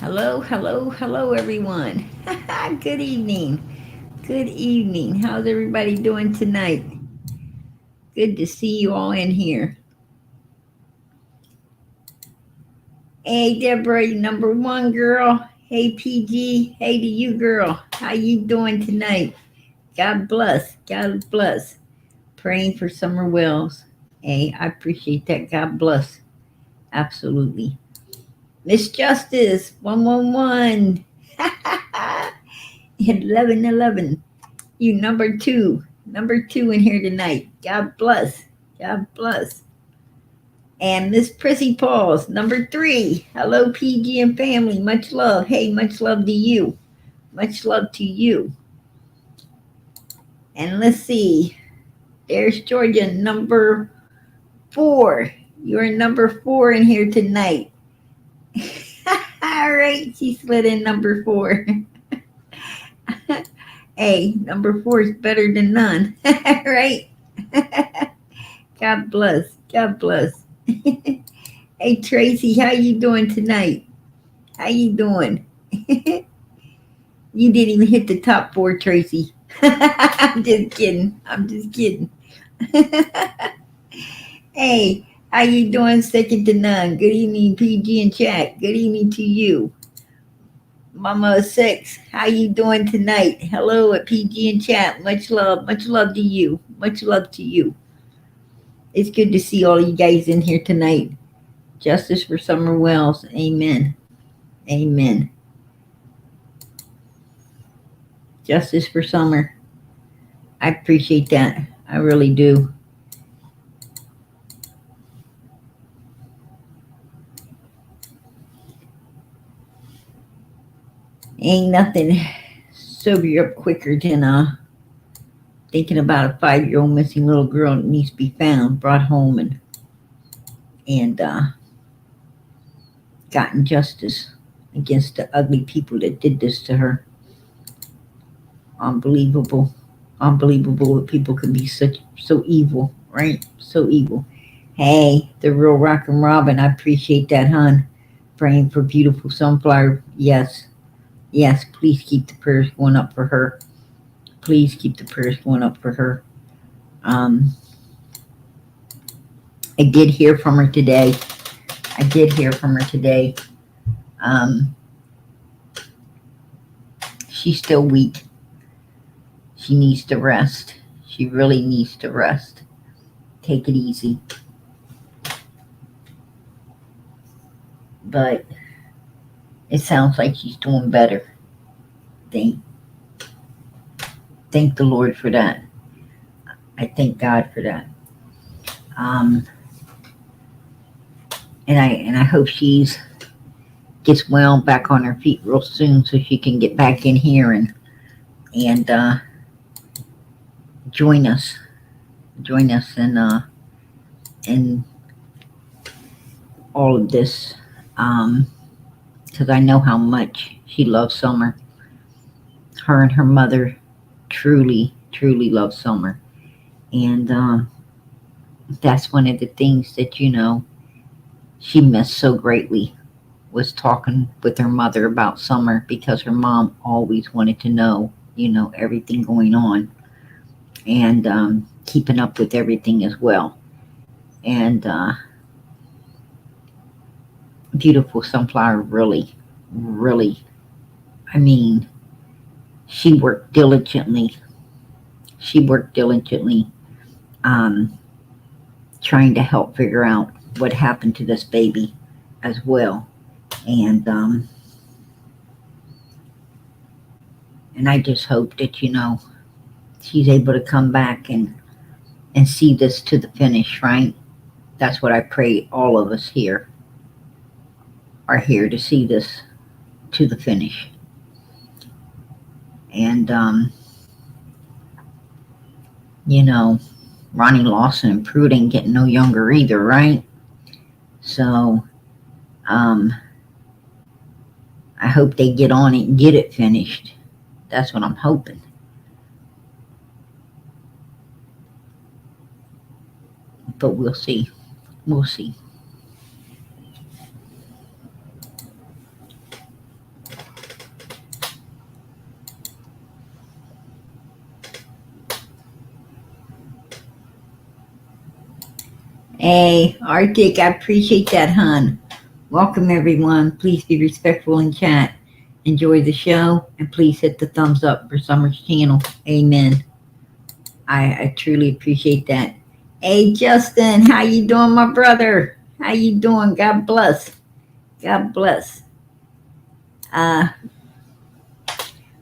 Hello, hello, hello, everyone. Good evening. Good evening. How's everybody doing tonight? Good to see you all in here. Hey, Deborah, number one girl. Hey, PG. Hey to you, girl. How you doing tonight? God bless. God bless. Praying for Summer Wells. Hey, I appreciate that. God bless. Absolutely. Miss Justice, 111. 1111. You number two in here tonight. God bless. God bless. And Miss Prissy Pauls, number three. Hello, PG and family. Much love. Hey, much love to you. Much love to you. And let's see. There's Georgia, number four. You're number four in here tonight. All right, she slid in number four. Hey, number four is better than none. Right? God bless. God bless. Hey Tracy, how you doing tonight? How you doing? You didn't even hit the top four, Tracy. I'm just kidding. I'm just kidding. Hey, how you doing? Second to none. Good evening, PG and chat. Good evening to you. Mama of six, how you doing tonight? Hello at PG and chat. Much love to you. Much love to you. It's good to see all you guys in here tonight. Justice for Summer Wells. Amen. Amen. Justice for Summer. I appreciate that. I really do. Ain't nothing sober you up quicker than thinking about a 5-year-old missing little girl that needs to be found, brought home, and gotten justice against the ugly people that did this to her. Unbelievable. Unbelievable that people can be so evil, right? So evil. Hey, the real rock and robin. I appreciate that, hon. Praying for beautiful sunflower. Yes. Yes, please keep the prayers going up for her. Please keep the prayers going up for her. Um, I did hear from her today. I did hear from her today. Um, she's still weak. She needs to rest. She really needs to rest. Take it easy. But it sounds like she's doing better. Thank, thank the Lord for that. I thank God for that. Um, and I hope she's gets well back on her feet real soon so she can get back in here and join us. Join us in all of this. Because I know how much she loves Summer. Her and her mother truly love Summer. And that's one of the things that, she missed so greatly was talking with her mother about Summer because her mom always wanted to know, everything going on and keeping up with everything as well. And beautiful sunflower really, I mean, she worked diligently. She worked diligently um, trying to help figure out what happened to this baby as well. And and I just hope that she's able to come back and see this to the finish, right? That's what I pray all of us here are here to see this to the finish. And you know, Ronnie Lawson and Prude ain't getting no younger either, right? So um, I hope they get on it and get it finished. That's what I'm hoping. But we'll see. We'll see. Hey, Arctic, I appreciate that, hon. Welcome, everyone. Please be respectful in chat. Enjoy the show, and please hit the thumbs up for Summer's channel. Amen. I truly appreciate that. Hey, Justin, how you doing, my brother? How you doing? God bless. God bless.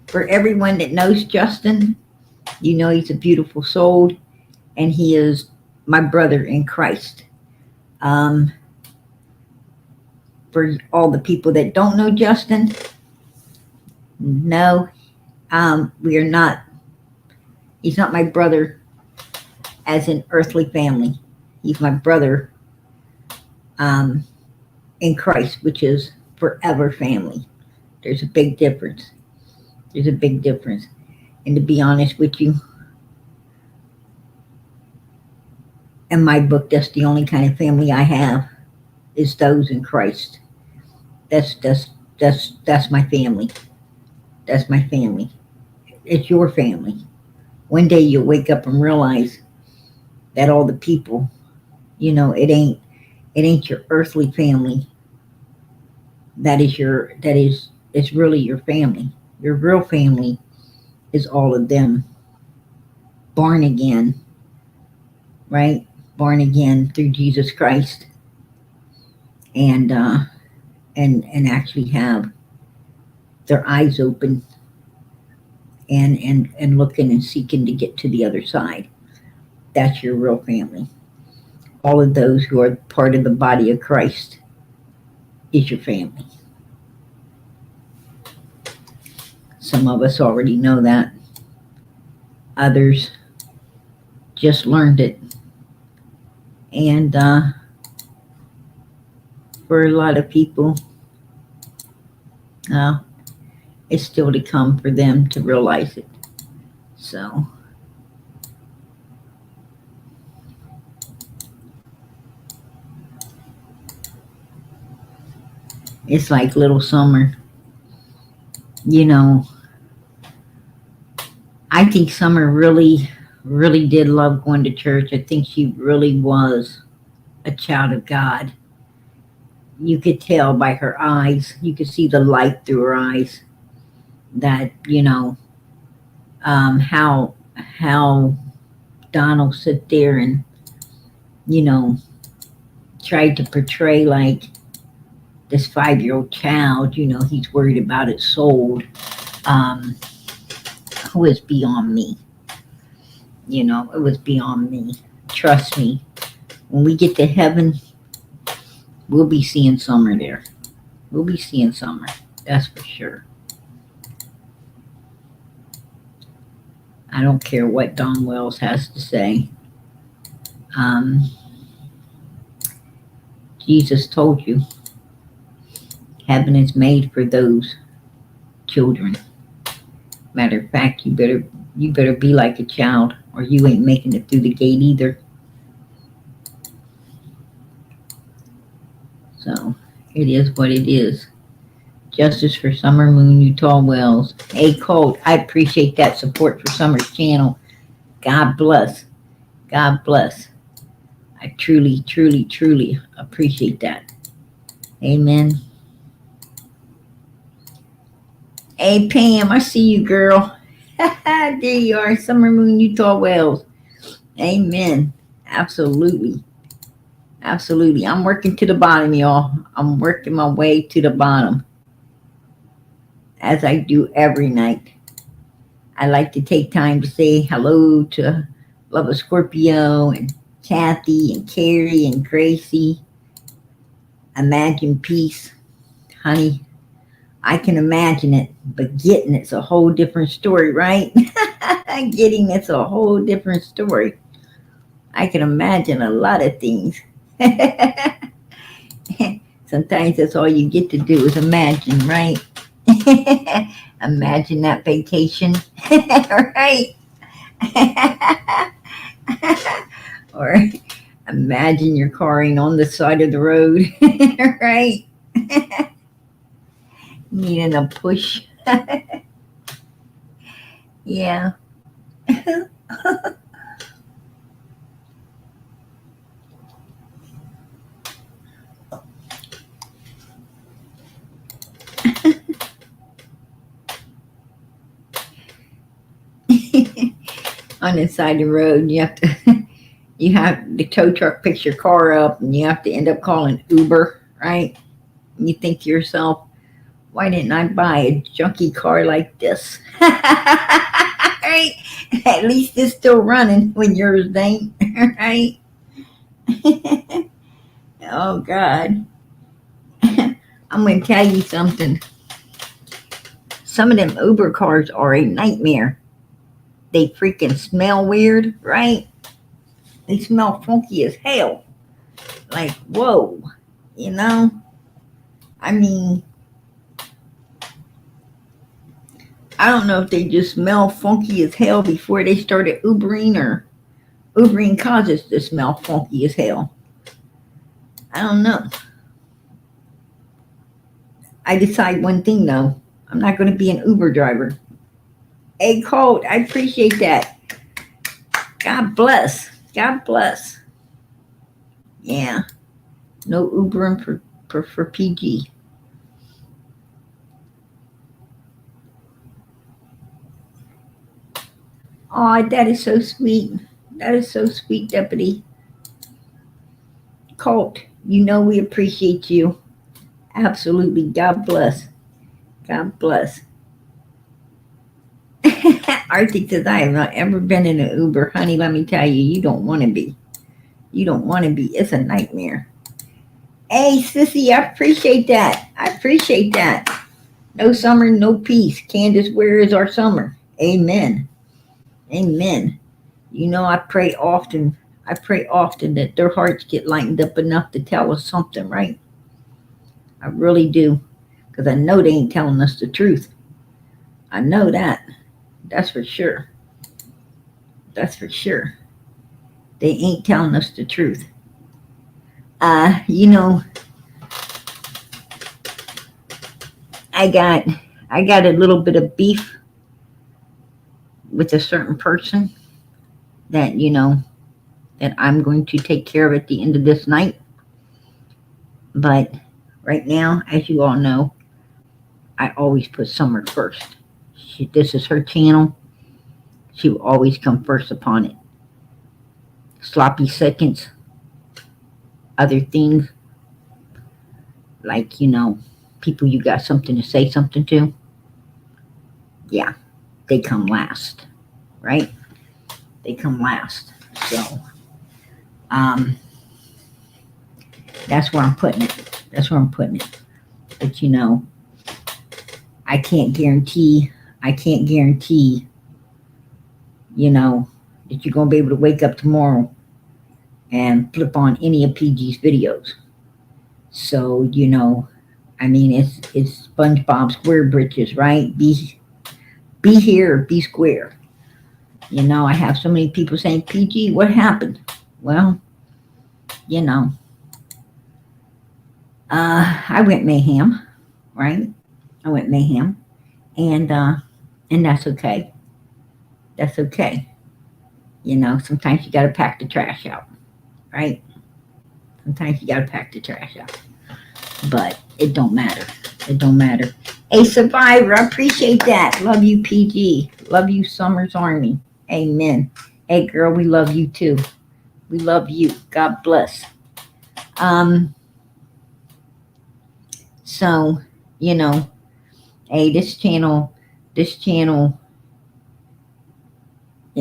For everyone that knows Justin, you know he's a beautiful soul, and he is my brother in Christ. For all the people that don't know Justin, no, we are not. He's not my brother as an earthly family. He's my brother in Christ, which is forever family. There's a big difference. There's a big difference. And to be honest with you, in my book, that's the only kind of family I have, is those in Christ. That's my family. That's my family. It's your family. One day you'll wake up and realize that all the people, it ain't your earthly family. It's really your family. Your real family is all of them born again, right? Born again through Jesus Christ, and actually have their eyes open and looking and seeking to get to the other side. That's your real family. All of those who are part of the body of Christ is your family. Some of us already know that. Others just learned it. And for a lot of people, it's still to come for them to realize it. So, it's like little Summer. I think Summer really, really did love going to church. I think she really was a child of God. You could tell by her eyes. You could see the light through her eyes that, how Donald sit there and, tried to portray like this 5-year-old child, he's worried about its soul, was beyond me. It was beyond me. Trust me, when we get to heaven, we'll be seeing Summer there. We'll be seeing Summer. That's for sure. I don't care what Don Wells has to say. Jesus told you, heaven is made for those children. Matter of fact, you better be like a child, or you ain't making it through the gate either. So it is what it is. Justice for Summer Moon, Utah Wells. Hey, Colt, I appreciate that support for Summer's channel. God bless. God bless. I truly, truly, truly appreciate that. Amen. Hey, Pam, I see you, girl. There you are, Summer Moon, Utah Wells. Amen. Absolutely. Absolutely. I'm working to the bottom, y'all. I'm working my way to the bottom, as I do every night. I like to take time to say hello to Love of Scorpio and Kathy and Carrie and Gracie. Imagine peace. Honey, I can imagine it, but getting it's a whole different story, right? Getting it's a whole different story. I can imagine a lot of things. Sometimes that's all you get to do is imagine, right? Imagine that vacation, right? Or imagine you're carring on the side of the road, right? Needing a push. Yeah. On the side of the road, you have to, you have the tow truck picks your car up and you have to end up calling Uber, right? And you think to yourself, why didn't I buy a junky car like this? Right? At least it's still running when yours ain't, right? Oh God. I'm gonna tell you something. Some of them Uber cars are a nightmare. They freaking smell weird, right? They smell funky as hell. Like, whoa, you know? I mean, I don't know if they just smell funky as hell before they started Ubering, or Ubering causes to smell funky as hell. I don't know. I decide one thing though. I'm not going to be an Uber driver. Hey, Colt, I appreciate that. God bless. God bless. Yeah. No Ubering for PG. Oh, that is so sweet. That is so sweet, Deputy. Colt, you know we appreciate you. Absolutely. God bless. God bless. Arctic says, I have not ever been in an Uber. Honey, let me tell you, you don't want to be. You don't want to be. It's a nightmare. Hey, Sissy, I appreciate that. I appreciate that. No summer, no peace. Candace, where is our summer? Amen. Amen. You know, I pray often. I pray often that their hearts get lightened up enough to tell us something, right? I really do. Because I know they ain't telling us the truth. I know that. That's for sure. That's for sure. They ain't telling us the truth. You know, I got a little bit of beef with a certain person that, you know, that I'm going to take care of at the end of this night. But right now, as you all know, I always put Summer first. This is her channel. She will always come first upon it. Sloppy seconds, other things like, you know, people you got something to say something to, yeah, they come last, right? They come last. So, that's where I'm putting it. That's where I'm putting it. But you know, I can't guarantee, you know, that you're going to be able to wake up tomorrow and flip on any of PG's videos. So, you know, I mean, it's SpongeBob Square Britches, right? Be here, be square. You know, I have so many people saying, PG, what happened? Well, you know, I went mayhem, right? I went mayhem, and that's okay. That's okay. You know, sometimes you got to pack the trash out, right? Sometimes you got to pack the trash out, but it don't matter. It don't matter. Hey, Survivor, I appreciate that. Love you, PG. Love you, Summer's Army. Amen. Hey, girl, we love you too. We love you. God bless. So, you know, hey, this channel, you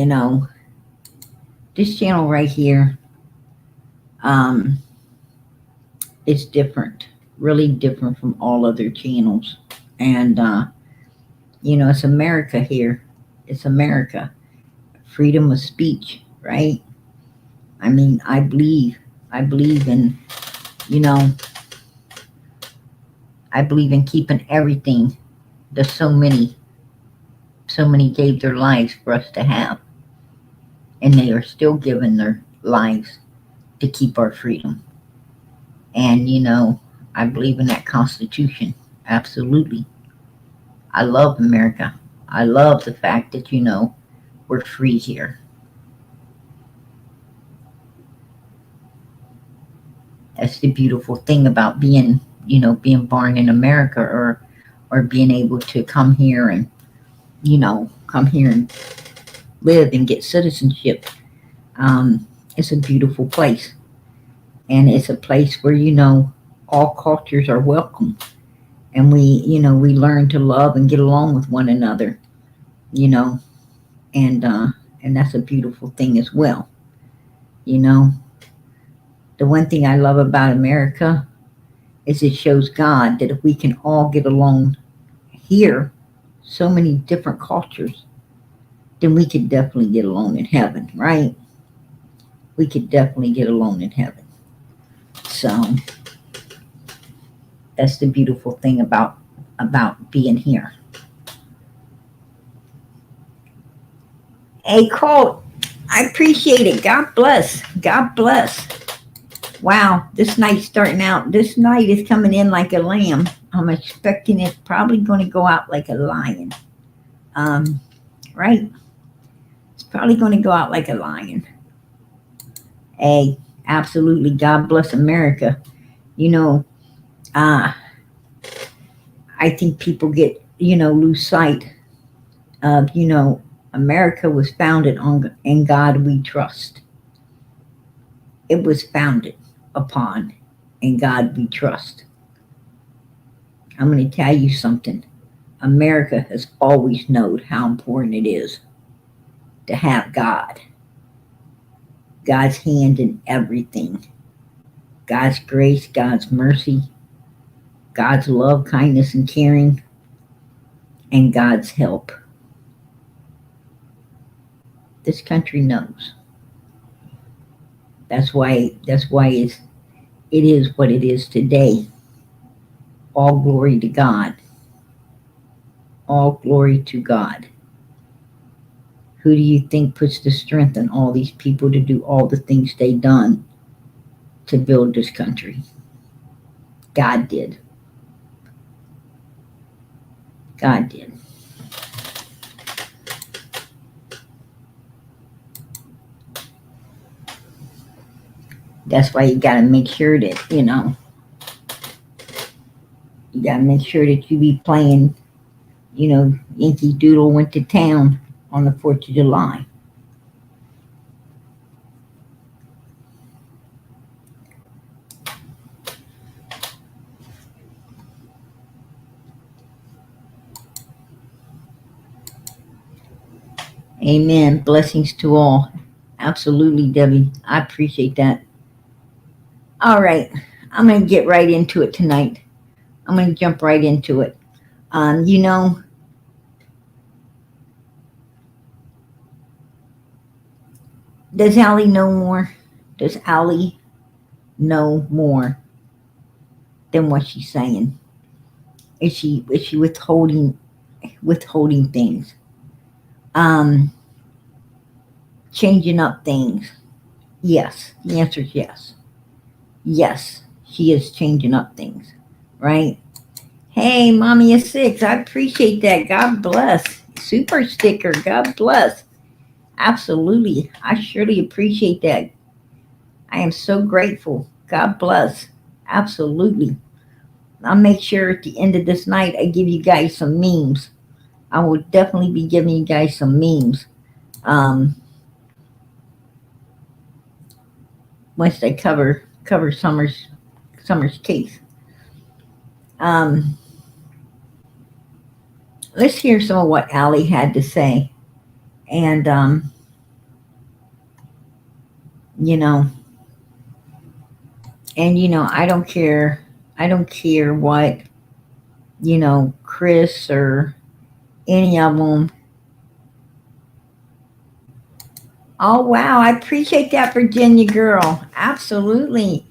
know, this channel right here, is different, really different from all other channels. And, you know, it's America here. It's America. Freedom of speech, right? I mean, I believe in, you know, I believe in keeping everything that so many gave their lives for us to have. And they are still giving their lives to keep our freedom. And, you know, I believe in that Constitution. Absolutely. I love America. I love the fact that, you know, we're free here. That's the beautiful thing about being, you know, being born in America, or being able to come here and, come here and live and get citizenship. It's a beautiful place. And it's a place where, all cultures are welcome. And we learn to love and get along with one another, you know, and that's a beautiful thing as well. You know, the one thing I love about America is it shows God that if we can all get along here, so many different cultures, then we could definitely get along in heaven, right? We could definitely get along in heaven. So that's the beautiful thing about being here. Hey, Colt, I appreciate it. God bless. God bless. Wow, this night's starting out. This night is coming in like a lamb. I'm expecting it's probably going to go out like a lion. Right? It's probably going to go out like a lion. Hey, absolutely. God bless America. I think people lose sight of, America was founded on "In God We Trust." It was founded upon "In God We Trust." I'm going to tell you something. America has always known how important it is to have God. God's hand in everything. God's grace, God's mercy, God's love, kindness, and caring, and God's help. This country knows. That's why it is what it is today. All glory to God. All glory to God. Who do you think puts the strength in all these people to do all the things they done to build this country? God did. God did. That's why you got to make sure that, you got to make sure that you be playing, Yankee Doodle went to town on the 4th of July. Amen. Blessings to all. Absolutely, Debbie. I appreciate that. All right. I'm going to get right into it tonight. I'm going to jump right into it. Does Allie know more? Does Allie know more than what she's saying? Is she withholding things? Changing up things? Yes. The answer is yes. Yes, she is changing up things, right? Hey, Mommy is 6. I appreciate that. God bless. Super sticker. God bless. Absolutely. I surely appreciate that. I am so grateful. God bless. Absolutely. I'll make sure at the end of this night I give you guys some memes. I will definitely be giving you guys some memes. Once they cover Summer's case. Let's hear some of what Allie had to say. And, I don't care what, Chris or any of them. Oh, wow. I appreciate that, Virginia girl. Absolutely.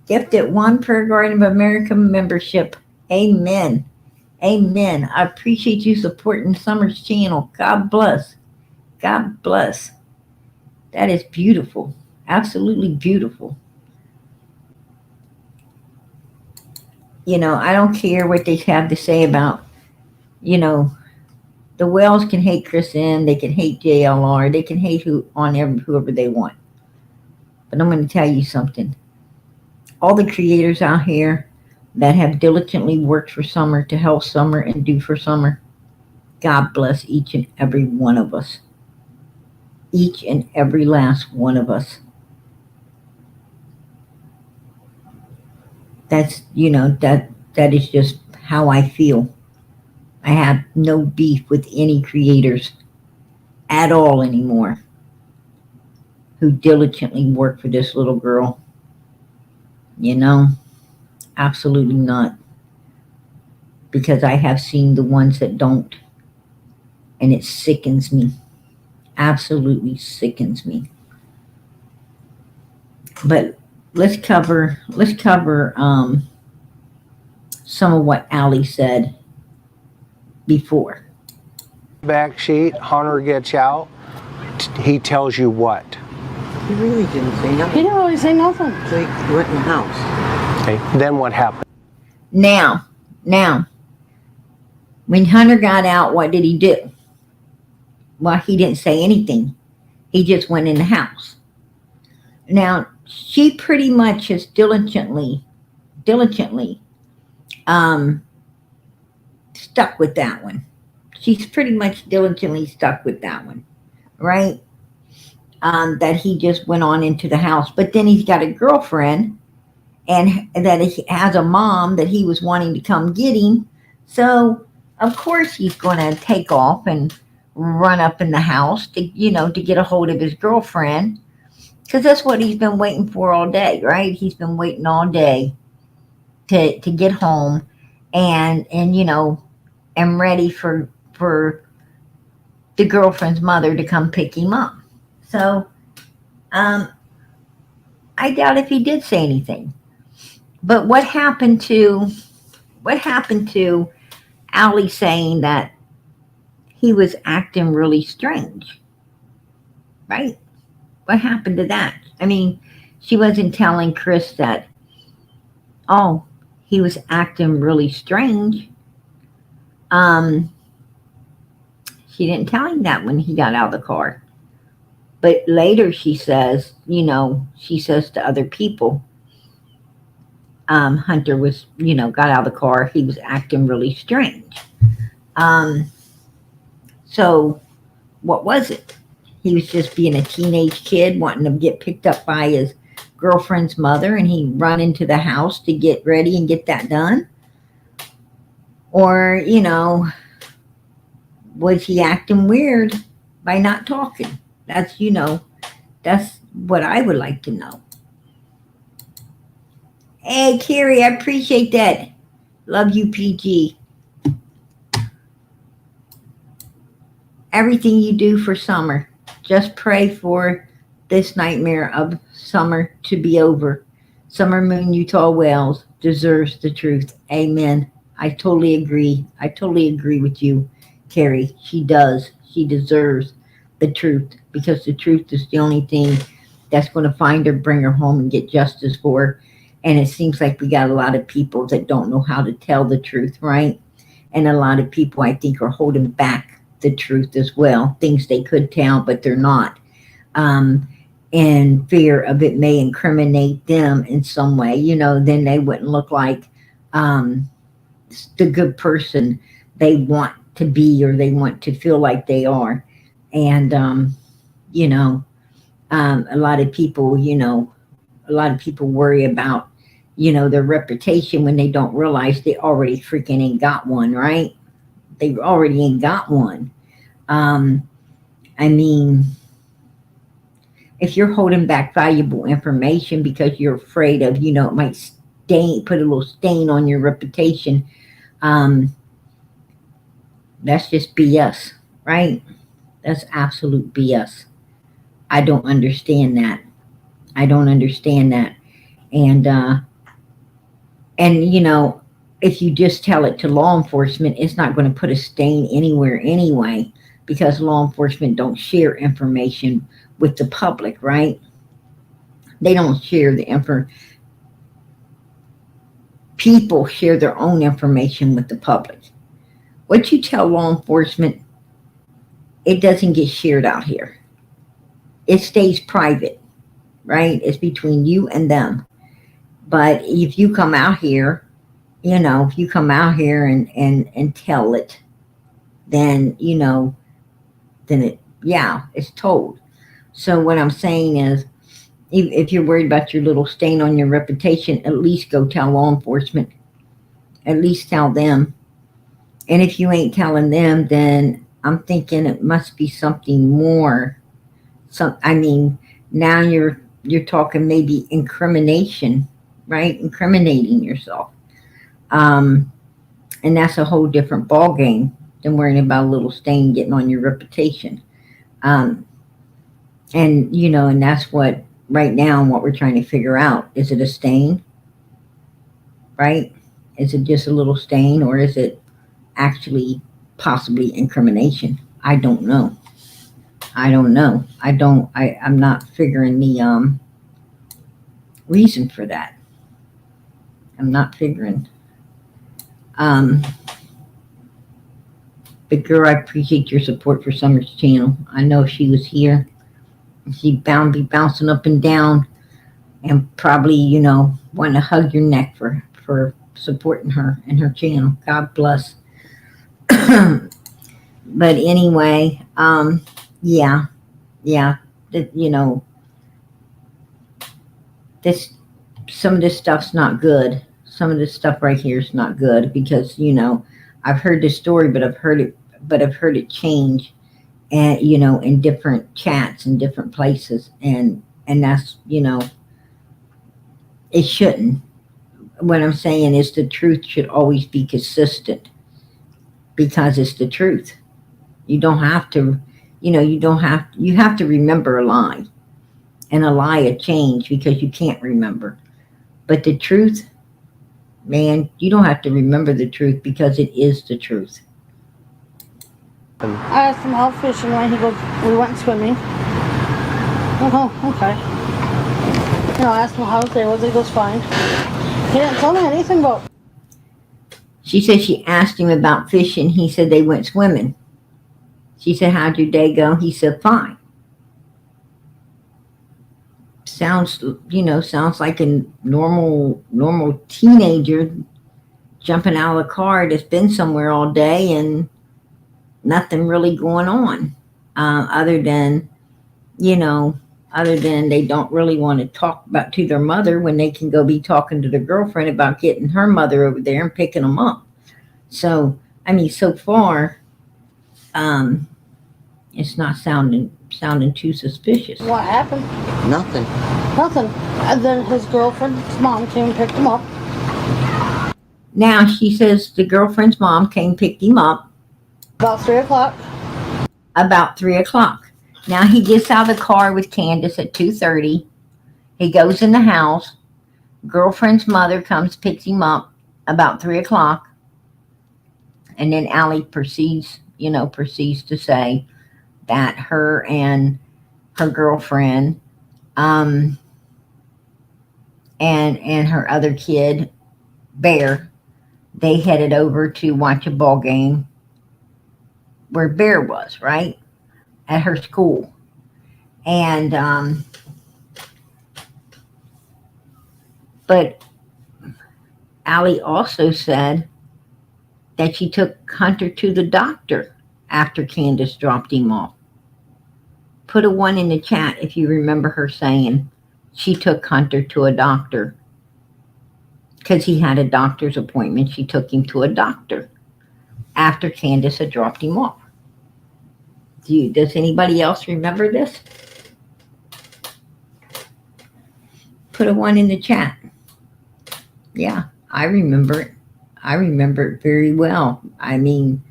Gifted 1 Prayer Garden of America membership. Amen. Amen. I appreciate you supporting Summer's channel. God bless. God bless. That is beautiful. Absolutely beautiful. I don't care what they have to say about, the Wells can hate Kristen, they can hate JLR, they can hate whoever they want. But I'm going to tell you something. All the creators out here, that have diligently worked for Summer to help Summer and do for Summer. God bless each and every one of us. Each and every last one of us. That's, that is just how I feel. I have no beef with any creators at all anymore who diligently work for this little girl. Absolutely not. Because I have seen the ones that don't, and it sickens me. Absolutely sickens me. But let's cover some of what Allie said before. Back sheet, Hunter gets out. He tells you what? He really didn't say nothing. He didn't really say nothing. So he went in the house. Okay. Then what happened? Now, when Hunter got out, what did he do? Well, he didn't say anything. He just went in the house. Now, she pretty much has diligently stuck with that one. She's pretty much diligently stuck with that one, right? That he just went on into the house. But then he's got a girlfriend, and that he has a mom that he was wanting to come get him. So, of course, he's going to take off and run up in the house to get a hold of his girlfriend. Because that's what he's been waiting for all day, right? He's been waiting all day to get home and ready for the girlfriend's mother to come pick him up. So, I doubt if he did say anything. But what happened to Allie saying that he was acting really strange, right? What happened to that? I mean, she wasn't telling Chris that, oh, he was acting really strange. She didn't tell him that when he got out of the car. But later she says, she says to other people, Hunter was, got out of the car. He was acting really strange. So what was it? He was just being a teenage kid wanting to get picked up by his girlfriend's mother, and he run into the house to get ready and get that done? Or, was he acting weird by not talking? That's what I would like to know. Hey, Carrie, I appreciate that. Love you, PG. Everything you do for Summer. Just pray for this nightmare of Summer to be over. Summer Moon Utah Wells deserves the truth. Amen. I totally agree. I totally agree with you, Carrie. She does. She deserves the truth, because the truth is the only thing that's going to find her, bring her home, and get justice for her. And it seems like we got a lot of people that don't know how to tell the truth, right? And a lot of people, I think, are holding back the truth as well. Things they could tell, but they're not. In fear of it may incriminate them in some way. Then they wouldn't look like the good person they want to be, or they want to feel like they are. And, a lot of people, worry about, their reputation when they don't realize they already freaking ain't got one, right? They already ain't got one. I mean, if you're holding back valuable information because you're afraid of, it might put a little stain on your reputation, that's just BS, right? That's absolute BS. I don't understand that. And if you just tell it to law enforcement, it's not going to put a stain anywhere anyway, because law enforcement don't share information with the public, right? They don't share the people share their own information with the public. What you tell law enforcement, it doesn't get shared out here. It stays private, right? It's between you and them. But if you come out here you know, if you come out here and tell it, then, you know, then it's told. So what I'm saying is, if you're worried about your little stain on your reputation, at least go tell law enforcement. At least tell them. And if you ain't telling them, then I'm thinking it must be something more. I mean, now you're talking maybe incrimination, right? Incriminating yourself. And that's a whole different ball game than worrying about a little stain getting on your reputation. Um, and you know, and that's what right now what we're trying to figure out. Is it a stain? Right? Is it just a little stain, or is it actually possibly incrimination? I don't know. I'm not figuring the reason for that. I'm not figuring. But girl, I appreciate your support for Summer's channel. I know if she was here, she'd be bouncing up and down and probably, you know, wanting to hug your neck for supporting her and her channel. God bless. But anyway, yeah, you know, some of this stuff's not good. Some of this stuff right here is not good because, you know, I've heard this story, but I've heard it change, and you know, in different chats in different places, and that's, you know, it shouldn't. What I'm saying is the truth should always be consistent because it's the truth. You don't have to, you know, you have to remember a lie, and a lie will change because you can't remember. But the truth, man, you don't have to remember the truth because it is the truth. I asked him how fishing went. He goes, we went swimming. Oh, okay. You know, I asked him how his day was. He goes, fine. He didn't tell me anything about. She said she asked him about fishing. He said they went swimming. She said, how'd your day go? He said, fine. Sounds like a normal teenager jumping out of the car that's been somewhere all day and nothing really going on, other than they don't really want to talk about to their mother when they can go be talking to their girlfriend about getting her mother over there and picking them up. So, I mean, so far, it's not sounding too suspicious. What happened? Nothing. Nothing. And then his girlfriend's mom came and picked him up. Now, she says the girlfriend's mom came and picked him up. About 3 o'clock. About 3 o'clock. Now, he gets out of the car with Candace at 2:30. He goes in the house. Girlfriend's mother comes, picks him up about 3 o'clock. And then Allie proceeds to say that her and her girlfriend and her other kid, Bear, they headed over to watch a ball game where Bear was, right? At her school. And but Allie also said that she took Hunter to the doctor after Candace dropped him off. Put a 1 in the chat if you remember her saying she took Hunter to a doctor because he had a doctor's appointment. She took him to a doctor after Candace had dropped him off. Does anybody else remember this? Put a 1 in the chat. Yeah, I remember it. I remember it very well. I mean,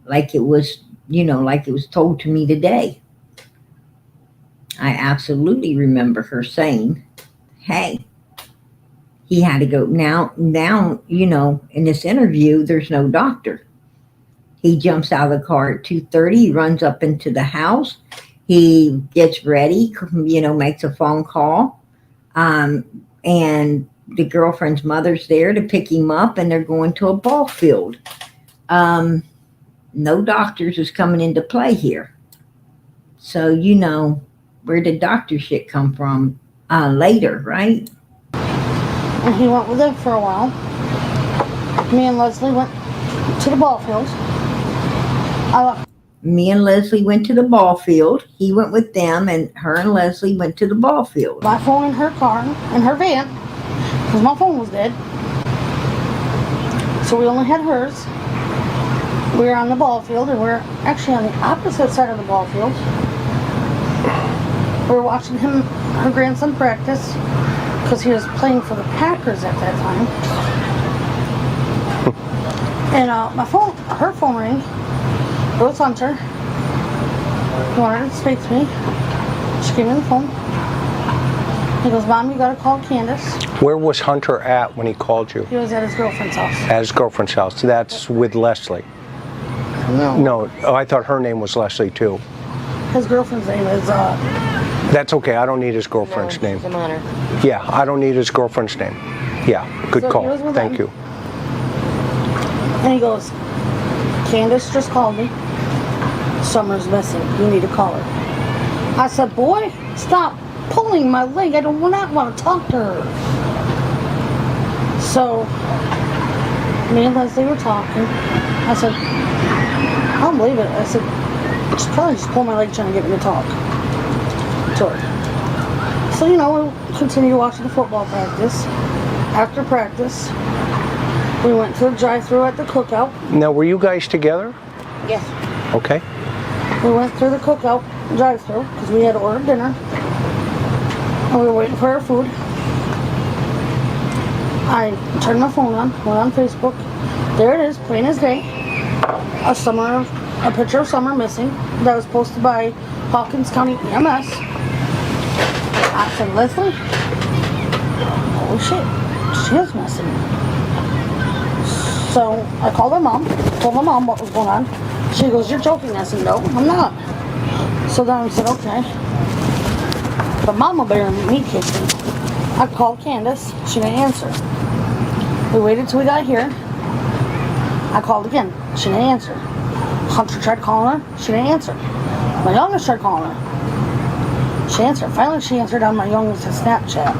like it was told to me today. I absolutely remember her saying, hey, he had to go. Now, in this interview, there's no doctor. He jumps out of the car at 2:30. He runs up into the house. He gets ready, makes a phone call. And the girlfriend's mother's there to pick him up, and they're going to a ball field. No doctors is coming into play here. So, where did doctor shit come from later, right? And he went with them for a while. Me and Leslie went to the ball field. I left Me and Leslie went to the ball field. He went with them, and her and Leslie went to the ball field. my phone in her car, in her van, because my phone was dead. So we only had hers. We were on the ball field, and we were actually on the opposite side of the ball field. We were watching her grandson practice, because he was playing for the Packers at that time. And her phone rang. It was Hunter. He wanted to speak to me. She gave me the phone. He goes, Mom, you gotta call Candace. Where was Hunter at when he called you? He was at his girlfriend's house. At his girlfriend's house. That's with Leslie. No. No, oh, I thought her name was Leslie too. His girlfriend's name is, That's okay. I don't need his girlfriend's name. Doesn't matter. Yeah, I don't need his girlfriend's name. Yeah, good So he call. was with Thank them. you. and he goes, Candace just called me. Summer's missing. You need to call her. I said, boy, stop pulling my leg. I do not want to talk to her. So, me and Leslie were talking. I said, I don't believe it. I said, she's probably just pulled my leg trying to get me to talk to her. So, we continued watching the football practice. After practice, we went to the drive-thru at the Cookout. Now, were you guys together? Yes. Okay. We went through the Cookout drive-thru because we had ordered dinner. And we were waiting for our food. I turned my phone on, went on Facebook. There it is, plain as day. A picture of Summer missing that was posted by Hawkins County EMS. I said, Leslie, holy shit, she is missing. So I called her mom, told my mom what was going on. She goes, you're joking. I said, no, I'm not. So then I said, okay. But Mama Bear and me kicked me. I called Candace. She didn't answer. We waited till we got here. I called again. She didn't answer. Hunter tried calling her. She didn't answer. My youngest tried calling her. She answered. Finally, she answered on my youngest's Snapchat.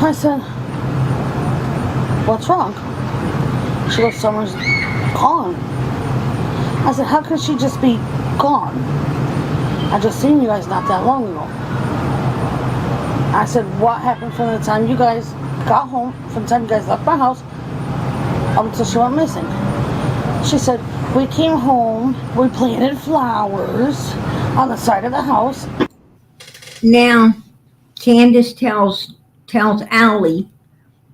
I said, what's wrong? She goes, Summer's gone. I said, how could she just be gone? I just seen you guys not that long ago. I said, what happened from the time you guys got home, from the time you guys left my house, up until she went missing? She said, we came home, we planted flowers on the side of the house. Now, Candace tells Allie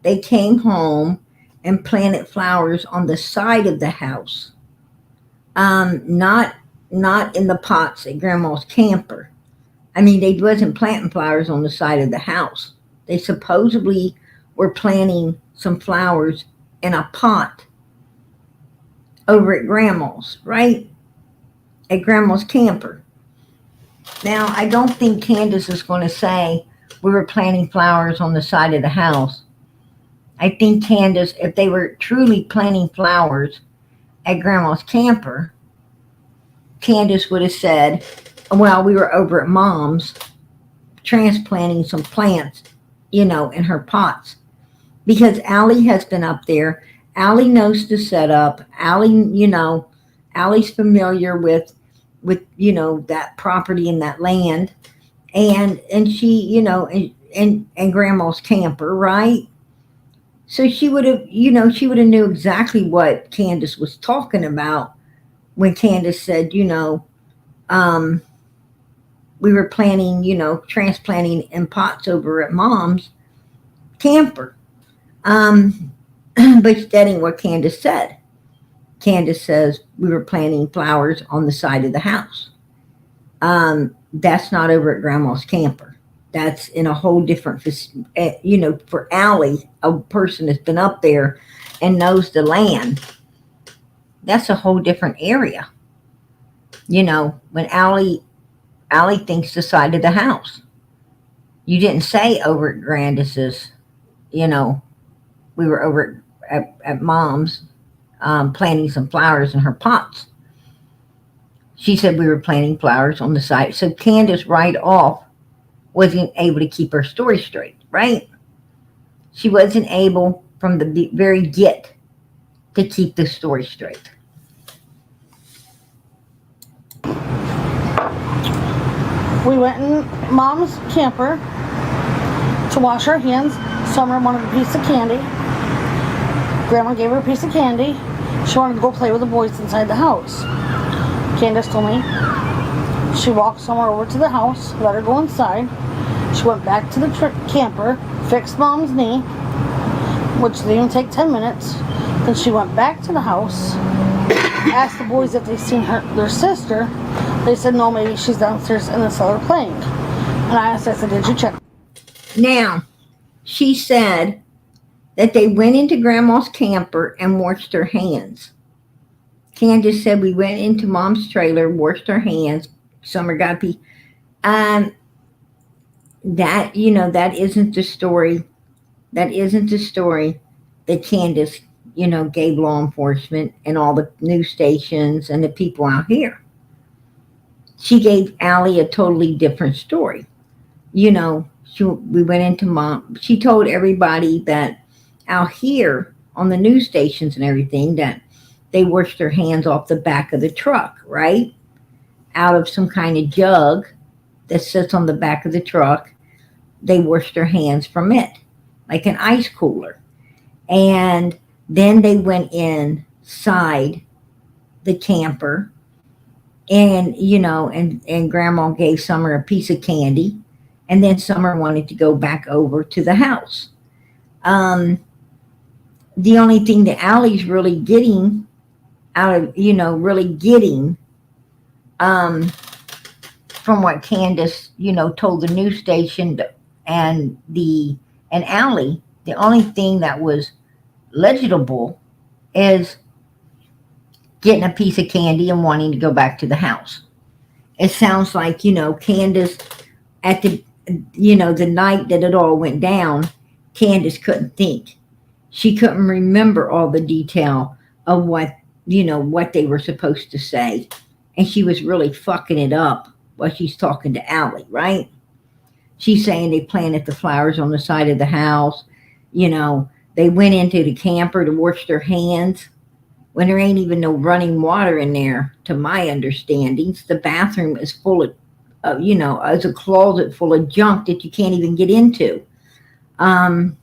they came home and planted flowers on the side of the house. Not in the pots at Grandma's camper. I mean, they wasn't planting flowers on the side of the house. They supposedly were planting some flowers in a pot over at Grandma's, right? At Grandma's camper. Now, I don't think Candace is going to say we were planting flowers on the side of the house. I think Candace, if they were truly planting flowers at Grandma's camper, Candace would have said, well, we were over at Mom's transplanting some plants, in her pots. Because Allie has been up there. Allie knows the setup. Allie, Allie's familiar with that property and that land. And she, and Grandma's camper, right? So she would have, knew exactly what Candace was talking about when Candace said, we were planting, transplanting in pots over at Mom's camper. But that ain't what Candace said. Candace says we were planting flowers on the side of the house. That's not over at Grandma's camper. That's in a whole different, for Allie, a person that's been up there and knows the land. That's a whole different area. When Allie thinks the side of the house. You didn't say over at Grandis's, we were over at Mom's planting some flowers in her pots. She said we were planting flowers on the side. So Candace right off wasn't able to keep her story straight, right? She wasn't able, from the very get to keep the story straight. We went in Mom's camper to wash our hands. Summer wanted a piece of candy. Grandma gave her a piece of candy. She wanted to go play with the boys inside the house. Candace told me. She walked Summer over to the house, let her go inside. She went back to the camper, fixed Mom's knee, which didn't even take 10 minutes. Then she went back to the house, asked the boys if they'd seen their sister. They said, no, maybe she's downstairs in the cellar playing. And I asked, I said, did you check? Now, she said that they went into Grandma's camper and washed their hands. Candace said we went into Mom's trailer, washed our hands. Summer got a piece. That, you know, that isn't the story. That isn't the story that Candace, you know, gave law enforcement and all the news stations and the people out here. She gave Allie a totally different story. You know, we went into Mom. She told everybody that out here on the news stations and everything that they washed their hands off the back of the truck, right? Out of some kind of jug that sits on the back of the truck. They washed their hands from it, like an ice cooler. And then they went inside the camper and, you know, and Grandma gave Summer a piece of candy. And then Summer wanted to go back over to the house. The only thing that Allie's really getting out of, you know, from what Candace, you know, told the news station and Allie, the only thing that was legible is getting a piece of candy and wanting to go back to the house. It sounds like, you know, Candace at the, you know, the night that it all went down, Candace couldn't think. She couldn't remember all the detail of what, you know, what they were supposed to say. And she was really fucking it up while she's talking to Allie, right? She's saying they planted the flowers on the side of the house. You know, they went into the camper to wash their hands when there ain't even no running water in there, to my understandings. The bathroom is full of, you know, it's a closet full of junk that you can't even get into. So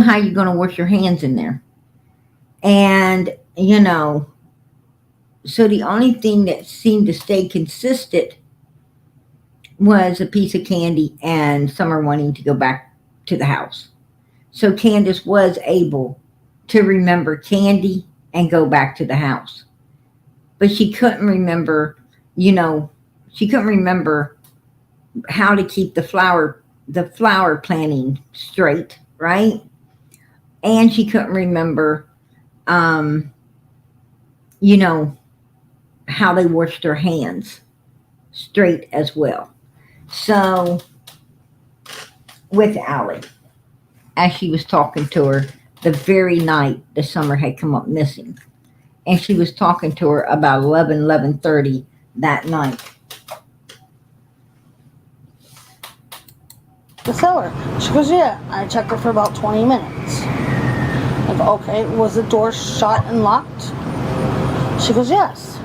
how are you going to wash your hands in there? And, you know, so the only thing that seemed to stay consistent was a piece of candy and Summer wanting to go back to the house. So Candace was able to remember candy and go back to the house. But she couldn't remember, you know, she couldn't remember how to keep the flower planting straight, right? And she couldn't remember, you know, how they washed their hands straight as well. So with Allie, as she was talking to her the very night the Summer had come up missing, and she was talking to her about 11:30 that night. The cellar. She goes, yeah. I checked her for about 20 minutes. I go, okay, was the door shut and locked? She goes, yes.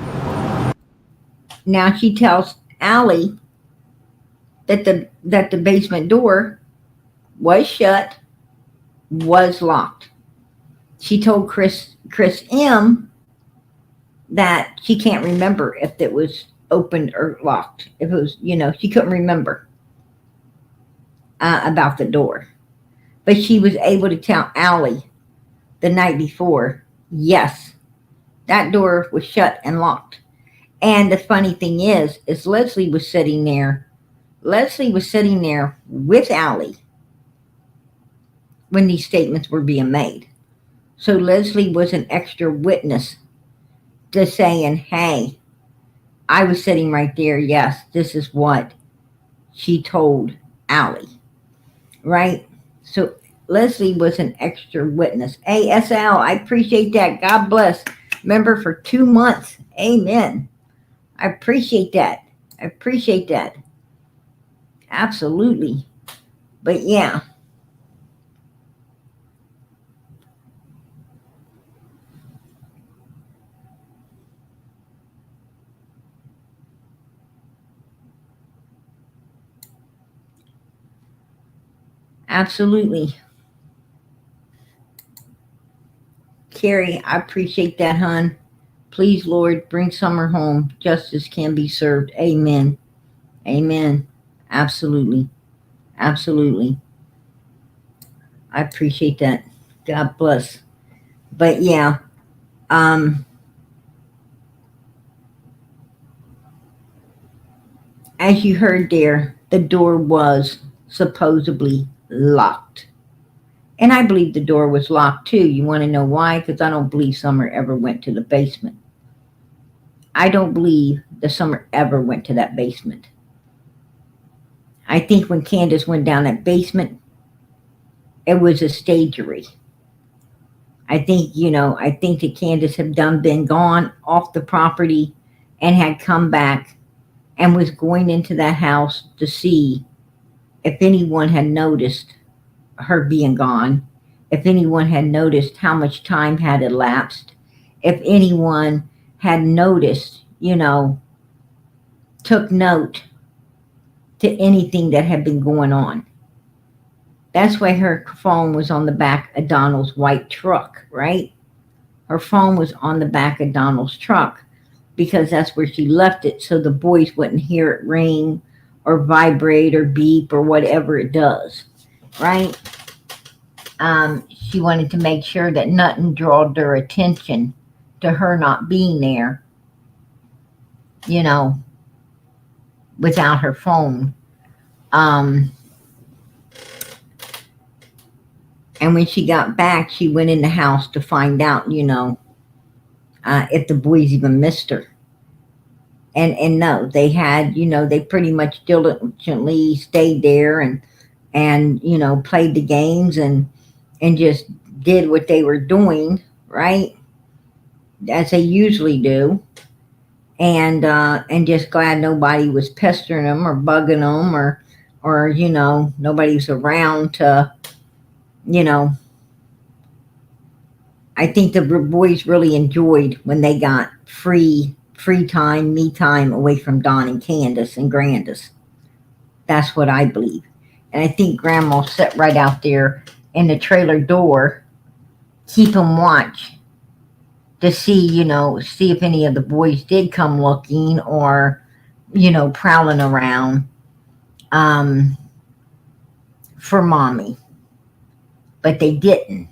Now she tells Allie that the basement door was shut, was locked. She told Chris M that she can't remember if it was open or locked. If it was, you know, she couldn't remember about the door. But she was able to tell Allie the night before, yes, that door was shut and locked. And the funny thing is Leslie was sitting there. Leslie was sitting there with Allie when these statements were being made. So Leslie was an extra witness to saying, hey, I was sitting right there. Yes, this is what she told Allie. Right? So Leslie was an extra witness. ASL, I appreciate that. God bless. Member for 2 months. Amen. I appreciate that. I appreciate that. Absolutely. But yeah. Absolutely. Carrie, I appreciate that, hon. Please, Lord, bring Summer home. Justice can be served. Amen. Amen. Absolutely. Absolutely. I appreciate that. God bless. But yeah, as you heard there, the door was supposedly locked. And I believe the door was locked too. You want to know why? Because I don't believe Summer ever went to the basement. I don't believe the Summer ever went to that basement. I think when Candace went down that basement, it was a stagery. I think, I think that Candace had been gone off the property and had come back and was going into that house to see if anyone had noticed her being gone, if anyone had noticed how much time had elapsed, if anyone had noticed, took note to anything that had been going on. That's why her phone was on the back of Donald's white truck, right? Her phone was on the back of Donald's truck because that's where she left it so the boys wouldn't hear it ring or vibrate or beep or whatever it does, right? She wanted to make sure that nothing drawed their attention to her not being there, without her phone. And when she got back, she went in the house to find out, if the boys even missed her. And no, they had, they pretty much diligently stayed there and played the games and just did what they were doing, right? As they usually do. And just glad nobody was pestering them or bugging them or nobody was around to, I think the boys really enjoyed when they got free time, me time away from Don and Candace and Grandis. That's what I believe. And I think Grandma sat right out there in the trailer door, keep them watch to see, see if any of the boys did come looking or, prowling around for Mommy. But they didn't.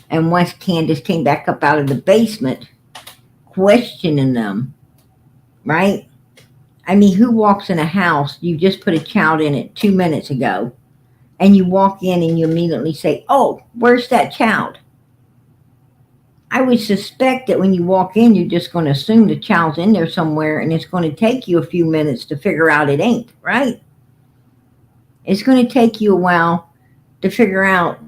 And once Candace came back up out of the basement, questioning them, right? I mean, who walks in a house, you just put a child in it 2 minutes ago, and you walk in and you immediately say, oh, where's that child? I would suspect that when you walk in, you're just going to assume the child's in there somewhere, and it's going to take you a few minutes to figure out it ain't, right? It's going to take you a while to figure out,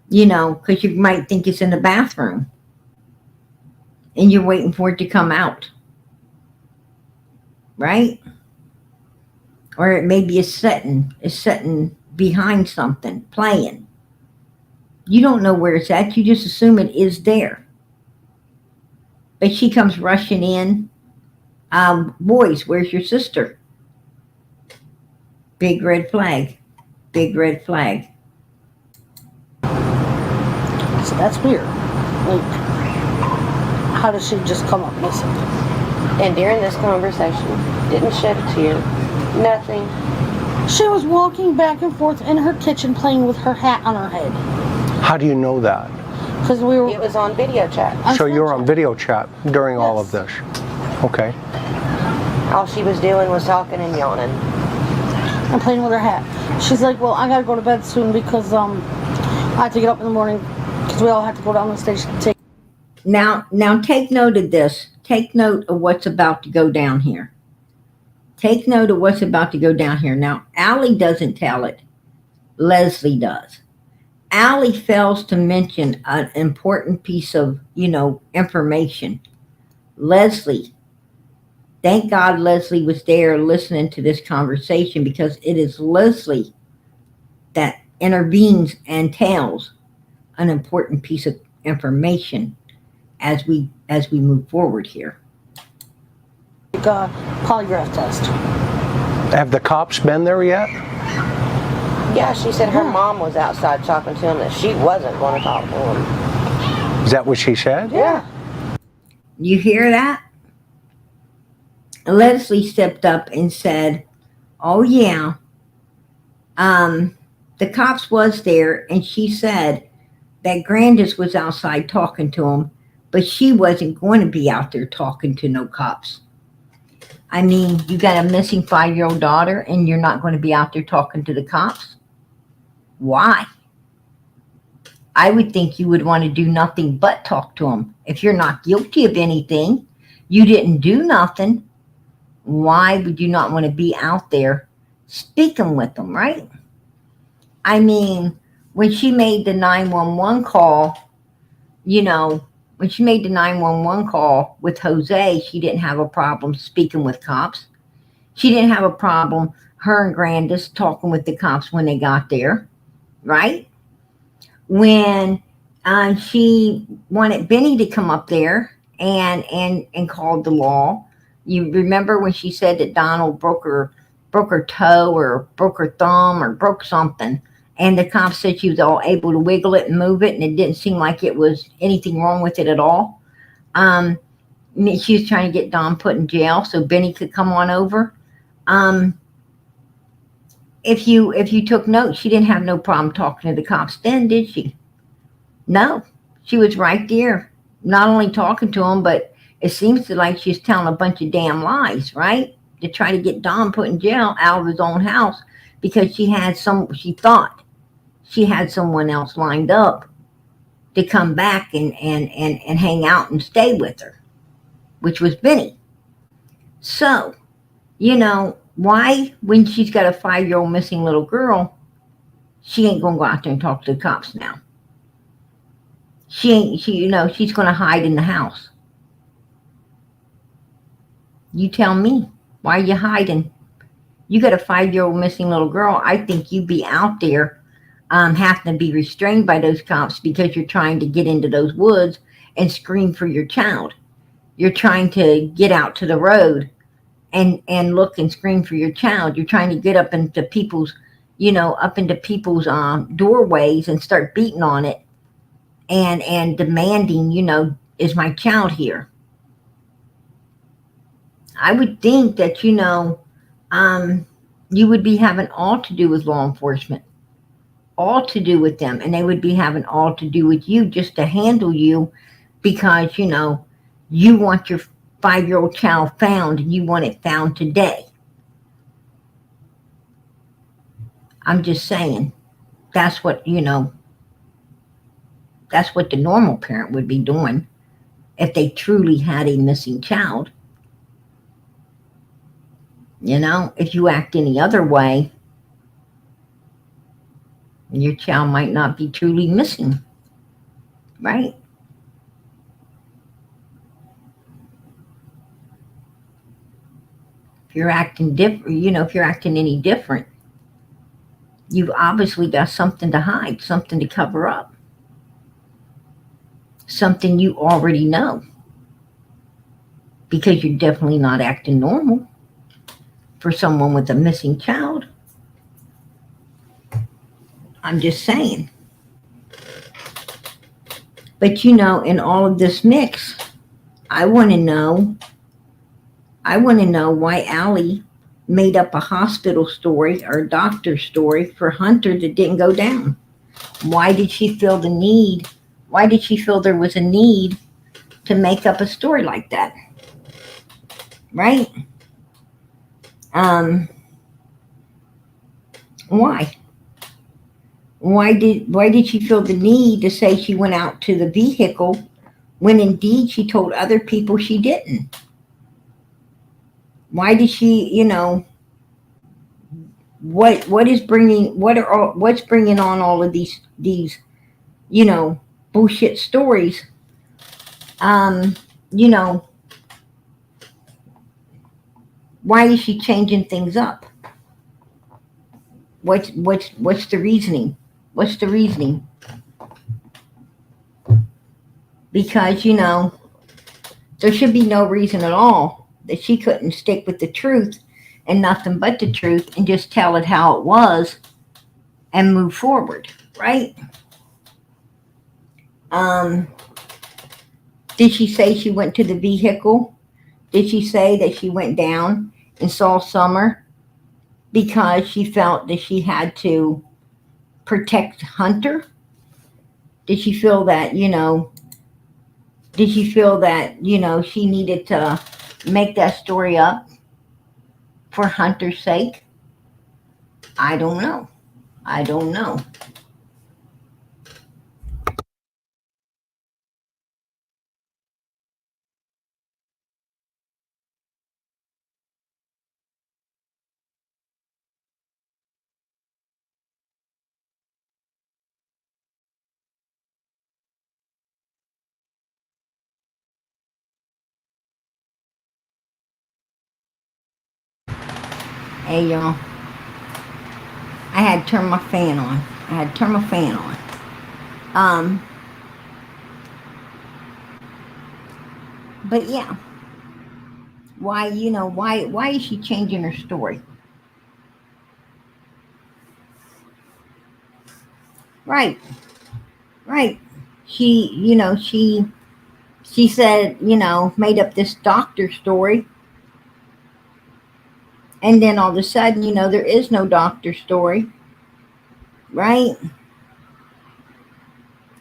because you might think it's in the bathroom, and you're waiting for it to come out, right? Or it may be sitting behind something, playing. You don't know where it's at. You just assume it is there. But she comes rushing in. Boys, where's your sister? Big red flag. Big red flag. So that's weird. Like, how does she just come up missing? And during this conversation, didn't shed a tear. Nothing. She was walking back and forth in her kitchen playing with her hat on her head. How do you know that? Because we were... It was on video chat. So you were on video chat during all of Yes. this? Okay. All she was doing was talking and yawning. And playing with her hat. She's like, well, I gotta go to bed soon because I have to get up in the morning because we all have to go down to the station to take... Now take note of this. Take note of what's about to go down here. Take note of what's about to go down here. Now, Allie doesn't tell it. Leslie does. Allie fails to mention an important piece of, information. Leslie. Thank God Leslie was there listening to this conversation because it is Leslie that intervenes and tells an important piece of information as we move forward here. Polygraph test. Have the cops been there yet? Yeah, she said her mom was outside talking to him, that she wasn't going to talk to him. Is that what she said? Yeah. You hear that? Leslie stepped up and said, oh yeah, the cops was there, and she said that Grandis was outside talking to him, but she wasn't going to be out there talking to no cops. I mean, you got a missing 5-year-old daughter and you're not going to be out there talking to the cops? Why? I would think you would want to do nothing but talk to them. If you're not guilty of anything, you didn't do nothing, why would you not want to be out there speaking with them, right? I mean, when she made the 911 call, you know, when she made the 911 call with Jose, she didn't have a problem speaking with cops. She didn't have a problem, her and Grandis, talking with the cops when they got there, right? When she wanted Benny to come up there and called the law. You remember when she said that Donald broke her toe or broke her thumb or broke something, and the cops said she was all able to wiggle it and move it, and it didn't seem like it was anything wrong with it at all. She was trying to get Don put in jail so Benny could come on over. If you took notes, she didn't have no problem talking to the cops then, did she? No, she was right there, not only talking to them, but it seems like she's telling a bunch of damn lies, right? To try to get Don put in jail out of his own house because she thought she had someone else lined up to come back and hang out and stay with her, which was Benny. So, you know, why, when she's got a 5-year-old missing little girl, she ain't gonna go out there and talk to the cops now? She's gonna hide in the house. You tell me, why are you hiding? You got a 5-year-old missing little girl. I think you'd be out there having to be restrained by those cops because you're trying to get into those woods and scream for your child. You're trying to get out to the road and look and scream for your child. You're trying to get up into people's doorways and start beating on it and demanding, is my child here? I would think that, you would be having all to do with law enforcement, all to do with them, and they would be having all to do with you just to handle you because, you want your 5-year-old child found and you want it found today. I'm just saying, that's what the normal parent would be doing if they truly had a missing child. If you act any other way, your child might not be truly missing, right? If you're acting different, if you're acting any different, you've obviously got something to hide, something to cover up, something you already know, because you're definitely not acting normal for someone with a missing child. I'm just saying. But in all of this mix, I want to know why Allie made up a hospital story or a doctor's story for Hunter that didn't go down. Why did she feel the need? Why did she feel there was a need to make up a story like that? Right? Why? Why did she feel the need to say she went out to the vehicle when indeed she told other people she didn't? Why did she, what's bringing on all of these bullshit stories? Why is she changing things up? What's the reasoning? What's the reasoning? Because, there should be no reason at all that she couldn't stick with the truth and nothing but the truth and just tell it how it was and move forward, right? Did she say she went to the vehicle? Did she say that she went down and saw Summer because she felt that she had to protect Hunter? Did she feel that, she needed to make that story up for Hunter's sake? I don't know. Hey, y'all. I had to turn my fan on. But yeah. Why is she changing her story? Right. She said, made up this doctor story. And then all of a sudden, there is no doctor story. Right?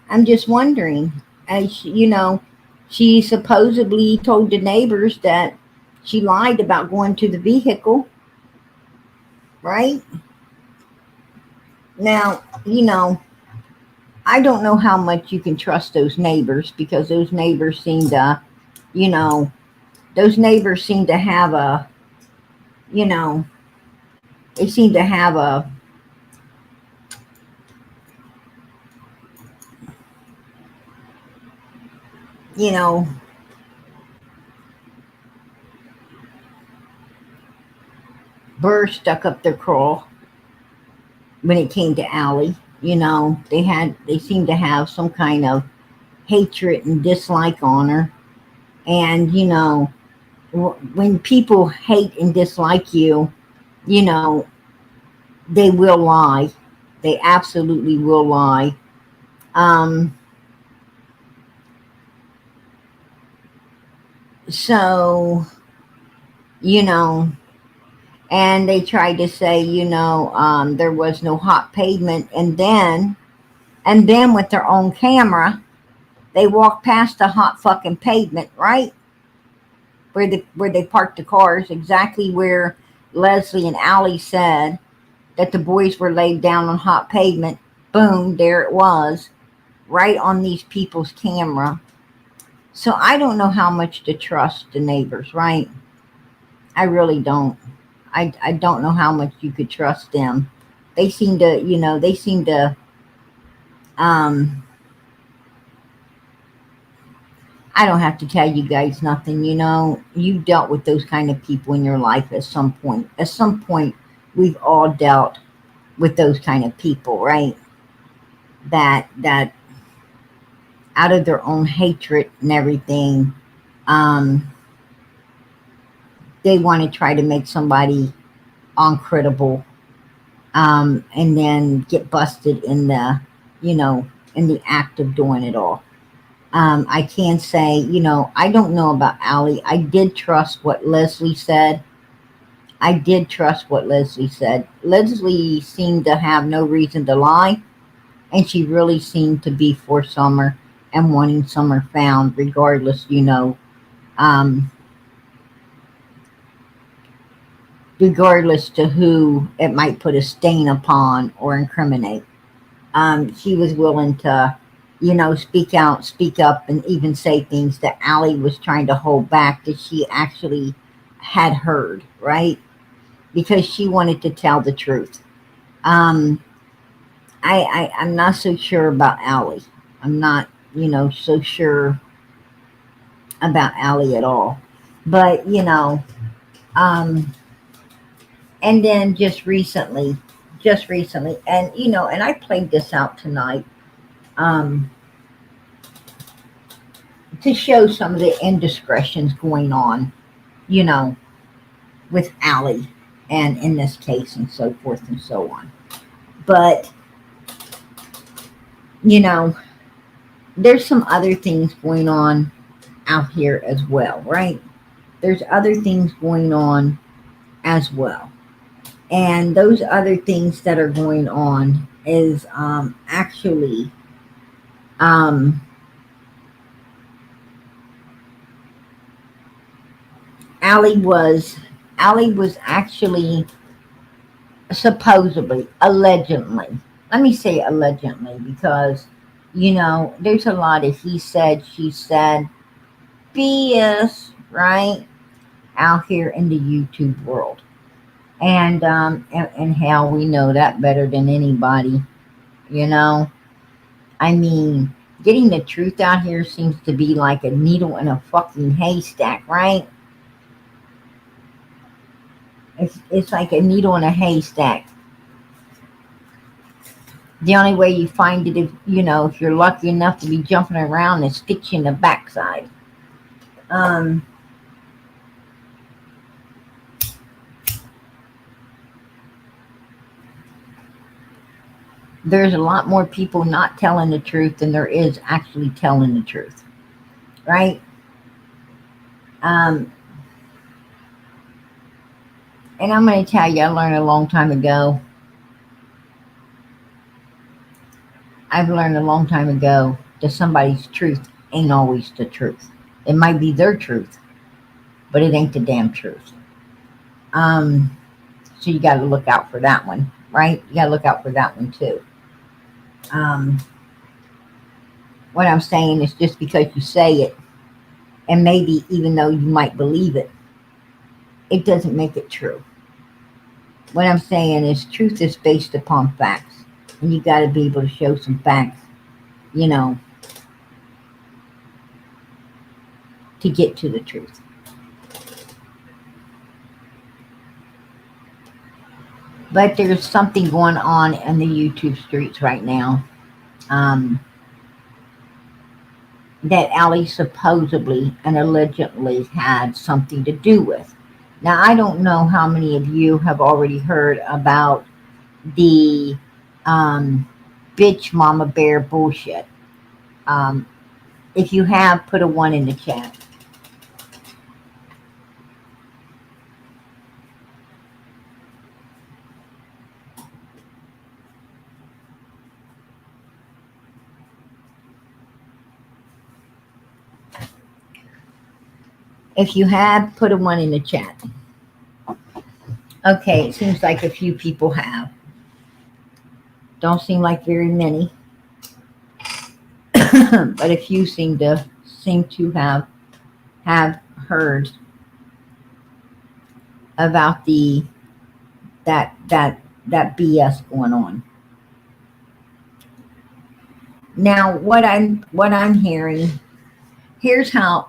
I'm just wondering, she supposedly told the neighbors that she lied about going to the vehicle. Right? Now, I don't know how much you can trust those neighbors, because those neighbors seem to have a, they seem to have a, burr stuck up their craw when it came to Allie. They seem to have some kind of hatred and dislike on her. And, when people hate and dislike you, they will lie. They absolutely will lie. So, and they tried to say, there was no hot pavement. And then with their own camera, they walked past the hot fucking pavement, right? Where they parked the cars, exactly where Leslie and Allie said that the boys were laid down on hot pavement. Boom, there it was, right on these people's camera. So I don't know how much to trust the neighbors, right? I really don't. I don't know how much you could trust them. They seem to, I don't have to tell you guys nothing. You dealt with those kind of people in your life at some point. At some point, we've all dealt with those kind of people, right? That out of their own hatred and everything, they want to try to make somebody uncritical, and then get busted in the, in the act of doing it all. I can say, I don't know about Allie. I did trust what Leslie said. Leslie seemed to have no reason to lie, and she really seemed to be for Summer and wanting Summer found, regardless, regardless to who it might put a stain upon or incriminate. She was willing to, speak up, and even say things that Allie was trying to hold back that she actually had heard, right? Because she wanted to tell the truth. I'm not so sure about Allie. I'm not, so sure about Allie at all. But, and then just recently, and, and I played this out tonight, to show some of the indiscretions going on you know, with Allie, and in this case, and so forth and so on. But, you know, there's some other things going on out here as well, right? There's other things going on as well. And those other things that are going on is actually um, Allie was actually supposedly, allegedly. Let me say allegedly because you know there's a lot of he said, she said, BS, right, out here in the YouTube world. And hell, we know that better than anybody. You know, I mean, getting the truth out here seems to be like a needle in a fucking haystack, right? It's like a needle in a haystack. The only way you find it is, you know, if you're lucky enough to be jumping around and sticks you in the backside. Um, there's a lot more people not telling the truth than there is actually telling the truth, right? Um, and I'm going to tell you, I learned a long time ago. I've learned a long time ago that somebody's truth ain't always the truth. It might be their truth, but it ain't the damn truth. So you got to look out for that one, right? You got to look out for that one too. What I'm saying is just because you say it, and maybe even though you might believe it, it doesn't make it true. What I'm saying is truth is based upon facts. And you got to be able to show some facts, you know, to get to the truth. But there's something going on in the YouTube streets right now that Allie supposedly and allegedly had something to do with. Now, I don't know how many of you have already heard about the bitch mama bear bullshit. If you have, put a 1 in the chat. If you have, put a 1 in the chat. Okay, it seems like a few people have. Don't seem like very many. But a few seem to have heard about that BS going on. Now what I'm hearing, here's how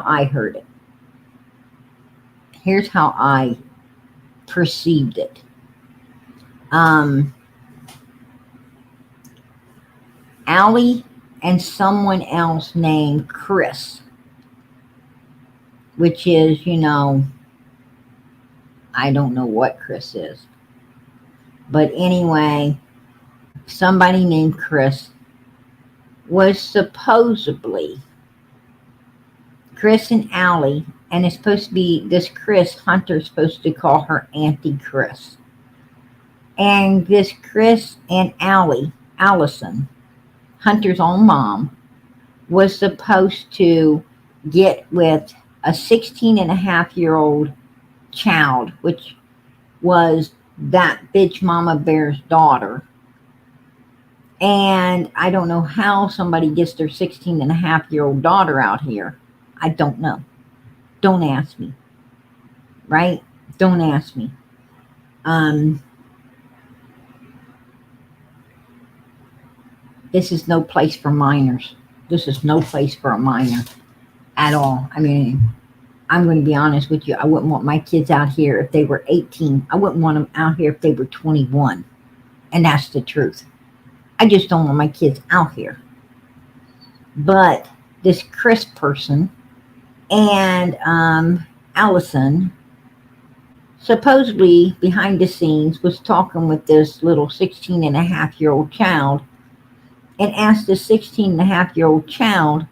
I heard it. Here's how I perceived it. Allie and someone else named Chris, which is, you know, I don't know what Chris is. But anyway, somebody named Chris was supposedly Chris and Allie, and it's supposed to be this Chris, Hunter's supposed to call her Auntie Chris. And this Chris and Allie, Allison, Hunter's own mom, was supposed to get with a 16-and-a-half-year-old child, which was that bitch mama bear's daughter. And I don't know how somebody gets their 16-and-a-half-year-old daughter out here. I don't know. Don't ask me. Right? Don't ask me. This is no place for minors. This is no place for a minor at all. I mean, I'm going to be honest with you. I wouldn't want my kids out here if they were 18. I wouldn't want them out here if they were 21. And that's the truth. I just don't want my kids out here. But this Chris person And Allison supposedly behind the scenes was talking with this little 16-and-a-half-year-old child and asked the 16-and-a-half-year-old child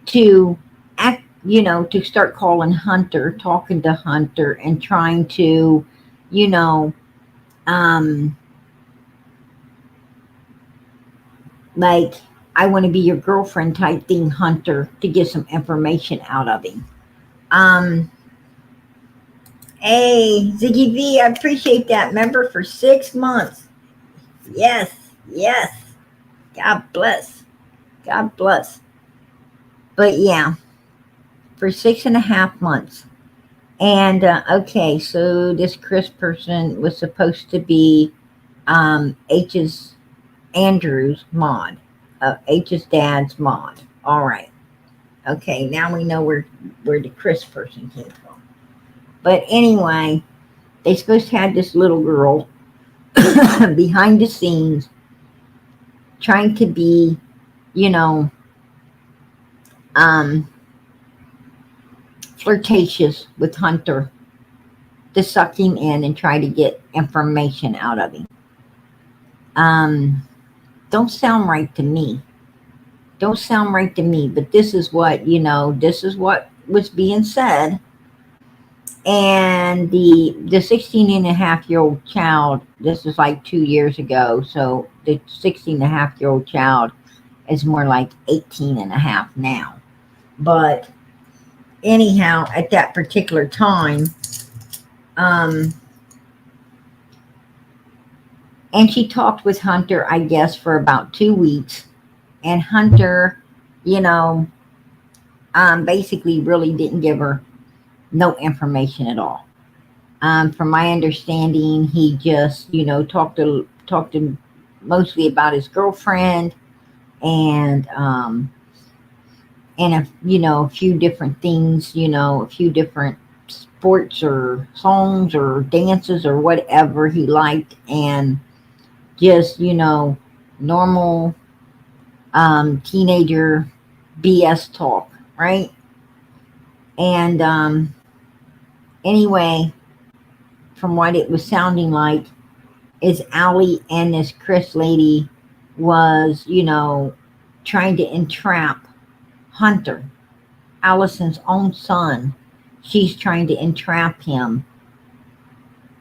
to act, to start calling Hunter, talking to Hunter, and trying to, you know, like, I want to be your girlfriend type thing, Hunter, to get some information out of him. Hey, Ziggy V, I appreciate that. Member for 6 months. Yes, yes. God bless. God bless. But yeah, for 6.5 months. And okay, so this Chris person was supposed to be H's Andrew's mod, H's dad's mod. All right. Okay, now we know where the Chris person came from. But anyway, they supposed to have this little girl behind the scenes trying to be, flirtatious with Hunter to suck him in and try to get information out of him. Don't sound right to me. Don't sound right to me, but this is what, this is what was being said. And the 16-and-a-half-year-old child, this is like 2 years ago, so the 16-and-a-half-year-old child is more like 18-and-a-half now. But anyhow, at that particular time, and she talked with Hunter, I guess, for about 2 weeks. And Hunter, basically really didn't give her no information at all. From my understanding, he just, talked to mostly about his girlfriend and a few different things, a few different sports or songs or dances or whatever he liked, and just, normal teenager BS talk, right? And anyway, from what it was sounding like, is Allie and this Chris lady was, trying to entrap Hunter, Allison's own son. She's trying to entrap him.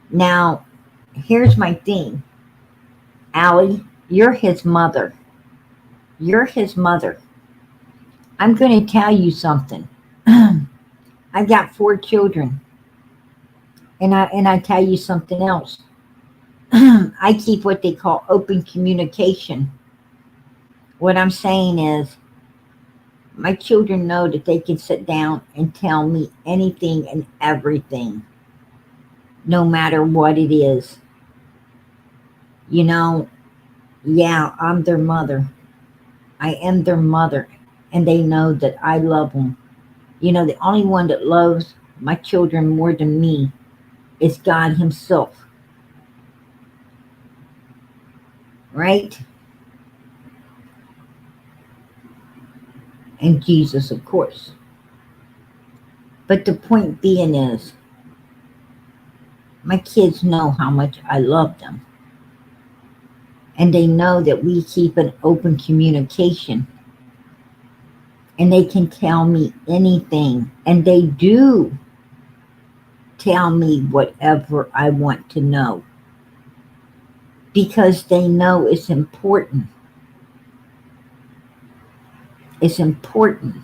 Now, here's my thing. Allie, you're his mother. You're his mother. I'm going to tell you something. I've got 4 children. And I tell you something else. I keep what they call open communication. What I'm saying is, my children know that they can sit down and tell me anything and everything, no matter what it is. Yeah, I'm their mother. I am their mother. And they know that I love them. The only one that loves my children more than me is God himself. Right? And Jesus, of course. But the point being is, my kids know how much I love them. And they know that we keep an open communication. And they can tell me anything. And they do tell me whatever I want to know. Because they know it's important. It's important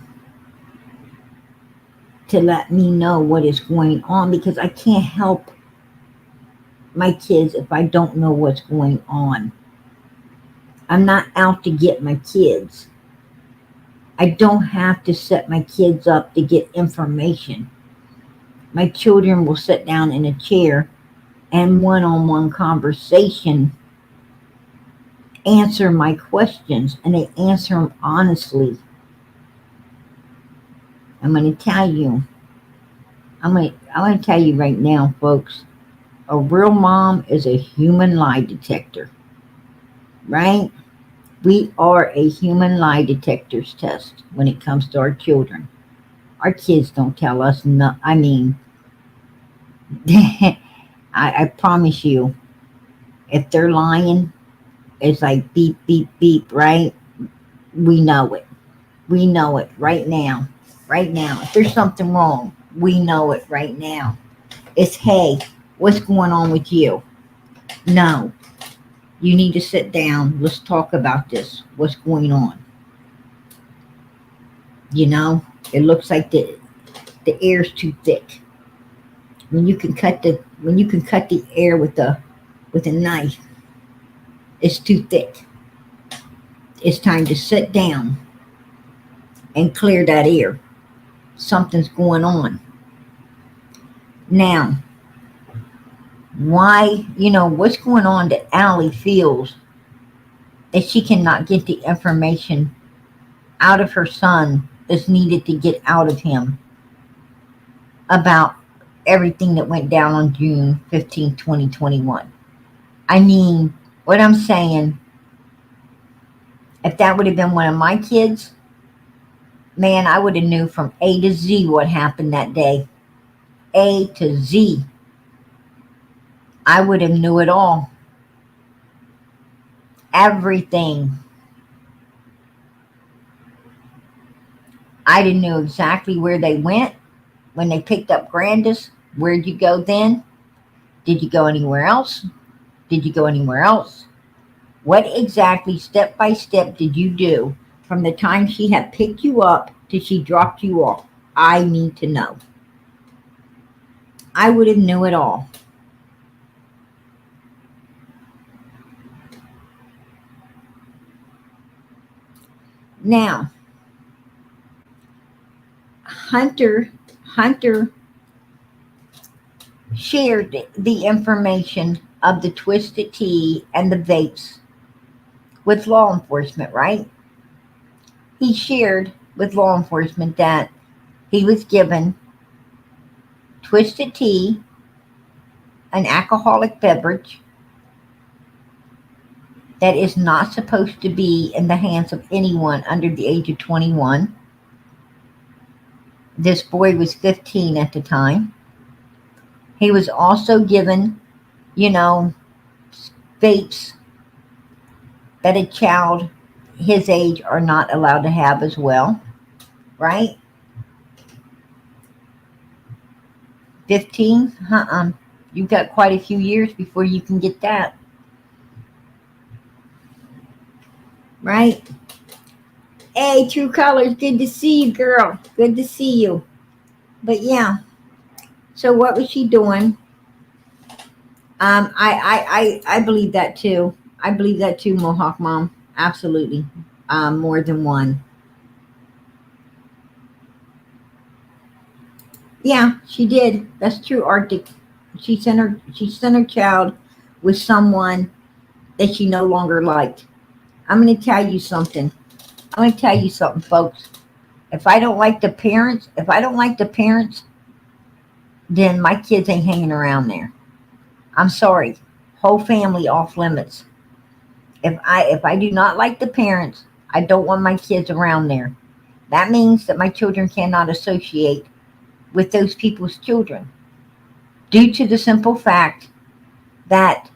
to let me know what is going on, because I can't help my kids if I don't know what's going on. I'm not out to get my kids. I don't have to set my kids up to get information. My children will sit down in a chair and one-on-one conversation answer my questions, and they answer them honestly. I'm going to tell you right now, folks, a real mom is a human lie detector, right? We are a human lie detector's test when it comes to our children. Our kids don't tell us no. I mean, I promise you, if they're lying, it's like beep, beep, beep, right? We know it. We know it right now. Right now. If there's something wrong, we know it right now. It's, hey, what's going on with you? No. You need to sit down. Let's talk about this. What's going on? You know, it looks like the air's too thick. When you can cut the air with a knife, it's too thick. It's time to sit down and clear that air. Something's going on. Now, why, what's going on that Allie feels that she cannot get the information out of her son that's needed to get out of him about everything that went down on June 15, 2021. I mean, what I'm saying, if that would have been one of my kids, man, I would have knew from A to Z what happened that day. A to Z. I would have knew it all. Everything. I didn't know exactly where they went when they picked up Grandis. Where'd you go then? Did you go anywhere else? Did you go anywhere else? What exactly, step by step, did you do from the time she had picked you up till she dropped you off? I need to know. I would have knew it all. Now, Hunter shared the information of the Twisted Tea and the vapes with law enforcement, right? He shared with law enforcement that he was given Twisted Tea, an alcoholic beverage that is not supposed to be in the hands of anyone under the age of 21. This boy was 15 at the time. He was also given, vapes that a child his age are not allowed to have as well, right? 15? You've got quite a few years before you can get that. Right? Hey, True Colors, good to see you, girl. Good to see you. But yeah, so what was she doing? I believe that too. I believe that too, Mohawk Mom. Absolutely. More than one. Yeah, she did. That's true, Arctic. She sent her child with someone that she no longer liked. I'm going to tell you something. Folks. If I don't like the parents, then my kids ain't hanging around there. I'm sorry. Whole family off limits. If I do not like the parents, I don't want my kids around there. That means that my children cannot associate with those people's children, due to the simple fact that,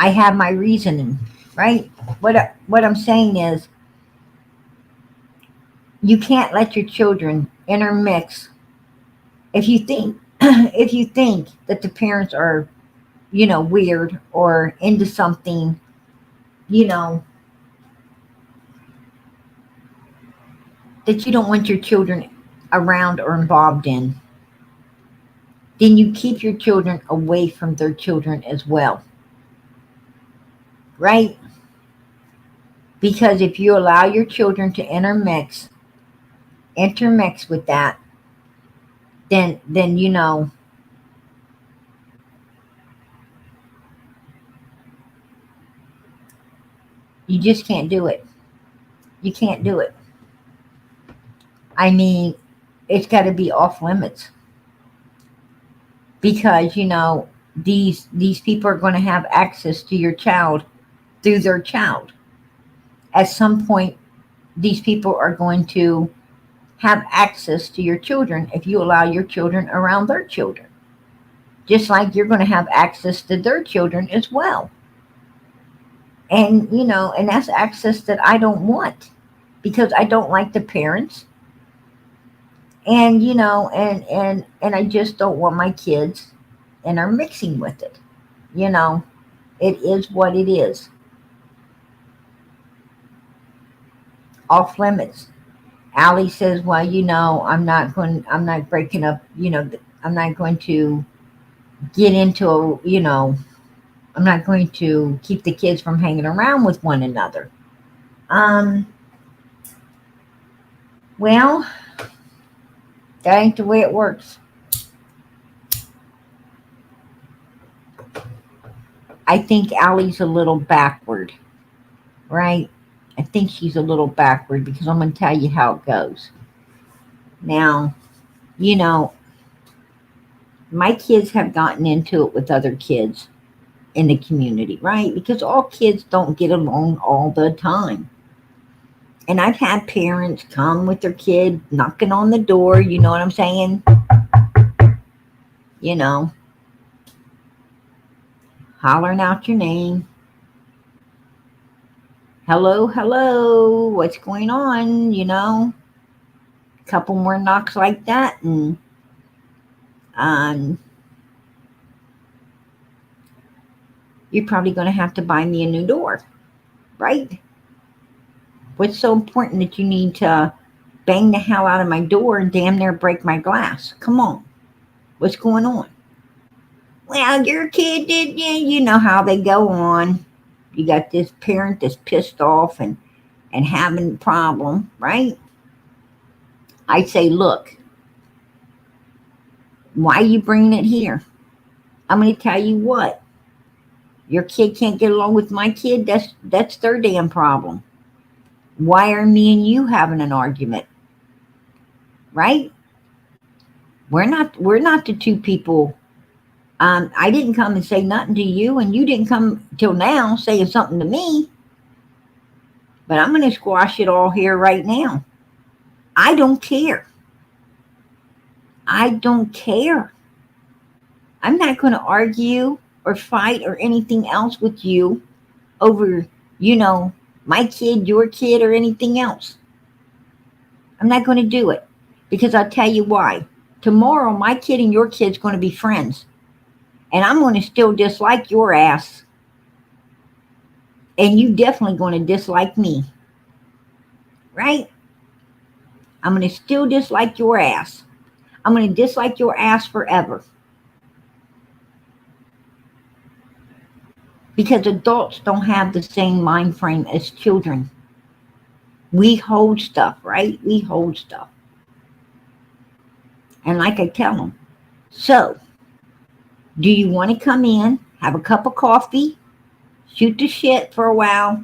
I have my reasoning, right? What I'm saying is, you can't let your children intermix. If you think that the parents are, weird or into something, that you don't want your children around or involved in, then you keep your children away from their children as well. Right? Because if you allow your children to intermix with that, then you just can't do it. You can't do it. I mean, it's got to be off limits, because these people are going to have access to your child through their child. At some point, these people are going to have access to your children if you allow your children around their children. Just like you're going to have access to their children as well. And, and that's access that I don't want because I don't like the parents. And, and I just don't want my kids intermixing with it. It is what it is. Off limits. Allie says, well, I'm not breaking up, I'm not going to get into, I'm not going to keep the kids from hanging around with one another. Well, that ain't the way it works. I think Allie's a little backward, right? I think she's a little backward because I'm going to tell you how it goes. Now, my kids have gotten into it with other kids in the community, right? Because all kids don't get along all the time. And I've had parents come with their kid knocking on the door, you know what I'm saying? Hollering out your name. Hello, what's going on? A couple more knocks like that and you're probably going to have to buy me a new door, right? What's so important that you need to bang the hell out of my door and damn near break my glass? Come on. What's going on? Well, your kid did, you know how they go on. You got this parent that's pissed off and having a problem, right? I say, look, why are you bringing it here? I'm going to tell you what. Your kid can't get along with my kid. That's their damn problem. Why are me and you having an argument? Right? We're not the two people. I didn't come and say nothing to you, and you didn't come till now saying something to me. But I'm going to squash it all here right now. I don't care. I don't care. I'm not going to argue or fight or anything else with you over, my kid, your kid, or anything else. I'm not going to do it because I'll tell you why. Tomorrow, my kid and your kid's going to be friends. And I'm going to still dislike your ass. And you definitely going to dislike me. Right? I'm going to still dislike your ass. I'm going to dislike your ass forever. Because adults don't have the same mind frame as children. We hold stuff, right? We hold stuff. And like I tell them, so, do you want to come in, have a cup of coffee, shoot the shit for a while,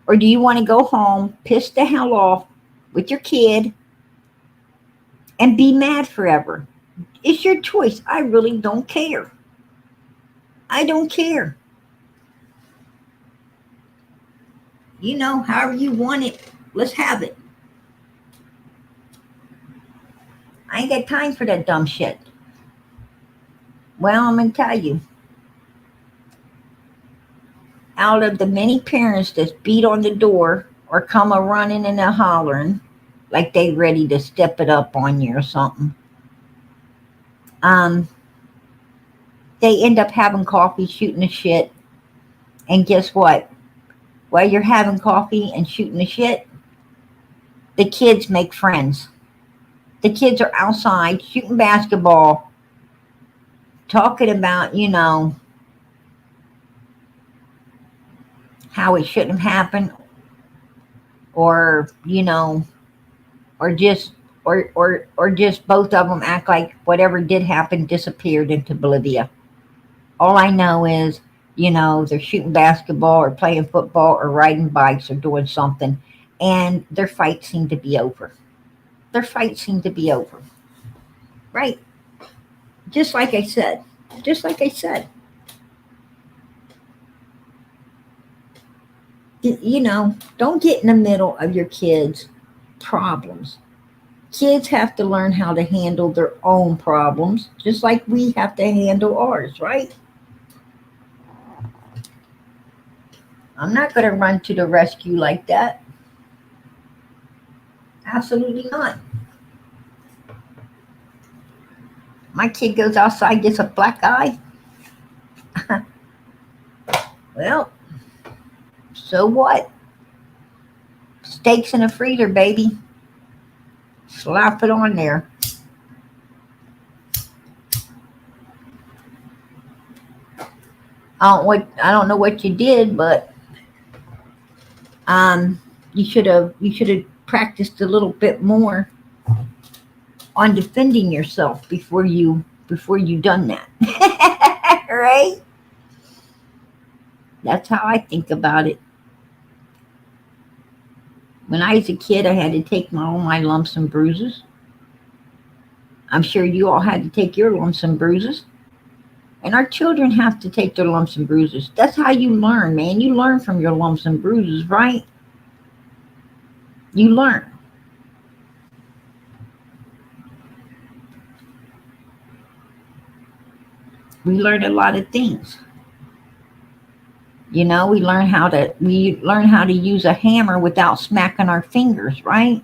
or do you want to go home, piss the hell off with your kid, and be mad forever? It's your choice. I really don't care. I don't care. However you want it, let's have it. I ain't got time for that dumb shit. Well, I'm going to tell you. Out of the many parents that's beat on the door or come a running and a hollering, like they ready to step it up on you or something, they end up having coffee, shooting the shit. And guess what? While you're having coffee and shooting the shit, the kids make friends. The kids are outside shooting basketball, talking about, how it shouldn't have happened, or, or just both of them act like whatever did happen disappeared into Bolivia. All I know is, they're shooting basketball or playing football or riding bikes or doing something, and their fights seem to be over. Their fights seem to be over. Right? Just like I said. Don't get in the middle of your kids' problems. Kids have to learn how to handle their own problems, just like we have to handle ours, right? I'm not going to run to the rescue like that. Absolutely not. My kid goes outside, gets a black eye. Well, so what? Steaks in a freezer, baby. Slap it on there. I don't know what you did, but you should have practiced a little bit more on defending yourself before you done that. Right? That's how I think about it. When I was a kid, I had to take all my lumps and bruises. I'm sure you all had to take your lumps and bruises. And our children have to take their lumps and bruises. That's how you learn, man. You learn from your lumps and bruises, right? You learn. We learn a lot of things. You know, we learn how to use a hammer without smacking our fingers, right?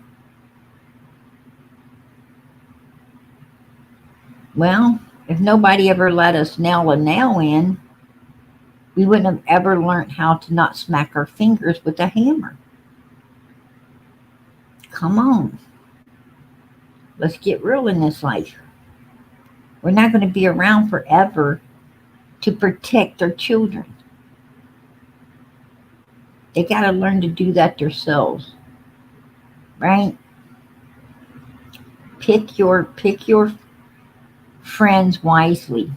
Well, if nobody ever let us nail a nail in, we wouldn't have ever learned how to not smack our fingers with a hammer. Come on. Let's get real in this life. We're not going to be around forever to protect our children. They got to learn to do that themselves. Right? Pick your friends wisely,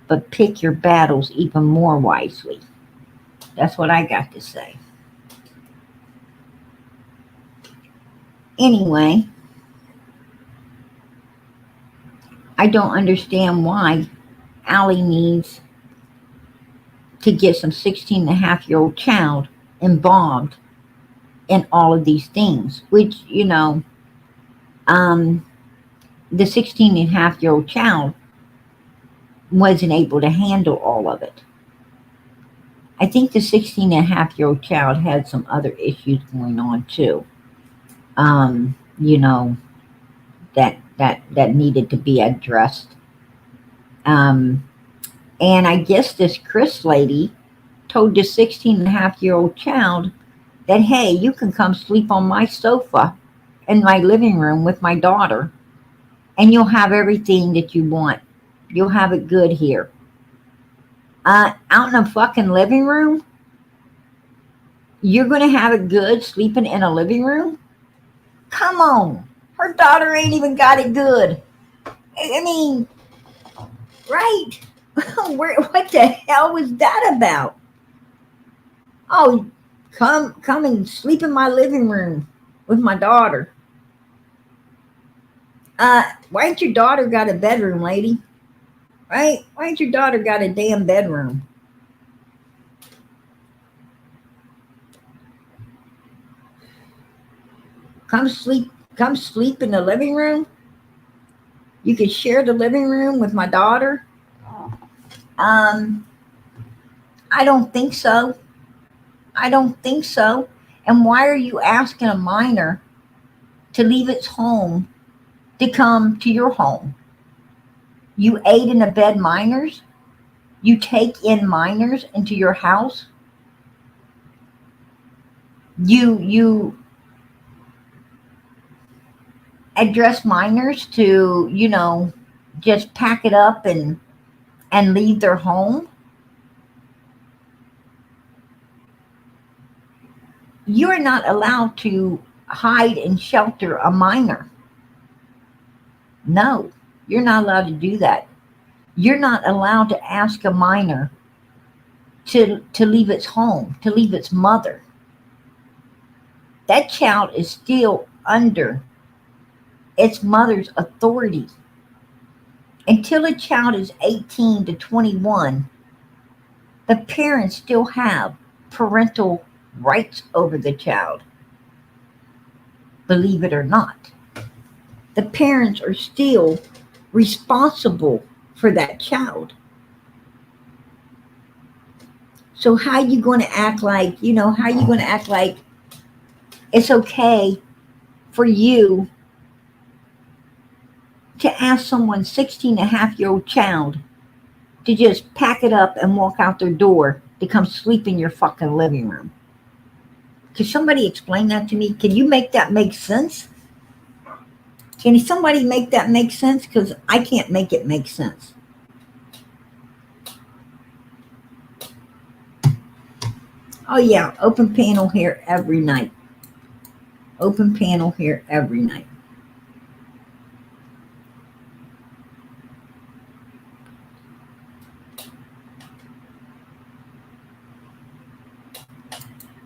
but pick your battles even more wisely. That's what I got to say. Anyway, I don't understand why Allie needs to get some 16-and-a-half-year-old child involved in all of these things, which, you know, the 16-and-a-half-year-old child wasn't able to handle all of it. I think the 16-and-a-half-year-old child had some other issues going on too. You know, that needed to be addressed. And I guess this Chris lady told this 16-and-a-half-year-old child that, hey, you can come sleep on my sofa in my living room with my daughter, and you'll have everything that you want. You'll have it good here. Out in a fucking living room? You're going to have it good sleeping in a living room? Come on. Her daughter ain't even got it good. I mean, right? What the hell was that about? Oh, come and sleep in my living room with my daughter. Why ain't your daughter got a bedroom, lady? Right? Why ain't your daughter got a damn bedroom? Come sleep in the living room? You could share the living room with my daughter? I don't think so. I don't think so. And why are you asking a minor to leave its home to come to your home? You aid and abet minors? You take in minors into your house? You address minors to, you know, just pack it up and leave their home? You are not allowed to hide and shelter a minor. No, you're not allowed to do that. You're not allowed to ask a minor to leave its home, to leave its mother. That child is still under its mother's authority. Until a child is 18 to 21, the parents still have parental rights over the child. Believe it or not. the parents are still responsible for that child. So how you going to act like, how you going to act like it's okay for you to ask someone's 16-and-a-half-year-old child to just pack it up and walk out their door to come sleep in your fucking living room? Can somebody explain that to me? Can you make that make sense? Can somebody make that make sense? Because I can't make it make sense. Oh yeah, open panel here every night. Open panel here every night.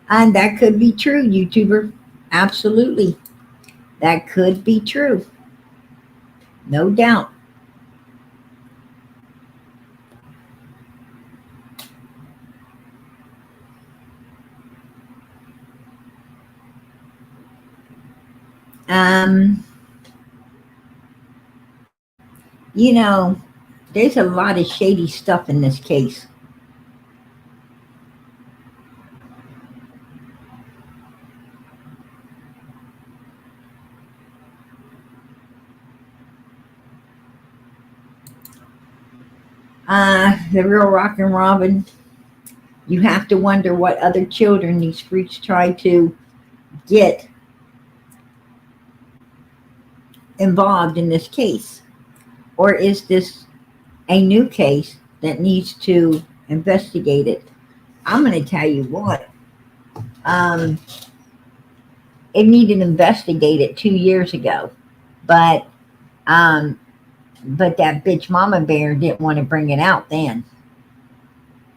And that could be true, YouTuber. Absolutely. That could be true. No doubt. You know, there's a lot of shady stuff in this case. The real Rockin' Robin, you have to wonder what other children these freaks try to get involved in this case. Or is this a new case that needs to investigate it? I'm going to tell you what. It needed investigated 2 years ago. But that bitch Mama Bear didn't want to bring it out then.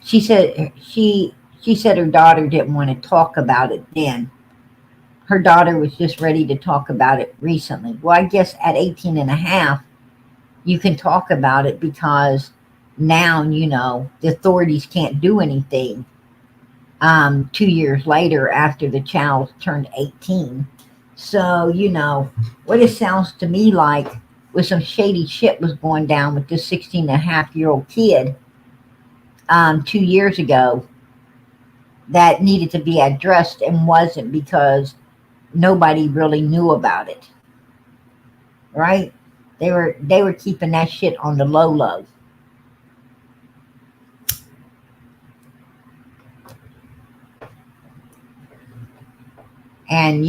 She said her daughter didn't want to talk about it then. Her daughter was just ready to talk about it recently. Well, I guess at 18 and a half, you can talk about it because now, the authorities can't do anything 2 years later after the child turned 18. So, what it sounds to me like was some shady shit was going down with this 16-and-a-half-year-old kid 2 years ago that needed to be addressed and wasn't because nobody really knew about it. Right? They were keeping that shit on the low. And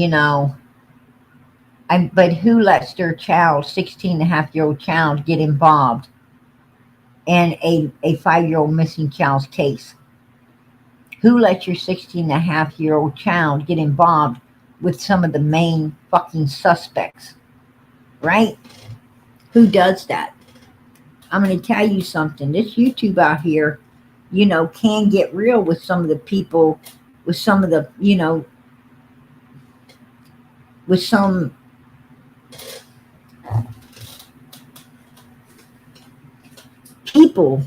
but who lets their child, 16-and-a-half-year-old child, get involved in a 5-year-old missing child's case? Who lets your 16-and-a-half-year-old child get involved with some of the main fucking suspects? Right? Who does that? I'm going to tell you something. This YouTube out here, can get real with some of the people, with some of the, with some people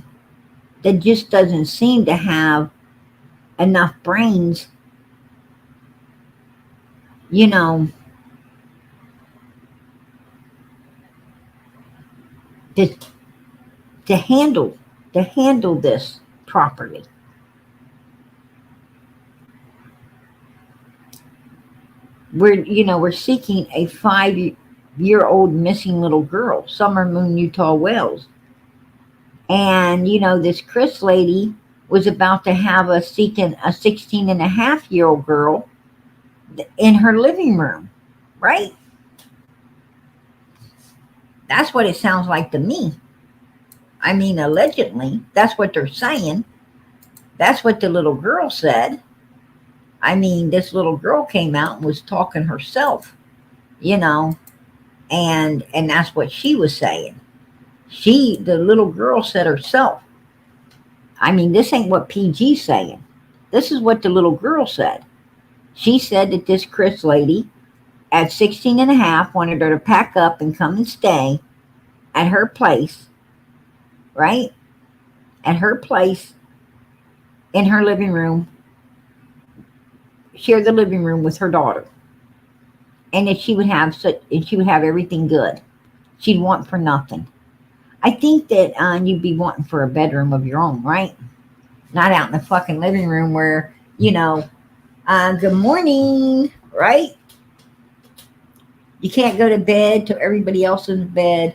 that just doesn't seem to have enough brains, to handle this properly. We're seeking a 5-year-old missing little girl, Summer Moon Utah Wells. And this Chris lady was about to have a 16-and-a-half-year-old girl in her living room, right? That's what it sounds like to me. I mean, allegedly, that's what they're saying. That's what the little girl said. I mean, this little girl came out and was talking herself, and that's what she was saying. The little girl said herself. I mean, this ain't what PG's saying. This is what the little girl said. She said that this Chris lady at 16-and-a-half wanted her to pack up and come and stay at her place, right? At her place in her living room, share the living room with her daughter. and that she would have everything good. She'd want for nothing. I think that you'd be wanting for a bedroom of your own, right? Not out in the fucking living room where, good morning, right? You can't go to bed till everybody else is in bed.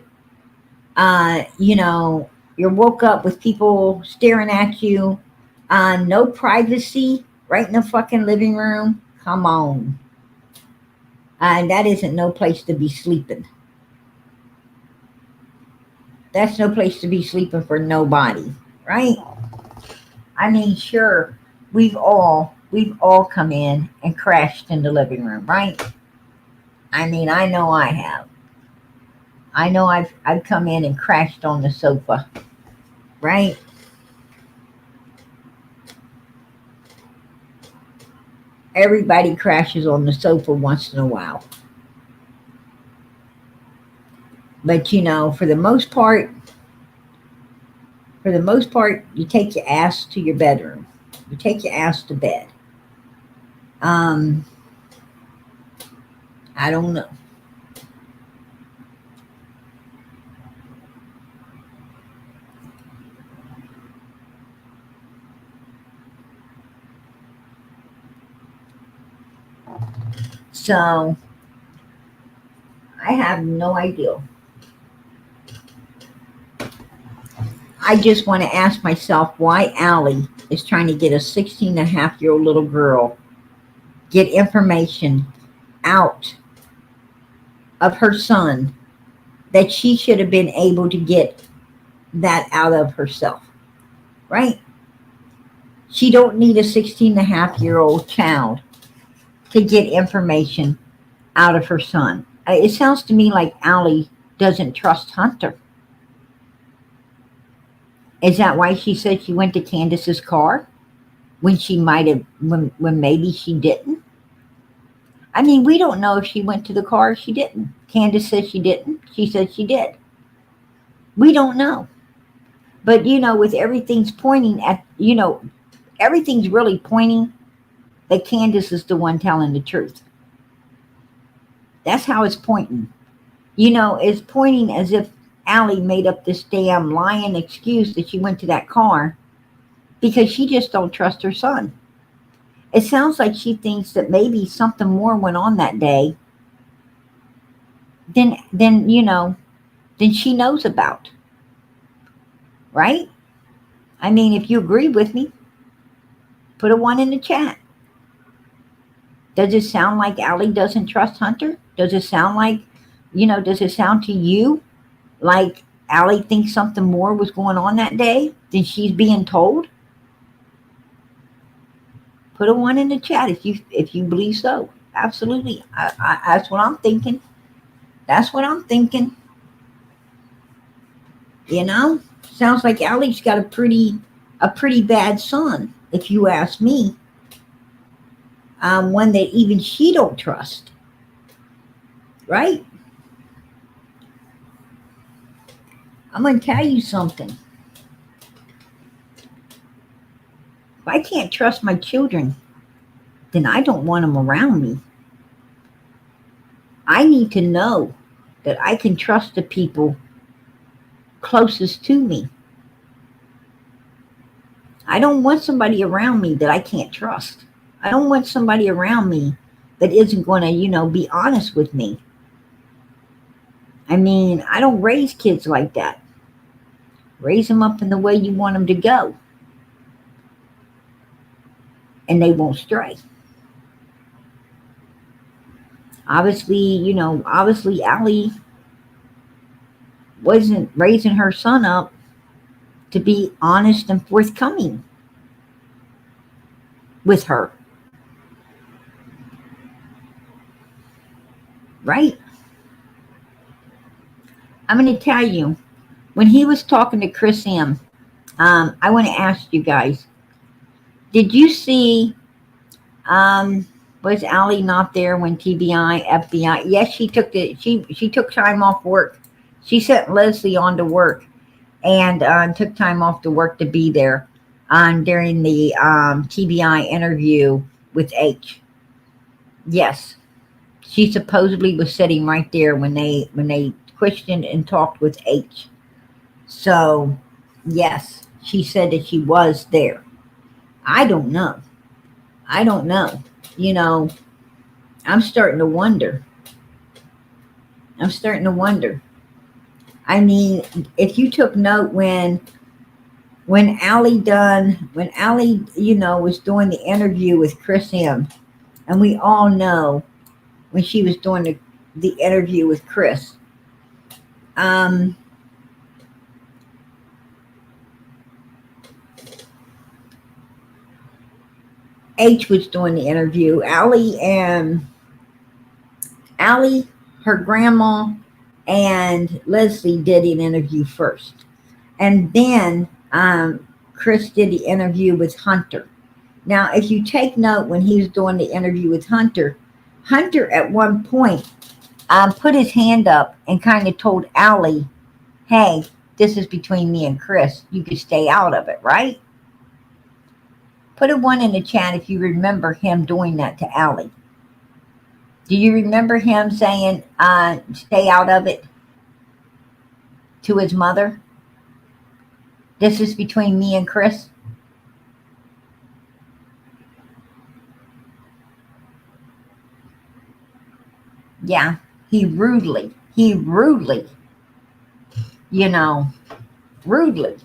You're woke up with people staring at you. No privacy right in the fucking living room. Come on. That isn't no place to be sleeping. That's no place to be sleeping for nobody, right? I mean, sure, we've all come in and crashed in the living room, right? I mean, I know I have. I know I've come in and crashed on the sofa, right? Everybody crashes on the sofa once in a while. But for the most part, you take your ass to your bedroom. You take your ass to bed. I don't know. So, I have no idea. I just want to ask myself why Allie is trying to get a 16-and-a-half-year-old little girl get information out of her son that she should have been able to get that out of herself, right? She don't need a 16-and-a-half-year-old child to get information out of her son. It sounds to me like Allie doesn't trust Hunter. Is that why she said she went to Candace's car when she might have, when maybe she didn't? I mean, we don't know if she went to the car or she didn't. Candace said she didn't. She said she did. We don't know. But, with everything's pointing at, everything's really pointing that Candace is the one telling the truth. That's how it's pointing. It's pointing as if Allie made up this damn lying excuse that she went to that car because she just don't trust her son. It sounds like she thinks that maybe something more went on that day than she knows about. Right? I mean, if you agree with me, put a 1 in the chat. Does it sound like Allie doesn't trust Hunter? Does it sound like, does it sound to you like Allie thinks something more was going on that day than she's being told? Put a 1 in the chat if you believe so. Absolutely. I that's what I'm thinking. That's what I'm thinking. Sounds like Allie's got a pretty bad son, if you ask me. One that even she don't trust. Right? I'm going to tell you something. If I can't trust my children, then I don't want them around me. I need to know that I can trust the people closest to me. I don't want somebody around me that I can't trust. I don't want somebody around me that isn't going to, be honest with me. I mean, I don't raise kids like that. Raise them up in the way you want them to go. And they won't stray. Obviously, Allie wasn't raising her son up to be honest and forthcoming with her. Right? I'm going to tell you, when he was talking to Chris M, I want to ask you guys, did you see, was Allie not there when TBI, FBI? Yes, she took time off work. She sent Leslie on to work and took time off to work to be there during the TBI interview with H. Yes. She supposedly was sitting right there when they questioned and talked with H. So, yes, she said that she was there. I don't know. I don't know. You know, I'm starting to wonder. I'm starting to wonder. I mean, if you took note when Allie, you know, was doing the interview with Chris M, and we all know when she was doing the interview with Chris, um, H was doing the interview. Allie, her grandma, and Leslie did an interview first, and then Chris did the interview with Hunter. Now, if you take note when he was doing the interview with Hunter, Hunter at one point put his hand up and kind of told Allie, "Hey, this is between me and Chris. You could stay out of it, right?" Put a 1 in the chat if you remember him doing that to Allie. Do you remember him saying, "Stay out of it" to his mother? This is between me and Chris. Yeah, he rudely, you know, rudely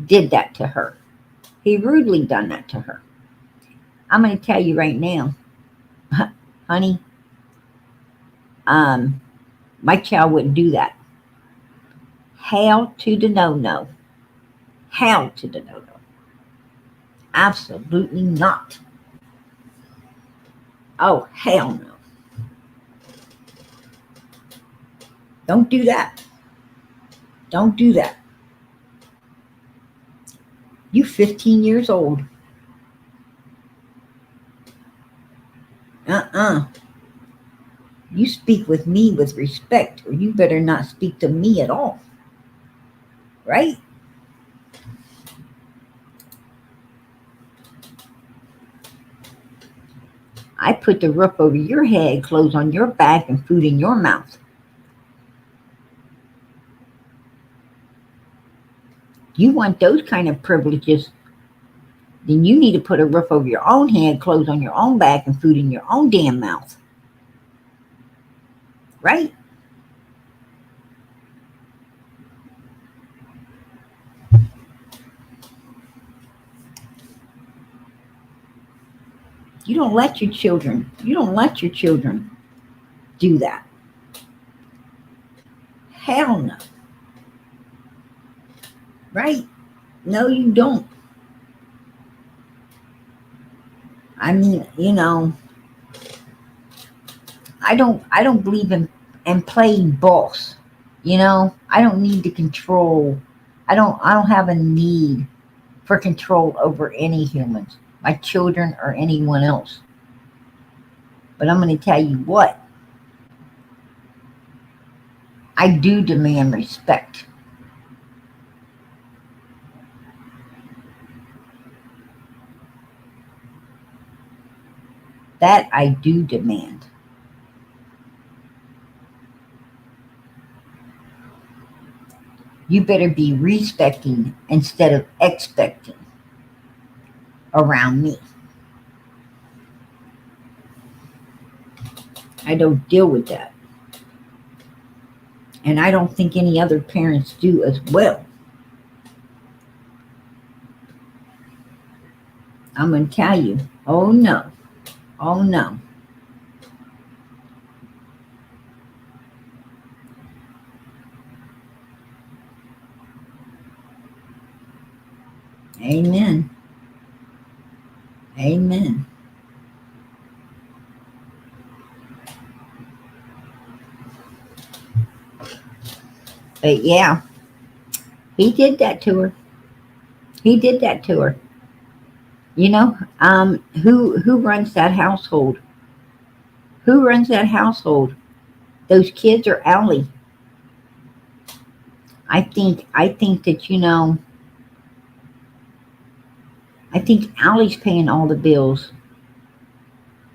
did that to her. He rudely done that to her. I'm going to tell you right now, honey, my child wouldn't do that. Hell to the no. Hell to the no. Absolutely not. Oh, hell no. Don't do that. Don't do that. You 15 years old. You speak with me with respect, or you better not speak to me at all. Right? I put the roof over your head, clothes on your back, and food in your mouth. You want those kind of privileges, then you need to put a roof over your own head, clothes on your own back, and food in your own damn mouth. Right? You don't let your children do that. Hell no. Right? No, you don't. I mean, you know, I don't believe in playing boss. You know, I don't need to control. I don't have a need for control over any humans, my children or anyone else. But I'm going to tell you what. I do demand respect. That I do demand. You better be respecting instead of expecting around me. I don't deal with that. And I don't think any other parents do as well. I'm going to tell you, oh no, oh no. Amen. Amen. But yeah, he did that to her. He did that to her. You know, who runs that household? Who runs that household? Those kids are Allie. I think that, you know, I think Allie's paying all the bills.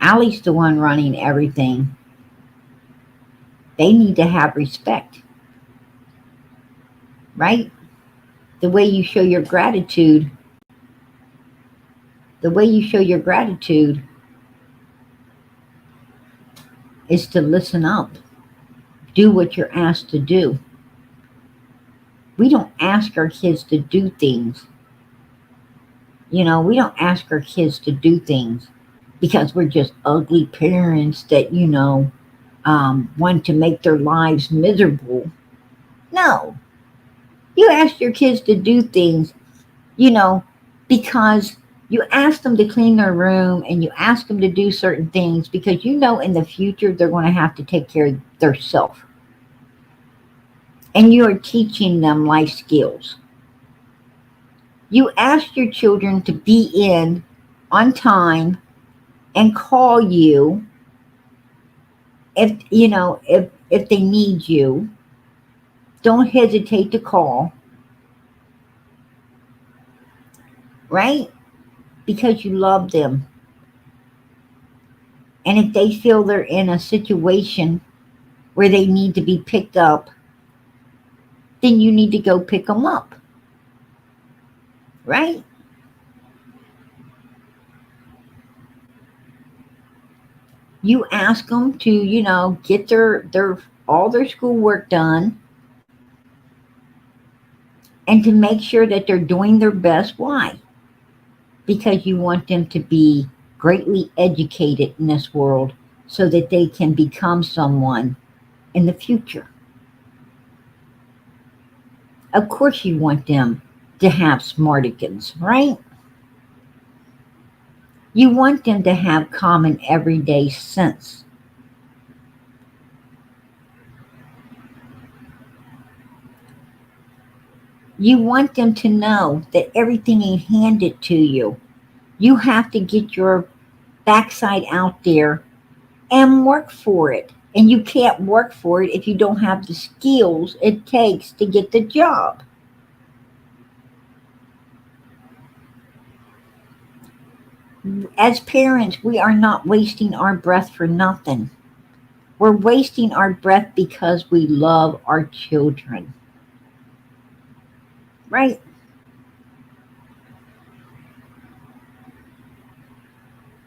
Allie's the one running everything. They need to have respect, right? The way you show your gratitude, is to listen up. Do what you're asked to do. We don't ask our kids to do things. We don't ask our kids to do things because we're just ugly parents that, want to make their lives miserable. No. You ask your kids to do things, because you ask them to clean their room and you ask them to do certain things because in the future they're going to have to take care of themselves. And you are teaching them life skills. You ask your children to be in on time and call you if they need you. Don't hesitate to call. Right? Because you love them. And if they feel they're in a situation where they need to be picked up, then you need to go pick them up. Right? You ask them to, get all their schoolwork done and to make sure that they're doing their best. Why? Because you want them to be greatly educated in this world so that they can become someone in the future. Of course you want them to have smartigans, right? You want them to have common everyday sense. You want them to know that everything ain't handed to you. You have to get your backside out there and work for it. And you can't work for it if you don't have the skills it takes to get the job. As parents, we are not wasting our breath for nothing. We're wasting our breath because we love our children. Right?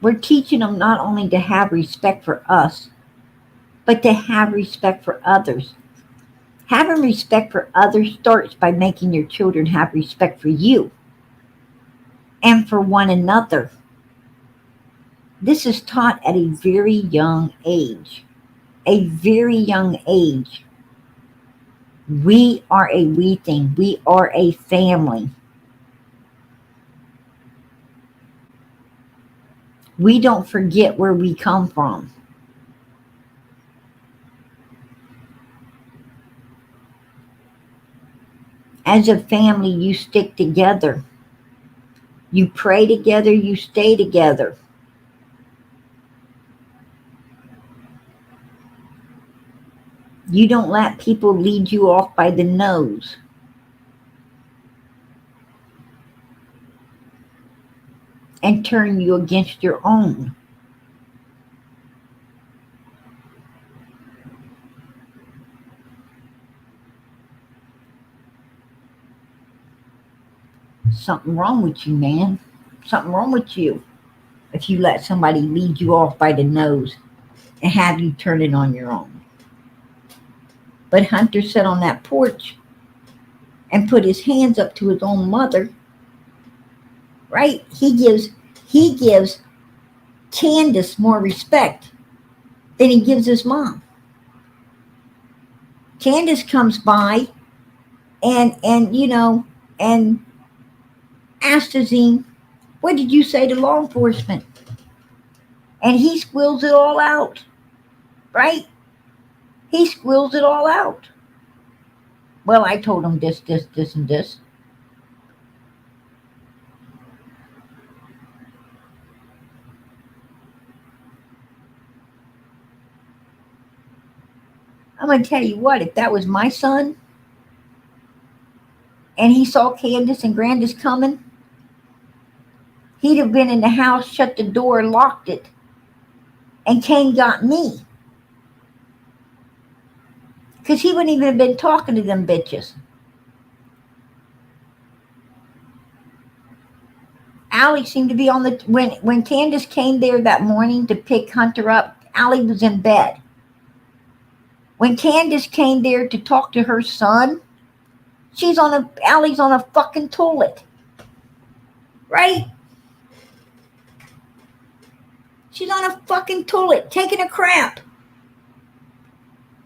We're teaching them not only to have respect for us, but to have respect for others. Having respect for others starts by making your children have respect for you and for one another. This is taught at a very young age. A very young age. We are a we thing. We are a family. We don't forget where we come from. As a family, you stick together. You pray together, you stay together. You don't let people lead you off by the nose. And turn you against your own. Something wrong with you, man. Something wrong with you if you let somebody lead you off by the nose and have you turn it on your own. But Hunter sat on that porch and put his hands up to his own mother. Right? He gives Candace more respect than he gives his mom. Candace comes by and asks him, "What did you say to law enforcement?" And he squeals it all out. Right? He squeals it all out. Well, I told him this, and this. I'm going to tell you what, if that was my son and he saw Candace and Grandis coming, he'd have been in the house, shut the door, locked it, And Kane got me. Because he wouldn't even have been talking to them bitches. Allie seemed to be on the... When Candace came there that morning to pick Hunter up, Allie was in bed. When Candace came there to talk to her son, Allie's on a fucking toilet. Right? She's on a fucking toilet, taking a crap.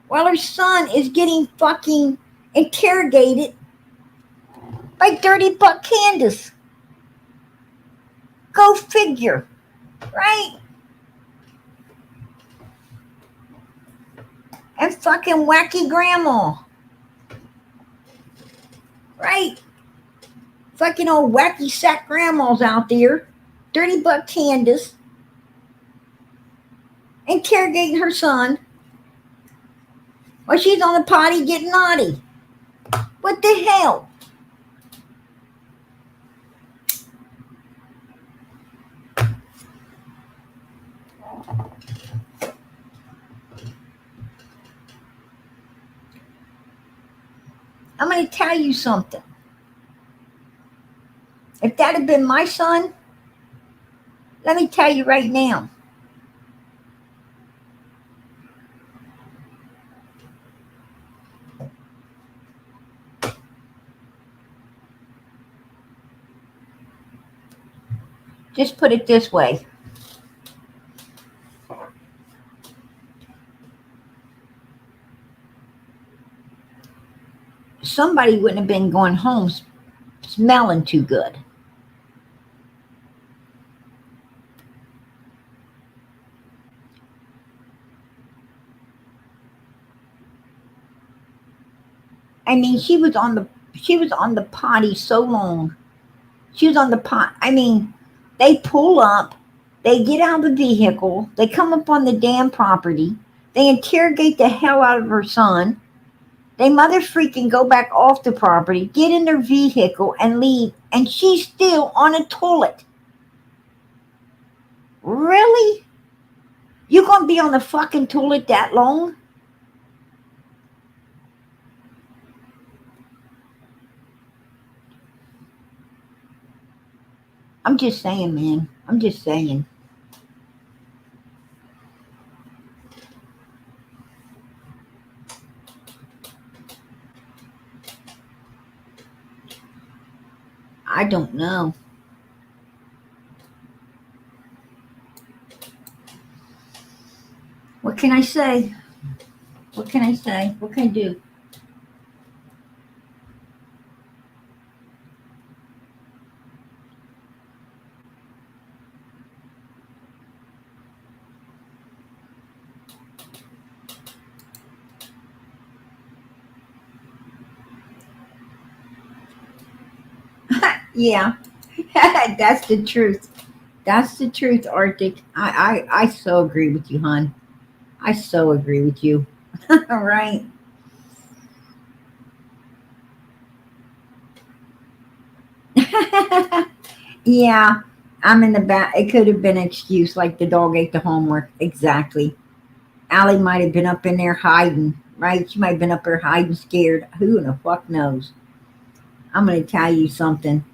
While her son is getting fucking interrogated by Dirty Butt Candace. Go figure. Right? And fucking wacky grandma. Right? Fucking old wacky sack grandmas out there. Dirty Butt Candace. Interrogating her son. While she's on the potty getting naughty. What the hell? I'm going to tell you something. If that had been my son, let me tell you right now. Just put it this way. Somebody wouldn't have been going home smelling too good. I mean, she was on the potty so long. She was on the pot. I mean, they pull up, they get out of the vehicle, they come up on the damn property, they interrogate the hell out of her son. They mother freaking go back off the property, get in their vehicle and leave, and she's still on a toilet. Really? You gonna be on the fucking toilet that long? I'm just saying, man. I'm just saying. I don't know. What can I say? What can I say? What can I do? Yeah, that's the truth. That's the truth, Arctic. I so agree with you, hon. I so agree with you. All right. Yeah, I'm in the back. It could have been an excuse like the dog ate the homework. Exactly. Allie might have been up in there hiding, right? She might have been up there hiding scared. Who in the fuck knows? I'm going to tell you something.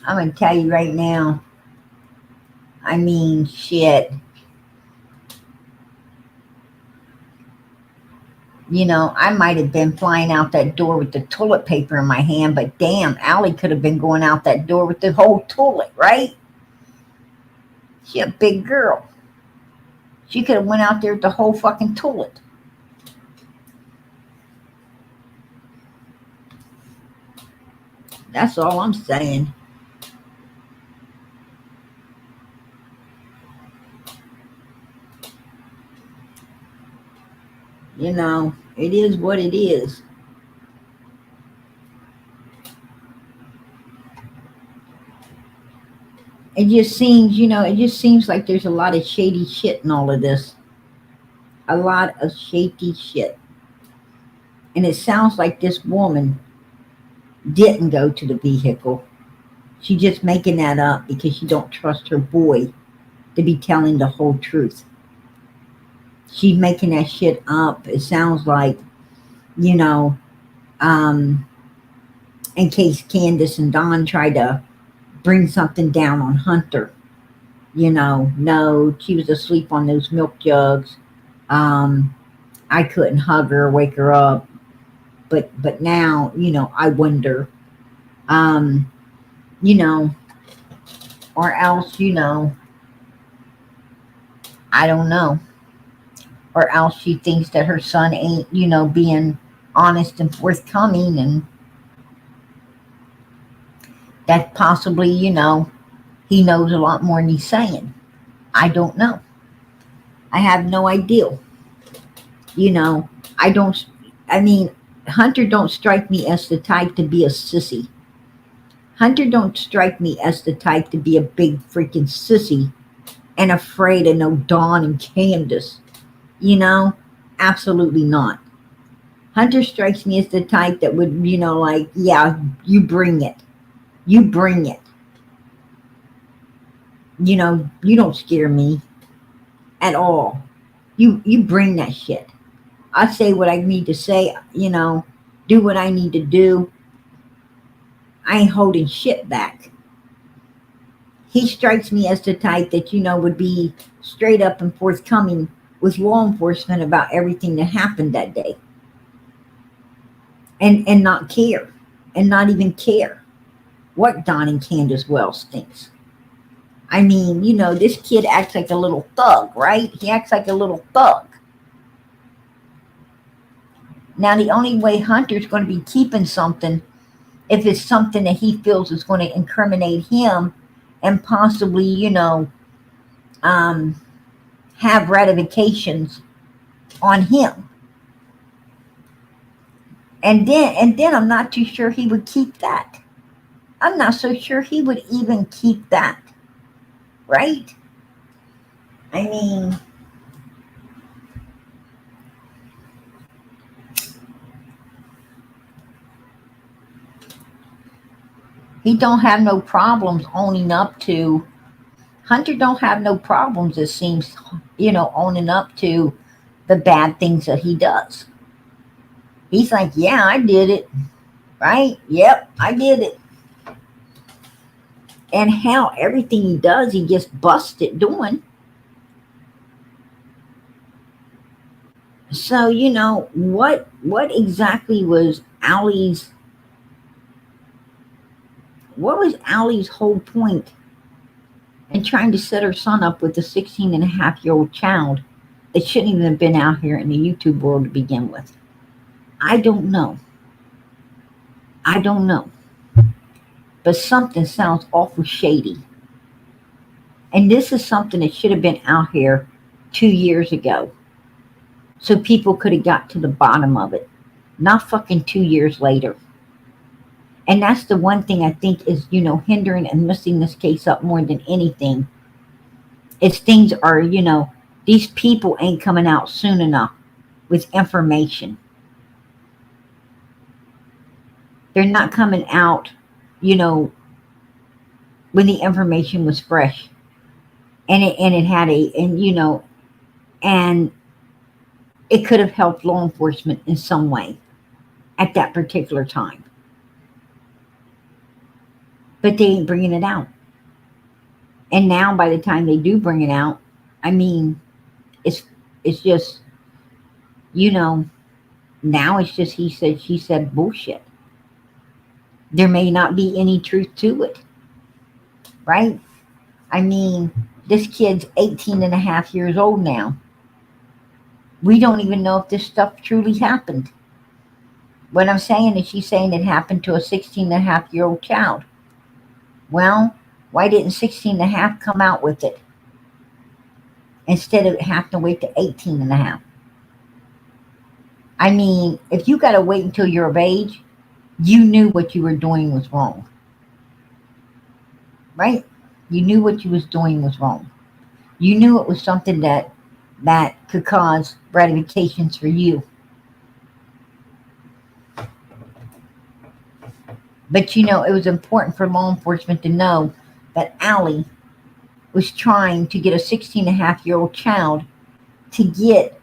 I'm going to tell you right now. I mean, shit. You know, I might have been flying out that door with the toilet paper in my hand, but damn, Allie could have been going out that door with the whole toilet, right? She's a big girl. She could have went out there with the whole fucking toilet. That's all I'm saying. You know, it is what it is. It just seems, you know, it just seems like there's a lot of shady shit in all of this. A lot of shady shit. And it sounds like this woman didn't go to the vehicle. She's just making that up because she don't trust her boy to be telling the whole truth. She's making that shit up. It sounds like, you know, in case Candace and Don try to bring something down on Hunter. You know, no, she was asleep on those milk jugs. I couldn't hug her, wake her up. But now, you know, I wonder, you know, or else, you know, I don't know. Or else she thinks that her son ain't, you know, being honest and forthcoming, and that possibly, you know, he knows a lot more than he's saying. I don't know. I have no idea. You know, I mean, Hunter don't strike me as the type to be a sissy. Hunter don't strike me as the type to be a big freaking sissy and afraid of no Dawn and Candace. You know, absolutely not. Hunter strikes me as the type that would, you know, like, yeah, you bring it. You bring it. You know, you don't scare me at all. You bring that shit. I say what I need to say, you know, do what I need to do. I ain't holding shit back. He strikes me as the type that, you know, would be straight up and forthcoming with law enforcement about everything that happened that day. And not care. And not even care what Don and Candace Wells thinks. I mean, you know, this kid acts like a little thug, right? He acts like a little thug. Now, the only way Hunter's going to be keeping something if it's something that he feels is going to incriminate him and possibly, you know, have ratifications on him. And then I'm not too sure he would keep that. I'm not so sure he would even keep that. Right? I mean, he don't have no problems owning up to, Hunter don't have no problems, it seems, you know, owning up to the bad things that he does. He's like, yeah, I did it. Right? Yep, I did it. And hell, everything he does, he gets busted doing. So, you know, what exactly was Allie's whole point in trying to set her son up with a 16-and-a-half-year-old child that shouldn't even have been out here in the YouTube world to begin with? I don't know. I don't know. But something sounds awful shady. And this is something that should have been out here 2 years ago. So people could have got to the bottom of it. Not fucking 2 years later. And that's the one thing I think is, you know, hindering and messing this case up more than anything. Is things are, you know, these people ain't coming out soon enough with information. They're not coming out, you know, when the information was fresh. And it had you know, and it could have helped law enforcement in some way at that particular time. But they ain't bringing it out. And now by the time they do bring it out, I mean, it's just, you know, now it's just he said, she said bullshit. There may not be any truth to it. Right? I mean, this kid's 18-and-a-half years old now. We don't even know if this stuff truly happened. What I'm saying is she's saying it happened to a 16-and-a-half-year-old child. Well, why didn't 16-and-a-half come out with it? Instead of having to wait to 18-and-a-half. I mean, if you got to wait until you're of age, you knew what you were doing was wrong. Right? You knew what you was doing was wrong. You knew it was something that could cause ramifications for you. But, you know, it was important for law enforcement to know that Allie was trying to get a 16-and-a-half-year-old child to get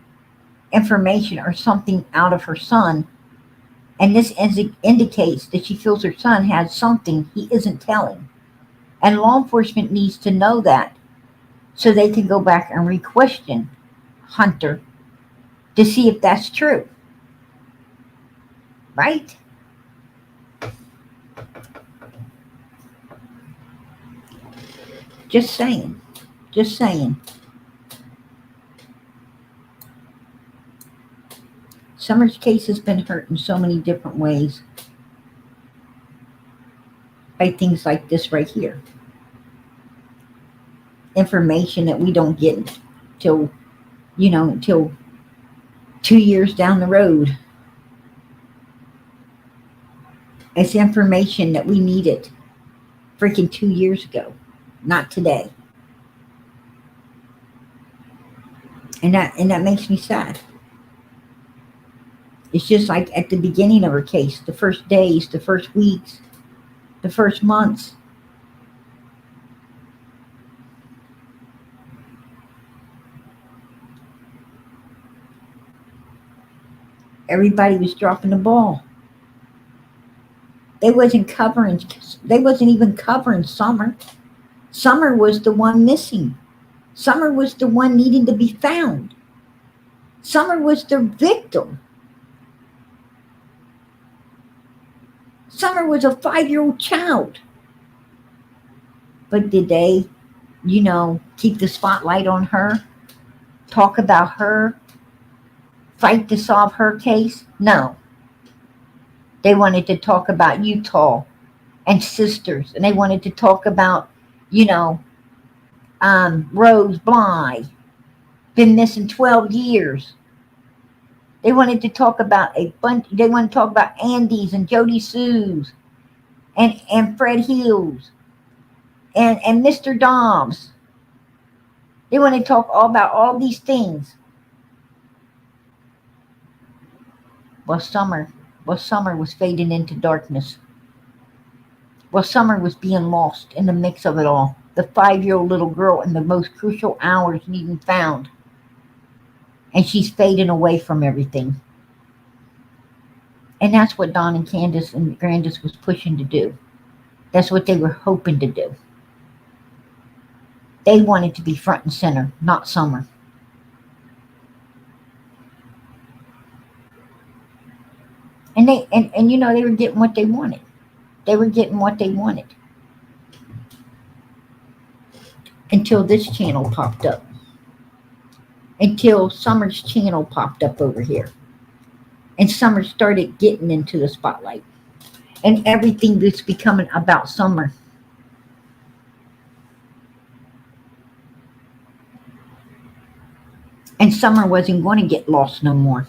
information or something out of her son. And this indicates that she feels her son has something he isn't telling. And law enforcement needs to know that so they can go back and re-question Hunter to see if that's true. Right? Just saying. Just saying. Summer's case has been hurt in so many different ways by things like this right here. Information that we don't get till 2 years down the road. It's information that we needed freaking 2 years ago, not today. And that makes me sad. It's just like at the beginning of her case, the first days, the first weeks, the first months. Everybody was dropping the ball. They wasn't even covering Summer. Summer was the one missing. Summer was the one needing to be found. Summer was the victim. Summer was a 5-year-old child. But did they, keep the spotlight on her? Talk about her? Fight to solve her case? No. They wanted to talk about Utah and sisters. And they wanted to talk about, Rose Bly. Been missing 12 years. They wanted to talk about they want to talk about Andy's and Jody Sue's and Fred Hills and Mr. Dobbs. They want to talk all about all these things. Well, Summer was fading into darkness. Well, Summer was being lost in the mix of it all. The 5-year-old little girl in the most crucial hours needing found. And she's fading away from everything. And that's what Don and Candace and Grandis was pushing to do. That's what they were hoping to do. They wanted to be front and center, not Summer. And they were getting what they wanted. They were getting what they wanted. Until this channel popped up. Until Summer's channel popped up over here. And Summer started getting into the spotlight. And everything was becoming about Summer. And Summer wasn't going to get lost no more.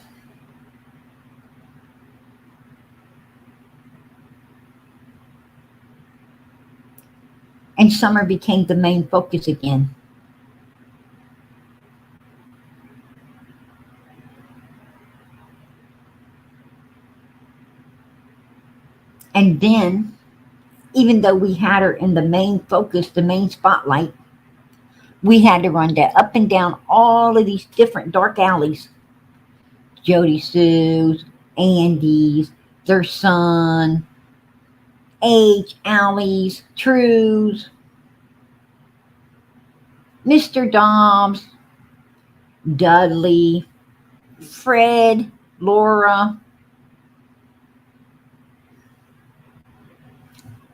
And Summer became the main focus again. And then, even though we had her in the main focus, the main spotlight, we had to run that up and down all of these different dark alleys. Jody Sue's, Andy's, their son, H. Alley's, True's, Mr. Dobbs, Dudley, Fred, Laura,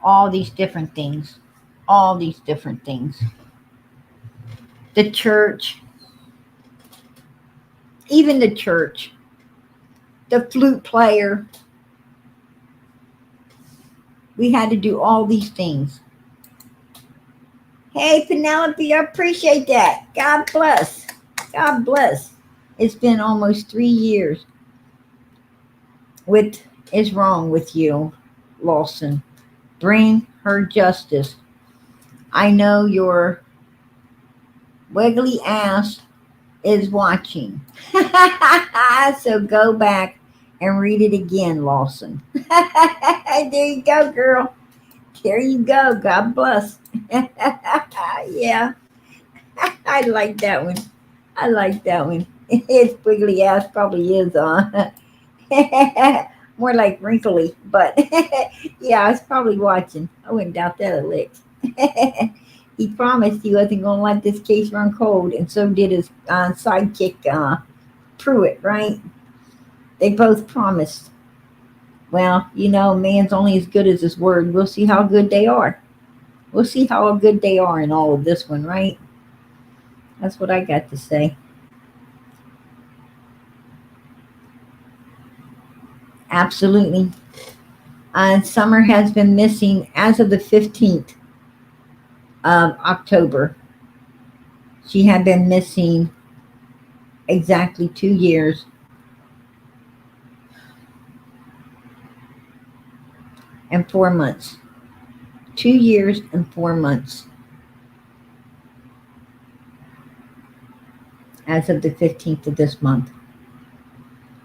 all these different things. The church, even the church, the flute player. We had to do all these things. Hey, Penelope, I appreciate that. God bless. God bless. It's been almost 3 years. What is wrong with you, Lawson? Bring her justice. I know your wiggly ass is watching. So go back and read it again, Lawson. There you go, girl. There you go. God bless. Yeah. I like that one. I like that one. His wiggly ass probably is on. More like wrinkly, but yeah, I was probably watching. I wouldn't doubt that a lick. He promised he wasn't going to let this case run cold, and so did his sidekick, Pruitt, right? They both promised. Well, man's only as good as his word. We'll see how good they are. We'll see how good they are in all of this one, right? That's what I got to say. Absolutely. Summer has been missing as of the 15th of October. She had been missing exactly 2 years and 4 months. 2 years and 4 months. As of the 15th of this month.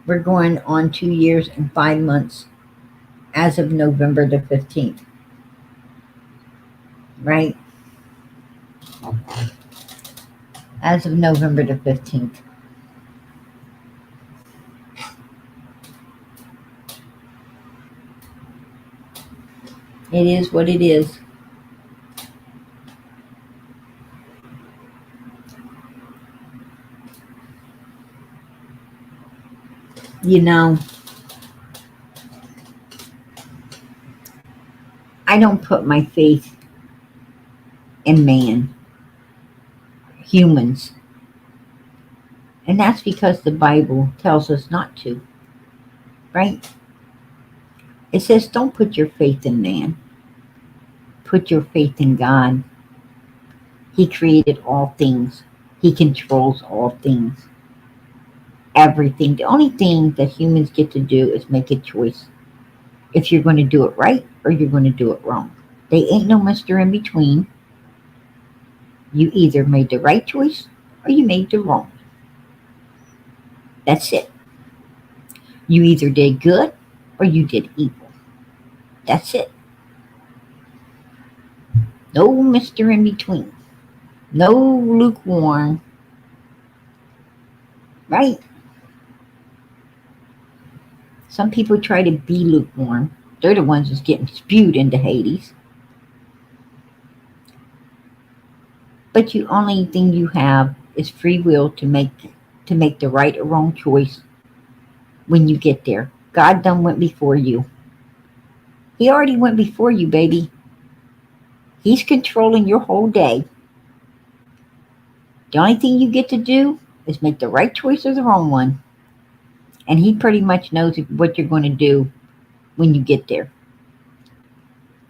We're going on 2 years and 5 months as of November the 15th. Right? As of November the 15th. It is what it is. I don't put my faith in man, humans. And that's because the Bible tells us not to, right? It says don't put your faith in man. Put your faith in God. He created all things. He controls all things. Everything. The only thing that humans get to do is make a choice. If you're going to do it right or you're going to do it wrong. They ain't no Mr. in between. You either made the right choice or you made the wrong. That's it. You either did good or you did evil. That's it. No Mr. in between. No lukewarm. Right? Some people try to be lukewarm. They're the ones that's getting spewed into Hades. But the only thing you have is free will to make the right or wrong choice when you get there. God done went before you. He already went before you, baby. He's controlling your whole day. The only thing you get to do is make the right choice or the wrong one. And he pretty much knows what you're going to do when you get there.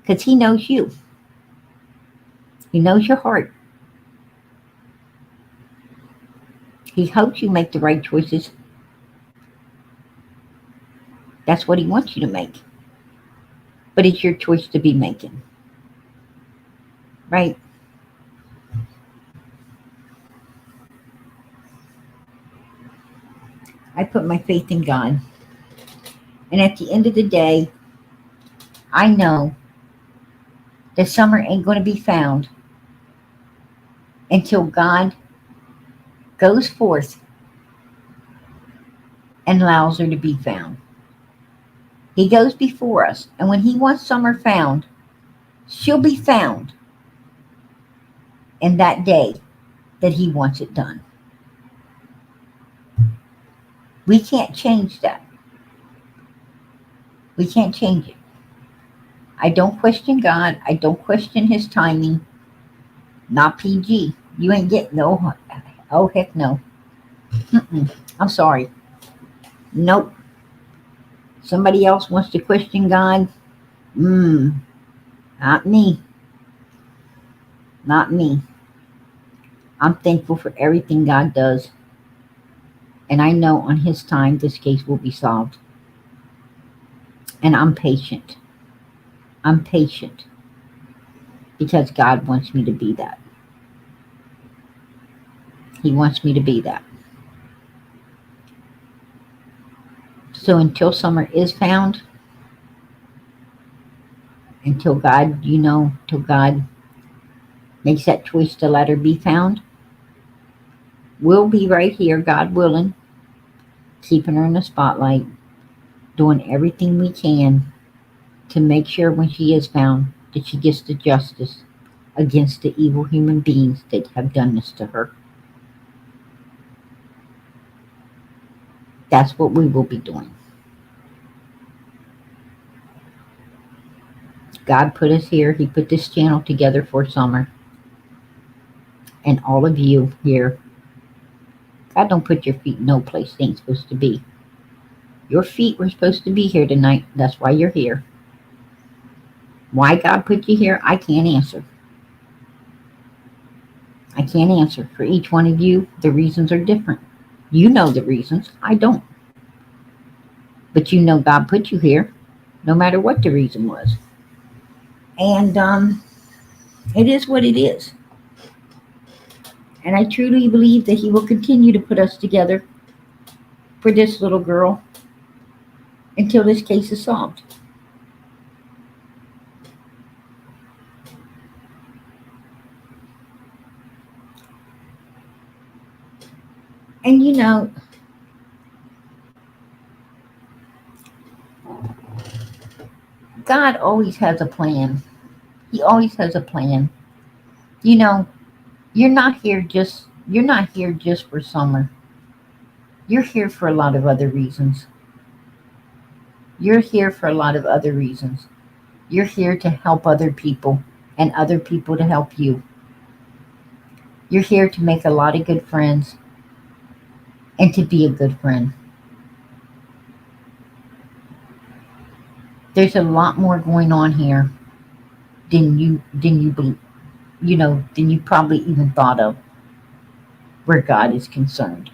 Because he knows you. He knows your heart. He hopes you make the right choices. That's what he wants you to make. But it's your choice to be making. Right? I put my faith in God. And at the end of the day, I know that Summer ain't going to be found until God goes forth and allows her to be found. He goes before us, and when he wants Summer found, she'll be found in that day that he wants it done. We can't change that. We can't change it. I don't question God. I don't question his timing. Not PG. You ain't getting no. Oh, heck no. I'm sorry. Nope. Somebody else wants to question God? Not me. Not me. I'm thankful for everything God does. And I know on his time this case will be solved. And I'm patient. I'm patient. Because God wants me to be that. He wants me to be that. So until Summer is found, until God, till God makes that choice to let her be found, we'll be right here, God willing, keeping her in the spotlight, doing everything we can to make sure when she is found that she gets the justice against the evil human beings that have done this to her. That's what we will be doing. God put us here. He put this channel together for Summer. And all of you here. God don't put your feet no place they ain't supposed to be. Your feet were supposed to be here tonight. That's why you're here. Why God put you here, I can't answer. I can't answer. For each one of you, the reasons are different. You know the reasons. I don't. But you know God put you here, no matter what the reason was. And it is what it is. And I truly believe that He will continue to put us together for this little girl until this case is solved. And you know, God always has a plan. He always has a plan. You know, you're not here just for Summer. You're here for a lot of other reasons. You're here for a lot of other reasons. You're here to help other people and other people to help you. You're here to make a lot of good friends and to be a good friend. There's a lot more going on here than you probably even thought of where God is concerned.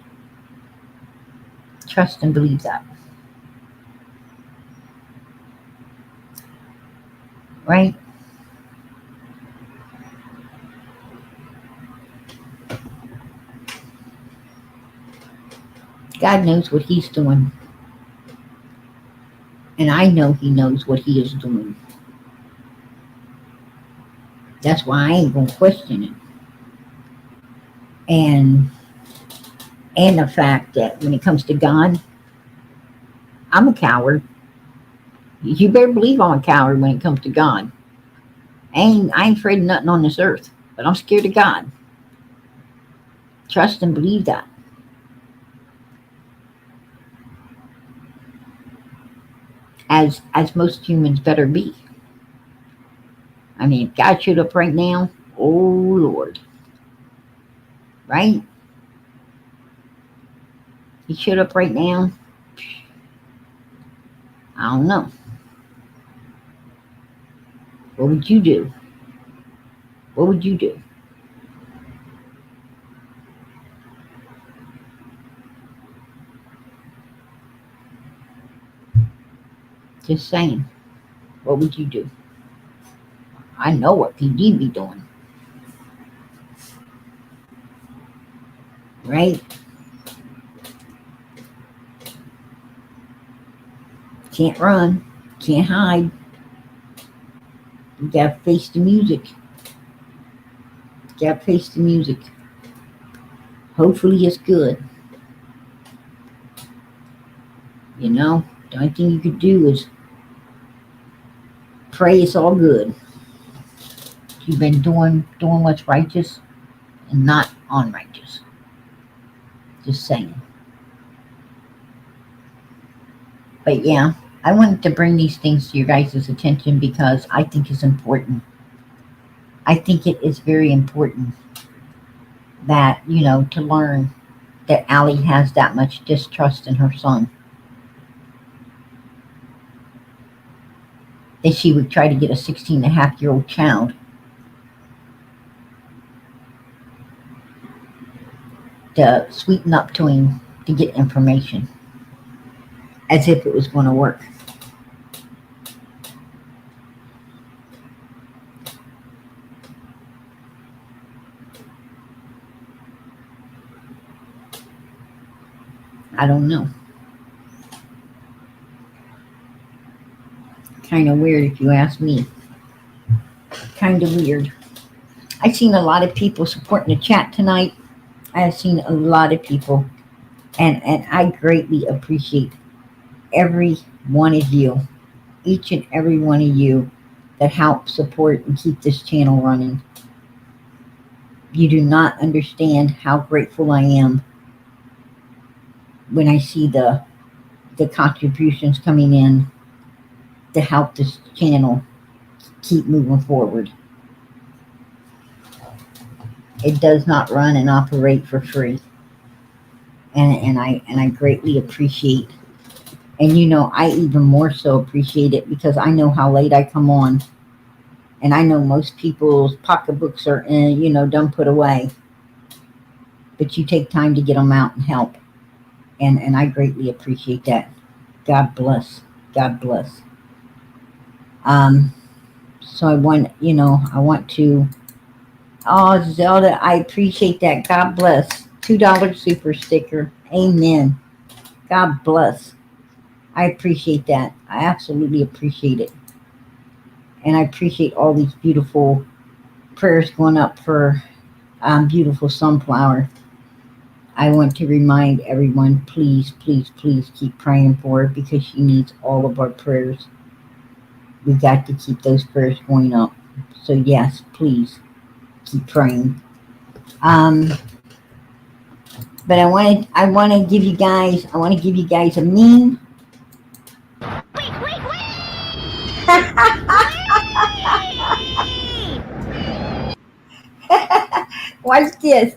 Trust and believe that. Right? God knows what He's doing. And I know He knows what He is doing. That's why I ain't going to question it. And the fact that when it comes to God, I'm a coward. You better believe I'm a coward when it comes to God. I ain't afraid of nothing on this earth, but I'm scared of God. Trust and believe that. As most humans better be. I mean, if God showed up right now, oh Lord. Right? He showed up right now. I don't know. What would you do? What would you do? Just saying. What would you do? I know what PD be doing. Right? Can't run. Can't hide. You gotta face the music. You gotta face the music. Hopefully it's good. You know, the only thing you could do is pray it's all good. You've been doing what's righteous and not unrighteous. Just saying. But yeah, I wanted to bring these things to your guys' attention because I think it's important. I think it is very important that, you know, to learn that Allie has that much distrust in her son. That she would try to get a 16-and-a-half-year-old child to sweeten up to him to get information. As if it was going to work. I don't know. Kind of weird if you ask me. Kind of weird. I've seen a lot of people supporting the chat tonight. I have seen a lot of people, and I greatly appreciate every one of you, each and every one of you that help support and keep this channel running. You do not understand how grateful I am when I see the contributions coming in to help this channel keep moving forward. It does not run and operate for free. And I greatly appreciate, and I even more so appreciate it because I know how late I come on, and I know most people's pocketbooks are done put away, but you take time to get them out and help, and I greatly appreciate that. God bless. God bless. So I want to, oh, Zelda, I appreciate that. God bless. $2 super sticker. Amen. God bless. I appreciate that. I absolutely appreciate it. And I appreciate all these beautiful prayers going up for beautiful Sunflower. I want to remind everyone, please, please, please keep praying for her because she needs all of our prayers. We got to keep those prayers going up. So yes, please keep praying. But I want to give you guys a meme. Watch this.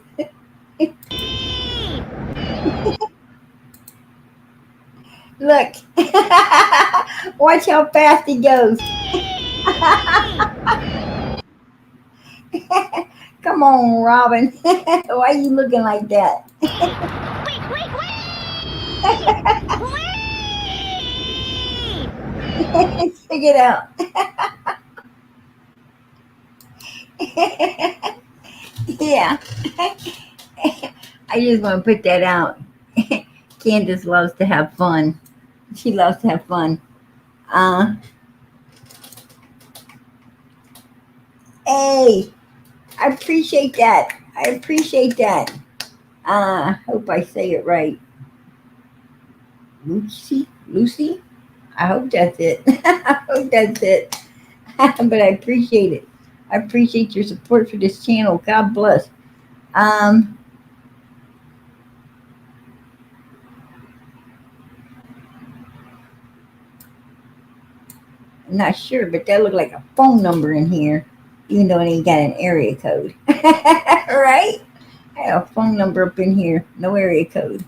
Look. Watch how fast he goes. Come on, Robin. Why are you looking like that? Check it out. Yeah. I just want to put that out. Candace loves to have fun. She loves to have fun. Hey, I appreciate that. I appreciate that. Hope I say it right. Lucy? I hope that's it. I hope that's it. But I appreciate it. I appreciate your support for this channel. God bless. I'm not sure, but that looked like a phone number in here, even though it ain't got an area code. Right? I have a phone number up in here, no area code.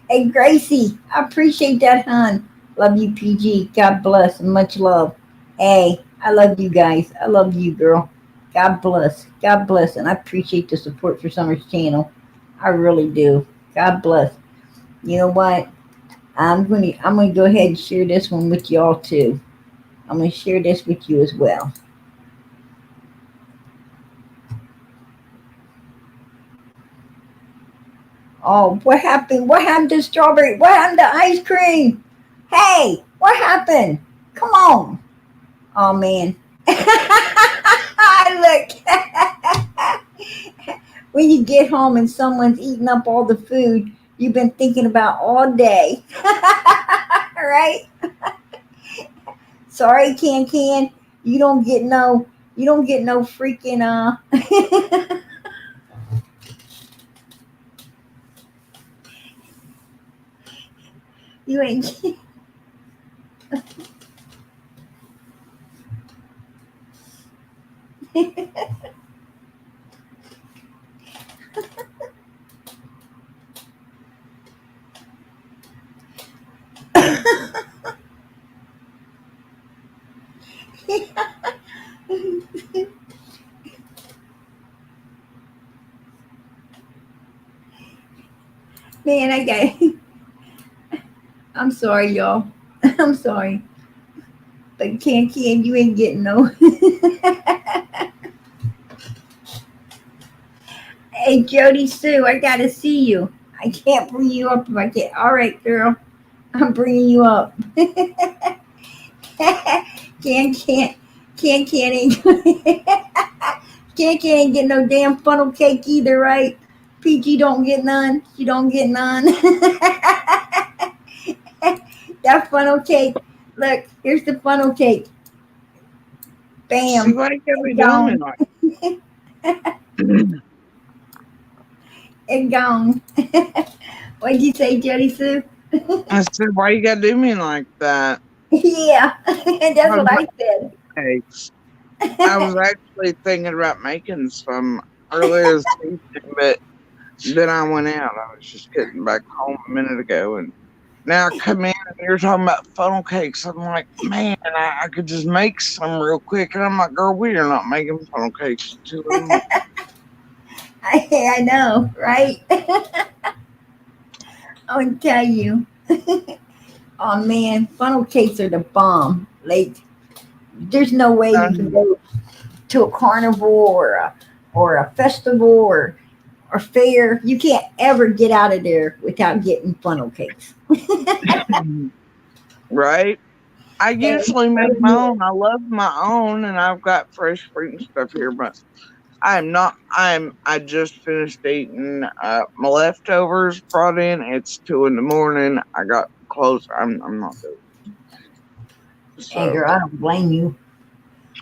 Hey, Gracie, I appreciate that, hon. Love you, PG. God bless and much love. Hey, I love you guys. I love you, girl. God bless. God bless. And I appreciate the support for Summer's channel. I really do. God bless. You know what? I'm going to go ahead and share this one with y'all too. I'm going to share this with you as well. Oh, what happened? What happened to strawberry? What happened to ice cream? Hey, what happened? Come on. Oh, man. Look. When you get home and someone's eating up all the food you've been thinking about all day. Right? Sorry, Can. You don't get no freaking you ain't man, I'm sorry, y'all. I'm sorry. But Can, you ain't getting no. Hey, Jody Sue, I gotta see you. I can't bring you up if I can't. All right, girl. I'm bringing you up. Can ain't Can ain't get no damn funnel cake either, right? Peach, you don't get none. You don't get none. That funnel cake. Look, here's the funnel cake. See, Bam. why you gotta be Gone. doing me like And gone. What'd you say, Jody Sue? I said, why you gotta do me like that? Yeah, that's what I said. Cakes. I was actually thinking about making some earlier this evening, but then I went out. I was just getting back home a minute ago, and now I come in and you're talking about funnel cakes. I'm like, man, I could just make some real quick. And I'm like, girl, we are not making funnel cakes too long. I know, right? I would tell you. Oh man, funnel cakes are the bomb. Like, there's no way you can go to a carnival or a festival or fair. You can't ever get out of there without getting funnel cakes. Right? I usually make my own. I love my own, and I've got fresh fruit and stuff here, but I'm not. I just finished eating my leftovers brought in. It's 2 a.m. I got close. I'm not doing it. Hey girl, I don't blame you.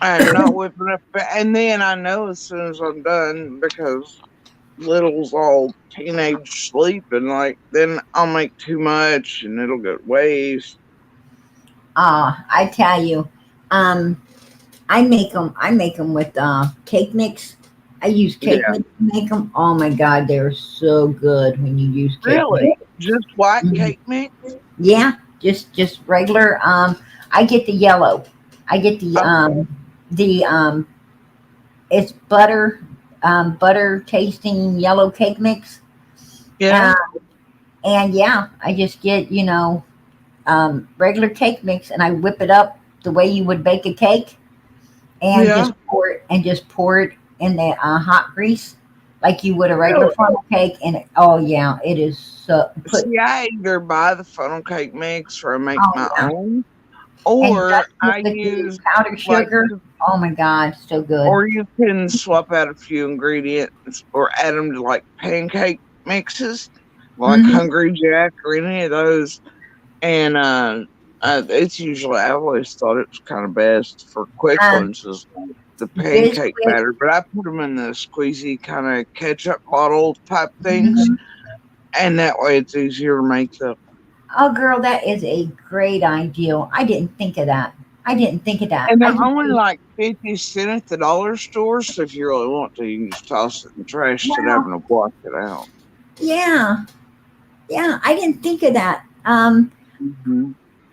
I'm not whipping up. And then I know as soon as I'm done, because Little's all teenage sleeping, like, then I'll make too much and it'll go to waste. I tell you, I make them with cake mix. I use cake mix to make them. Oh my God, they're so good when you use cake Really? mix. Just white cake mix? Yeah, just regular. I get the yellow. I get the it's butter tasting yellow cake mix. Yeah. And yeah, I just get regular cake mix and I whip it up the way you would bake a cake, and just pour it in the hot grease like you would a regular funnel cake. And it is so. See, I either buy the funnel cake mix or I make my own, or I use powdered sugar. Oh my God, so good. Or you can swap out a few ingredients or add them to like pancake mixes, like Hungry Jack or any of those. And it's usually, I always thought it was kind of best for quick ones, is the pancake batter. But I put them in the squeezy kind of ketchup bottle type things, and that way it's easier to make them. Oh, girl, that is a great idea. I didn't think of that. And they're only like 50 cents at the dollar store, so if you really want to, you can just toss it in the trash instead of having to wash it out. Yeah, I didn't think of that.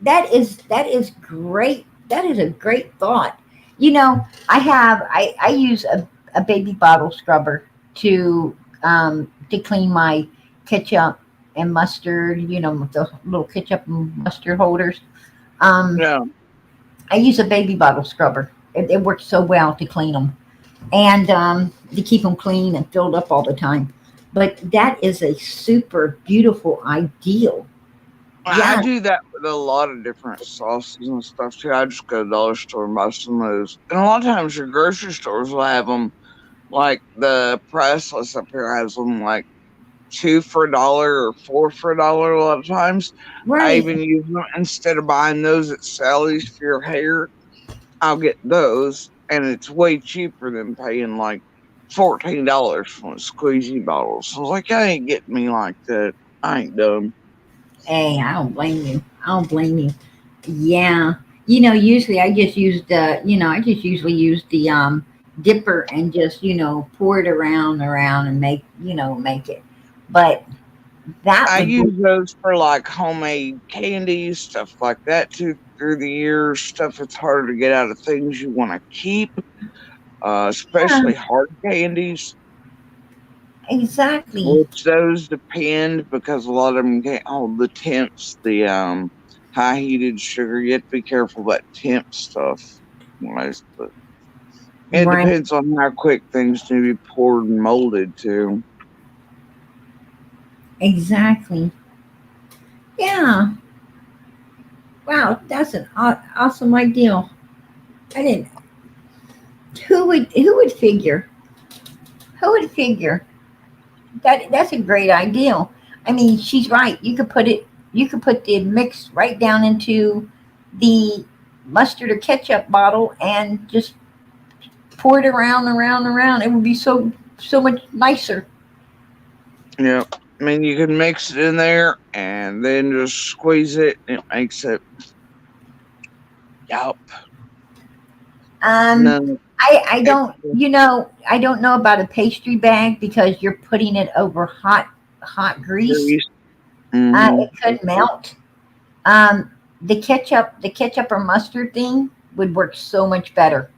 That is great. That is a great thought. I use a baby bottle scrubber to clean my ketchup and mustard. The little ketchup and mustard holders. I use a baby bottle scrubber. It works so well to clean them and to keep them clean and filled up all the time. But that is a super beautiful ideal. I do that with a lot of different sauces and stuff too. I just go to the dollar store and buy some of those. And a lot of times your grocery stores will have them, like the price list up here has them like 2 for $1 or 4 for $1 a lot of times. Right. I even use them instead of buying those at Sally's for your hair. I'll get those, and it's way cheaper than paying like $14 for a squeezy bottle. So I was like, I ain't getting me like that. I ain't dumb. Hey, I don't blame you. Yeah. Usually I just use use the dipper and just, pour it around and make it. But I use those for like homemade candies, stuff like that too, through the years, stuff that's harder to get out of things you want to keep, especially hard candies. Exactly. Which those depend, because a lot of them can't hold the temps, the high heated sugar. You have to be careful about temp stuff. But it depends on how quick things need to be poured and molded too. Exactly. Yeah. Wow, that's an awesome idea. I didn't. Who would figure? that's a great idea. I mean, she's right. You could put it. You could put the mix right down into the mustard or ketchup bottle and just pour it around. It would be so much nicer. Yeah. I mean, you can mix it in there and then just squeeze it. And it makes it. Yup. No. I don't, I don't know about a pastry bag because you're putting it over hot grease. Mhm. It could melt. The ketchup or mustard thing would work so much better.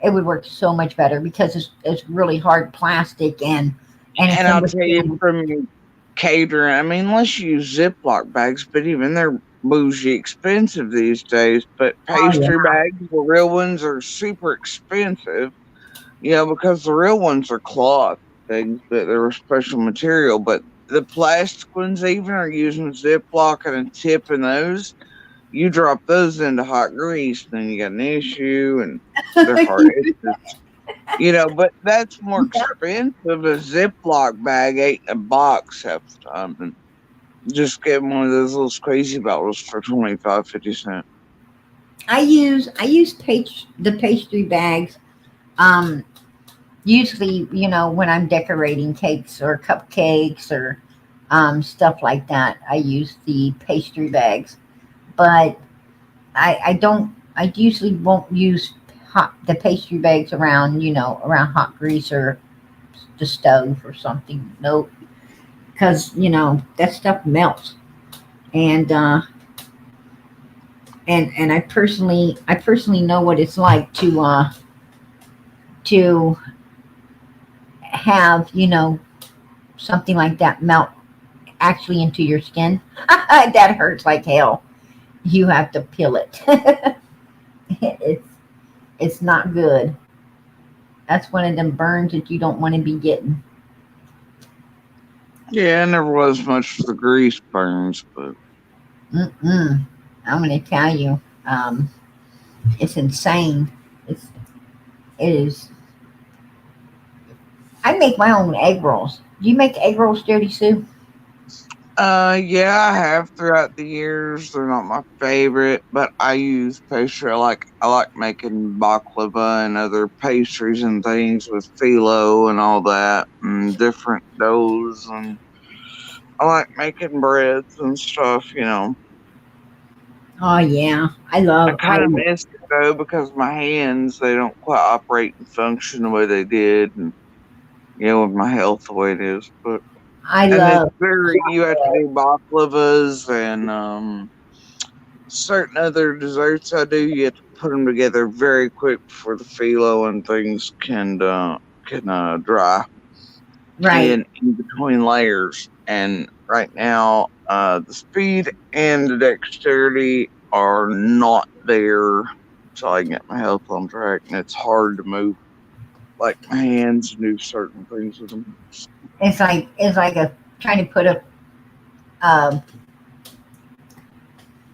It would work so much better because it's really hard plastic and it And can I'll tell you withstand. from catering, I mean, let's use Ziploc bags, but even they're bougie expensive these days. But Oh yeah, pastry bags, the real ones are super expensive, because the real ones are cloth things, but they're a special material. But the plastic ones even are using Ziploc and a tip in those. You drop those into hot grease, then you got an issue, and they're hard. But that's more expensive. A Ziploc bag ain't a box half the time. And just get one of those little crazy bottles for 25-50 cents. I use the pastry bags. Um, Usually, when I'm decorating cakes or cupcakes or stuff like that, I use the pastry bags. But I don't. I usually won't use the pastry bags around hot grease or the stove or something. Nope, because that stuff melts, and I personally know what it's like to have something like that melt actually into your skin. That hurts like hell. You have to peel it. it's it's not good. That's one of them burns that you don't want to be getting. Yeah, I never was much for the grease burns, but Mm-mm. I'm going to tell you, it's insane. It's it is. I make my own egg rolls. Do you make egg rolls, Jody Sue? yeah, I have throughout the years. They're not my favorite, but I use pastry. I like making baklava and other pastries and things with phyllo and all that, and different doughs, and I like making breads and stuff. Oh yeah, I kind of miss it though because my hands they don't quite operate and function the way they did, and with my health the way it is. But I and it's love. very you have to do baklavas and certain other desserts I do. You have to put them together very quick before the phyllo and things can dry Right. in between layers. And right now, the speed and the dexterity are not there, so I can get my health on track. And it's hard to move like my hands and do certain things with them. It's like a trying to put um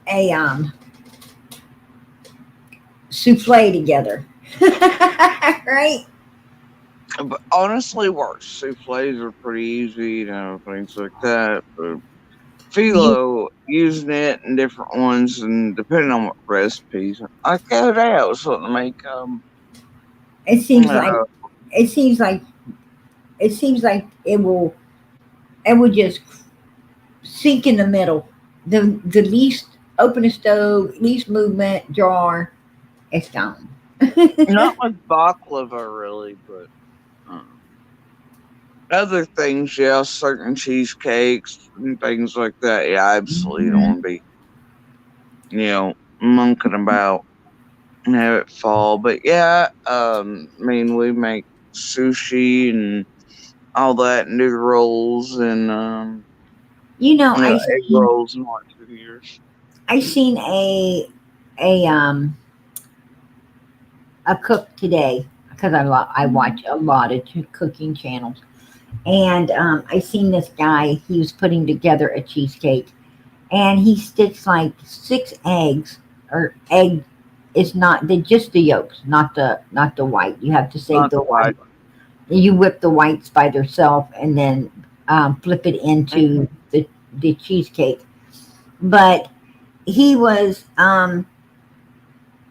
a souffle together. Right? But honestly, worse. Souffles are pretty easy, things like that. But You phyllo, using it in different ones, and depending on what recipes. Like the other day, I was wanting to make it seems like uh, it seems like it seems like it will just sink in the middle. The least open the stove, least movement, jar, it's gone. not with baklava really, but um, other things, yeah, certain cheesecakes and things like that. Yeah, I absolutely don't Mhm. want to be, monkeying about and have it fall. But yeah, I mean, we make sushi and all that, and do the rolls and You know, I egg seen rolls and what 2 years. I seen a a cook today because I watch a lot of cooking channels, and I seen this guy. He was putting together a cheesecake, and he sticks like 6 eggs or egg. It's not the just the yolks, not the white. You have to save Not the the white. white. You whip the whites by themselves, and then flip it into the cheesecake. But he was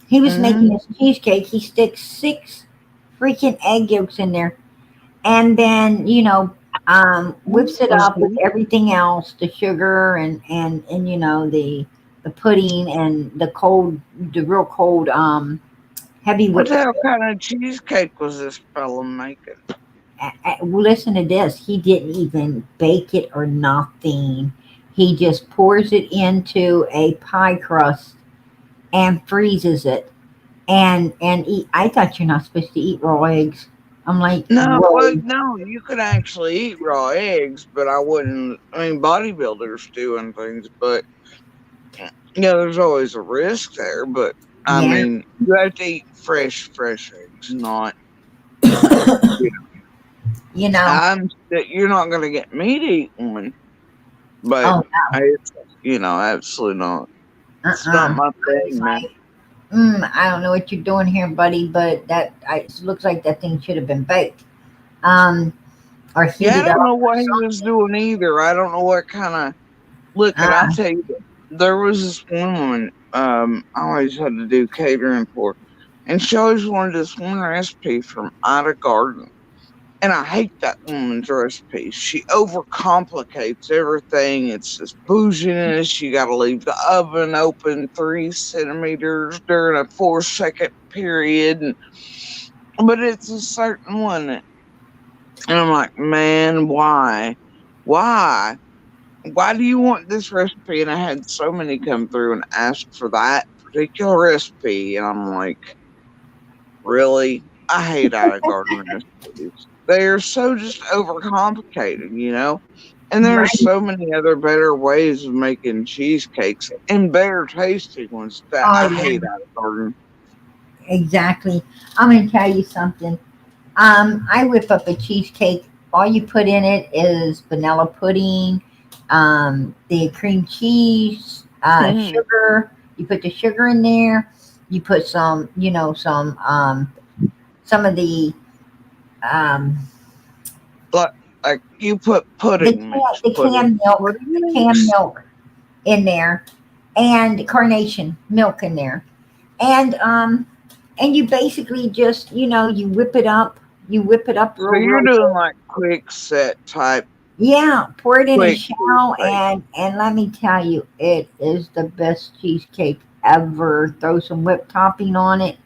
making his cheesecake. He sticks 6 freaking egg yolks in there, and then whips it up with everything else, the sugar and the pudding and the real cold heavy What whipped. the hell kind of cheesecake was this fella making? Listen to this. He didn't even bake it or nothing. He just pours it into a pie crust and freezes it and eat. I thought you're not supposed to eat raw eggs. I'm like, No, whoa. well, no, you could actually eat raw eggs, but I wouldn't. I mean, bodybuilders do and things, but there's always a risk there. But I Yeah. mean, you have to eat fresh eggs, not. You're not gonna get me to eat one, but Oh absolutely not. no. It's not my thing, man. I don't know what you're doing here, buddy, but it looks like that thing should have been baked. Or Yeah, I heated don't up. know what he was doing either. I don't know what kind of. Look, and I'll tell you, there was this woman I always had to do catering for, and she always wanted this one recipe from Ida Garden. And I hate that woman's recipe. She overcomplicates everything. It's this bouginess. You got to leave the oven open 3 centimeters during a 4-second period. But it's a certain one. And I'm like, man, why? Why? Why do you want this recipe? And I had so many come through and ask for that particular recipe. And I'm like, really? I hate Ida Garden recipes. They're so just overcomplicated, And there are so many other better ways of making cheesecakes and better tasting ones that I hate Ida Garden. Exactly. I'm going to tell you something. I whip up a cheesecake. All you put in it is vanilla pudding, the cream cheese, sugar. You put the sugar in there. You put some of the like you put pudding mix, the canned milk in there, and carnation milk in there, and you basically just you whip it up So you're doing like quick set type. Yeah, pour it in a quick shell, and let me tell you, it is the best cheesecake ever. Throw some whipped topping on it.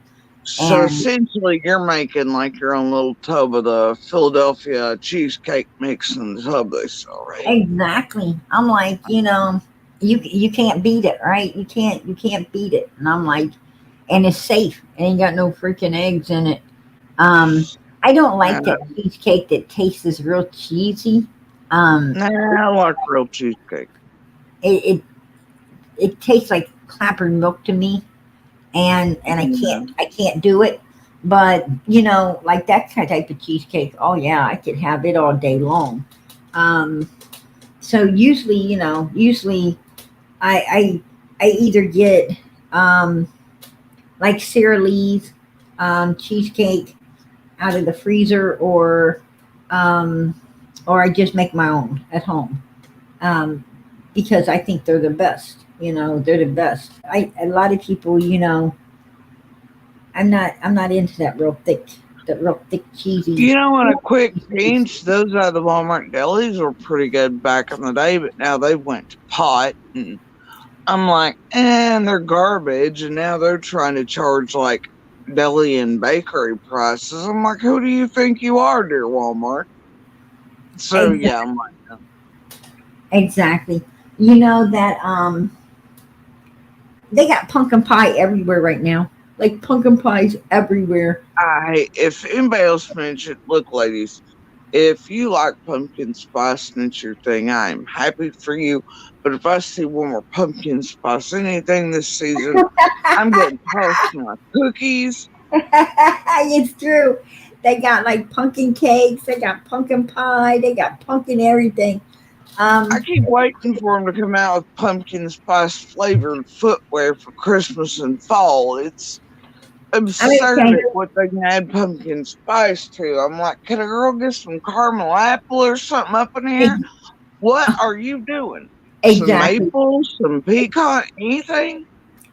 So essentially, you're making like your own little tub of the Philadelphia cheesecake mix in the tub they sell, right? Exactly. I'm like, you can't beat it, right? You can't beat it. And I'm like, and it's safe. It ain't got no freaking eggs in it. I don't like that cheesecake that tastes real cheesy. I like real cheesecake. It tastes like clappered milk to me. And I can't do it, but like that type of cheesecake. Oh yeah, I could have it all day long. So usually I either get like Sara Lee's cheesecake out of the freezer, or I just make my own at home because I think they're the best. They're the best. A lot of people, I'm not into that real thick cheesy. On a quick pinch, those out of the Walmart delis were pretty good back in the day, but now they went to pot, and I'm like, they're garbage, and now they're trying to charge like deli and bakery prices. I'm like, who do you think you are, dear Walmart? So Exactly. yeah, I'm like, Exactly. That they got pumpkin pie everywhere right now. Like pumpkin pies everywhere. if anybody else mentioned, look, ladies, if you like pumpkin spice and it's your thing, I'm happy for you. But if I see one more pumpkin spice anything this season, I'm getting tossed my cookies. It's true. They got like pumpkin cakes. They got pumpkin pie. They got pumpkin everything. I keep waiting for them to come out with pumpkin spice flavored footwear for Christmas and fall. absurd okay. at what they can add pumpkin spice to. I'm like, can a girl get some caramel apple or something up in here? What are you doing? Some Exactly. maple, some pecan, anything?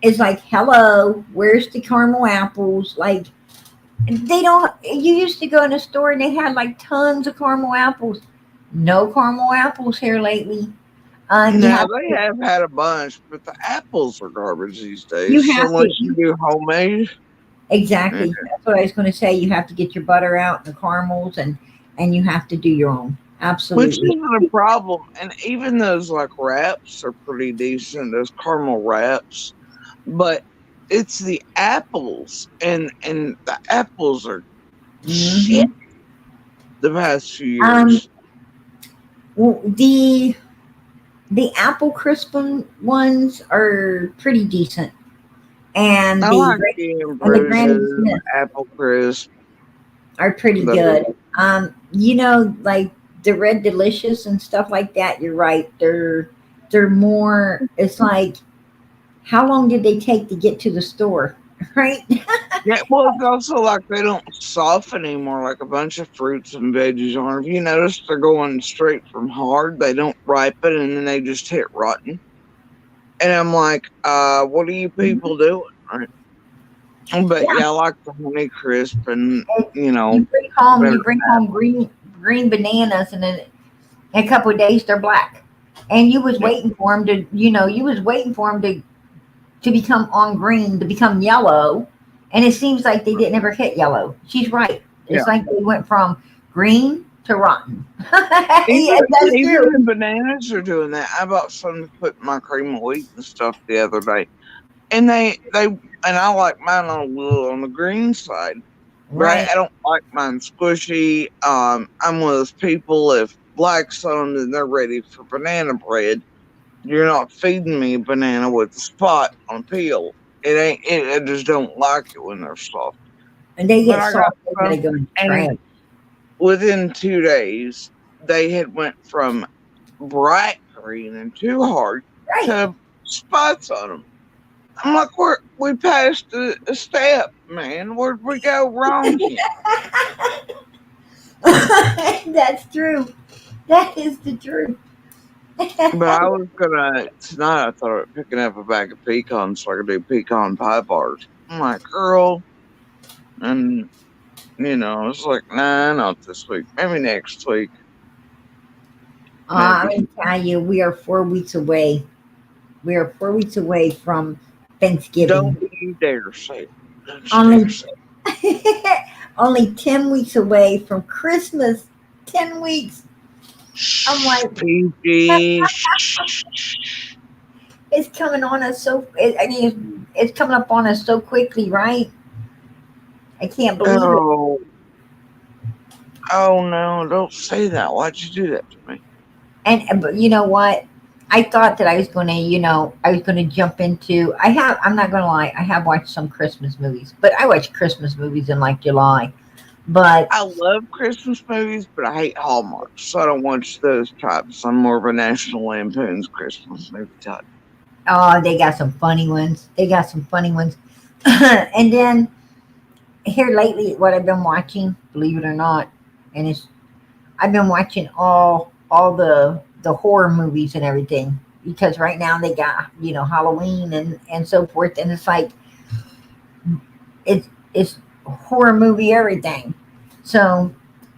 It's like, hello, where's the caramel apples? Like, they don't. You used to go in a store and they had like tons of caramel apples. No caramel apples here lately. You Now have they have had a bunch, but the apples are garbage these you days. So have unless you to do homemade, exactly. That's what I was going to say. You have to get your butter out, the caramels, and you have to do your own. which Absolutely. isn't a problem. And even those like wraps are pretty decent, those caramel wraps. But it's the apples, and the apples are shit Hmm. the past few Um, years. well, the apple crisp ones are pretty decent, and I like the the Granny Ambrosia, Smith Apple Crisp. are pretty The, good. Like the Red Delicious and stuff like that. You're right. They're more. It's like, how long did they take to get to the store, right? yeah, well, it's also like they don't soften anymore like a bunch of fruits and veggies are. If you notice, they're going straight from hard. They don't ripen and then they just hit rotten. And I'm like, what are you people doing? Right? But Yeah. yeah, I like the Honey Crisp and, you know, You better. bring home green bananas, and then in a couple of days they're black. And you was Yeah, waiting for them to, you was waiting for them to become on green, to become yellow, and it seems like they didn't ever hit yellow. She's right. yeah. It's like they went from green to rotten. Even Yeah, that's even true. the bananas are doing that. I bought some to put in my cream of wheat and stuff the other day, and and I like mine on a little on the green side, right? Right. I don't like mine squishy. I'm one of those people. If black's on them, then they're ready for banana bread. You're not feeding me a banana with a spot on peel. It ain't. I just don't like it when they're soft. And they But get I got soft, they gotta some, go in the and trash. within 2 days, they had went from bright green and too hard Right. to spots on them. I'm like, we passed a step, man. Where'd we go wrong here? That's true. That is the truth. But I was gonna tonight. I thought of picking up a bag of pecans so I could do pecan pie bars. I'm like, girl, and it's like, nah, not this week. Maybe next week. I'm Maybe. gonna tell you, we are 4 weeks away. We are 4 weeks away from Don't Thanksgiving. you dare say it. Don't you dare Only say only 10 weeks away from Christmas. 10 weeks. I'm it. like, PG. it's coming on us so. I mean, it's coming up on us so quickly, right? I can't believe it. Oh, oh no! Don't say that. Why'd you do that to me? And but you know what? I thought that I was going to, I was going to jump into. I'm not going to lie. I have watched some Christmas movies, but I watch Christmas movies in like July. But I love Christmas movies, but I hate Hallmark, so I don't watch those types. I'm more of a National Lampoon's Christmas movie type. oh, they got some funny ones. They got some funny ones. And then here lately, what I've been watching, believe it or not, and I've been watching all the horror movies and everything, because right now they got Halloween and so forth, and it's like it's horror movie everything. So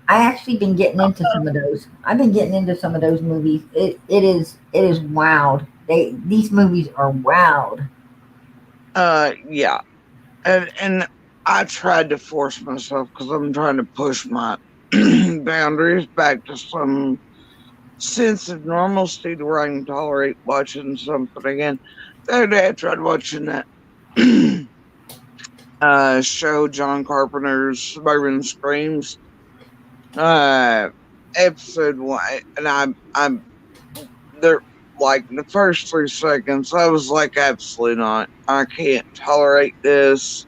I actually been getting into some of those. I've been getting into some of those movies. It is wild. These movies are wild. Yeah, and I tried to force myself because I'm trying to push my boundaries back to some sense of normalcy to where I can tolerate watching something again. The other day I tried watching that show, John Carpenter's Suburban Screams, episode one, and I'm there. Like the first 3 seconds, I was like, absolutely not. I can't tolerate this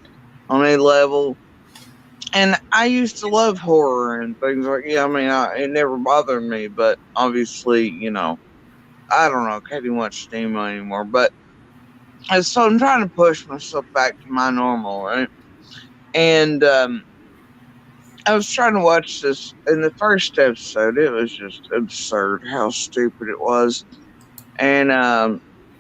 on any level. And I used to love horror and things like, yeah, I mean, it never bothered me, but obviously, I don't know, can't even watch Nemo anymore. But and so I'm trying to push myself back to my normal, right? And I was trying to watch this in the first episode. It was just absurd how stupid it was, and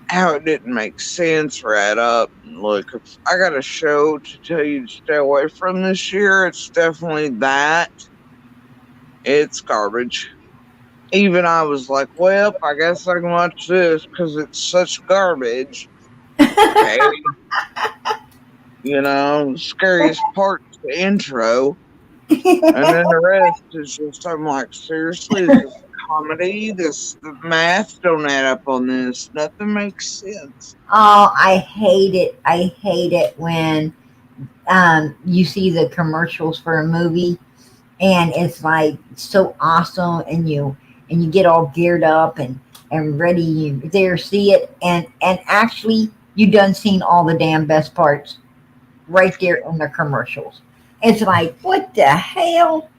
how it didn't make sense or add up. Look, if I got a show to tell you to stay away from this year, it's definitely that. It's garbage. Even I was like, well, I guess I can watch this because it's such garbage. Okay. You know, the scariest part's the intro. And then the rest is just, I'm like, seriously, is this comedy? The math don't add up on this. Nothing makes sense. Oh, I hate it. I hate it when you see the commercials for a movie and it's like so awesome and you get all geared up and ready, you there see it and actually you done seen all the damn best parts right there in the commercials. It's like, what the hell?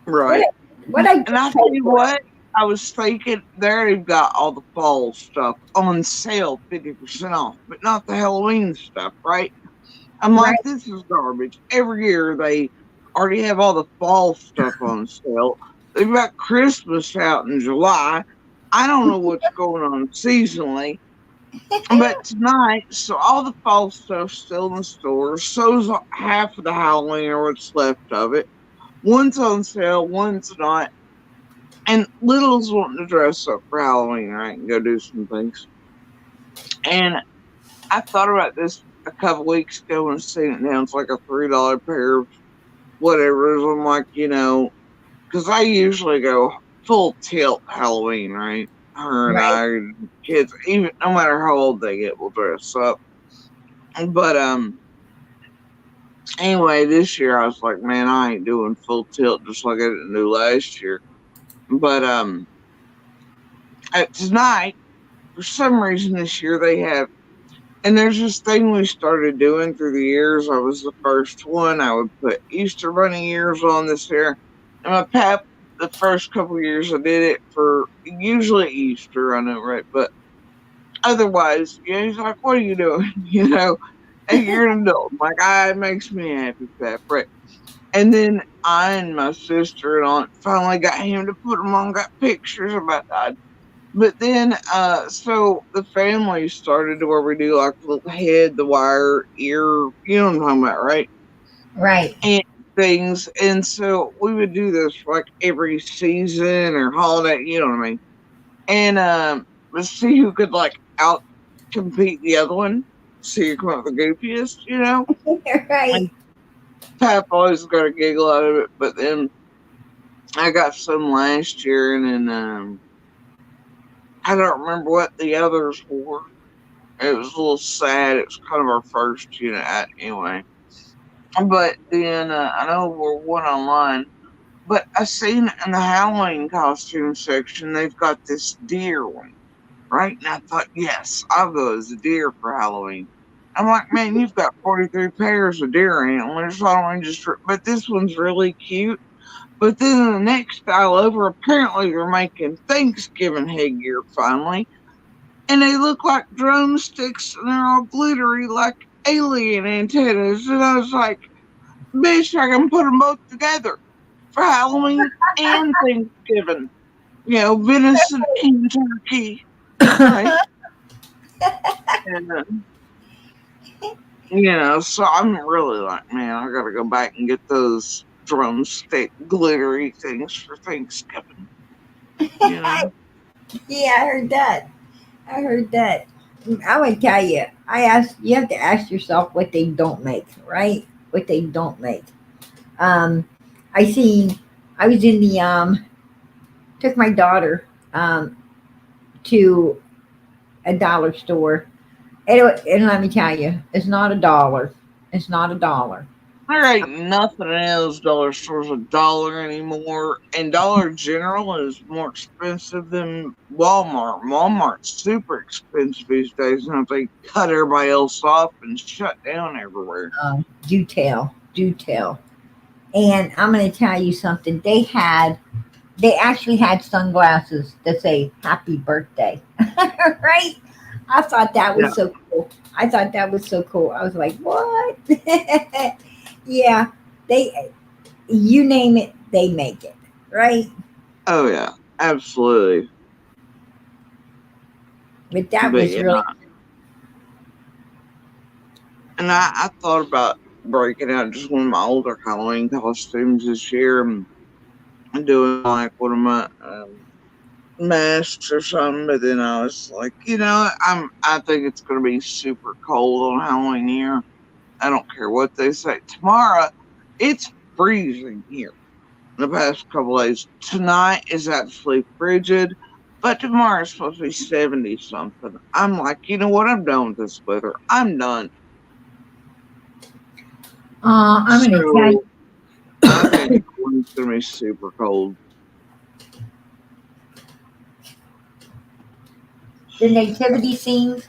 Right. What I And I tell you what, I was thinking they've got all the fall stuff on sale, 50% off, but not the Halloween stuff, right? I'm like, this is garbage. Every year they already have all the fall stuff on sale. They've got Christmas out in July. I don't know what's going on seasonally. But tonight, so all the fall stuff's still in the store. So's half of the Halloween or what's left of it. One's on sale, one's not. And Little's wanting to dress up for Halloween, right, and go do some things. And I thought about this a couple weeks ago and seen it now. It's like a $3 pair of whatever. I'm like, you know, because I usually go full tilt Halloween, right? Her and I, kids, even no matter how old they get, will dress up. But anyway, this year I was like, man, I ain't doing full tilt just like I didn't do last year. But tonight, for some reason this year they have, and there's this thing we started doing through the years. I was the first one. I would put Easter Bunny ears on this year, and my pap. The first couple of years I did it for usually Easter, I know, right? But otherwise, you know, he's like, what are you doing? You know, and you're an adult. Like, it makes me happy, Pep, right? And then I and my sister and aunt finally got him to put them on, got pictures about that. But then, so the family started to where we do like the little head, the wire, ear, you know what I'm talking about, right? Right. And things, and so we would do this like every season or holiday, you know what I mean? And let's see who could like out compete the other one, see who come up with the goofiest, you know? Right. And Pap always got a giggle out of it, but then I got some last year, and then I don't remember what the others were. It was a little sad. It was kind of our first unit anyway. But then I know we're one online, but I seen in the Halloween costume section they've got this deer one, right? And I thought, yes, I'll go as a deer for Halloween. I'm like, man, you've got 43 pairs of deer antlers. I don't want to just, but this one's really cute. But then in the next style over, apparently they're making Thanksgiving headgear finally, and they look like drumsticks and they're all glittery like alien antennas. And I was like, bitch, I can put them both together for Halloween and Thanksgiving. You know, venison and turkey. Right? And, you know, so I'm really like, man, I gotta go back and get those drumstick glittery things for Thanksgiving. You know? Yeah, I heard that. I would tell you, you have to ask yourself what they don't make, right? What they don't make. I was in the, took my daughter to a dollar store. And let me tell you, it's not $1. It's not $1. There ain't nothing else dollar stores $1 anymore. And Dollar General is more expensive than Walmart. Walmart's super expensive these days. And they cut everybody else off and shut down everywhere. Do tell. And I'm going to tell you something. They actually had sunglasses that say happy birthday. Right? I thought that was so cool. I was like, what? Yeah, they, you name it, they make it, right? Oh yeah, absolutely. But that But was yeah, really, and I thought about breaking out just one of my older Halloween costumes this year and doing like one of my masks or something. But then I was like, I think it's gonna be super cold on Halloween here. I don't care what they say. Tomorrow, it's freezing here. The past couple days. Tonight is absolutely frigid, but tomorrow is supposed to be 70 something. I'm like, you know what? I'm done with this weather. I'm done. I'm going to tell So you, I think it's going to be super cold. the nativity scenes,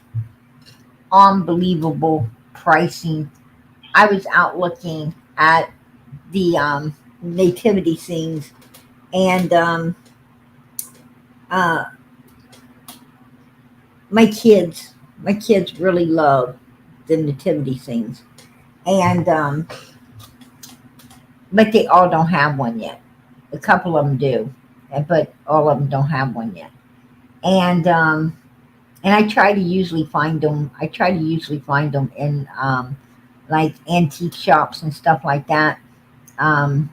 unbelievable pricing. I was out looking at the nativity scenes, and uh, my kids really love the nativity scenes, and but they all don't have one yet. A couple of them do, but all of them don't have one yet. And I try to usually find them. I try to usually find them in like antique shops and stuff like that. Um,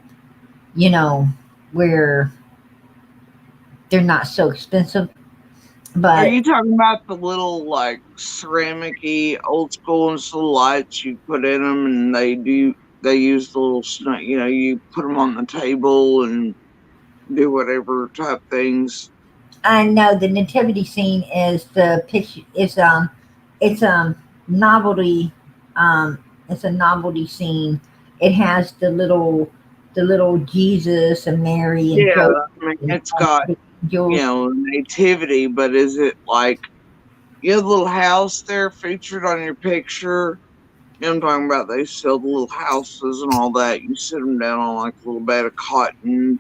you know, where they're not so expensive. Are But you talking about the little like ceramic-y old school and little lights you put in them, and they use the little you put them on the table and do whatever type things. I know the nativity scene is the picture. It's novelty. It's a novelty scene. It has the little Jesus and Mary and Yeah, Joseph I mean and it's got the angels. nativity, but is it like you have a little house there featured on your picture? You know what I'm talking about? They sell the little houses and all that. You sit them down on like a little bed of cotton,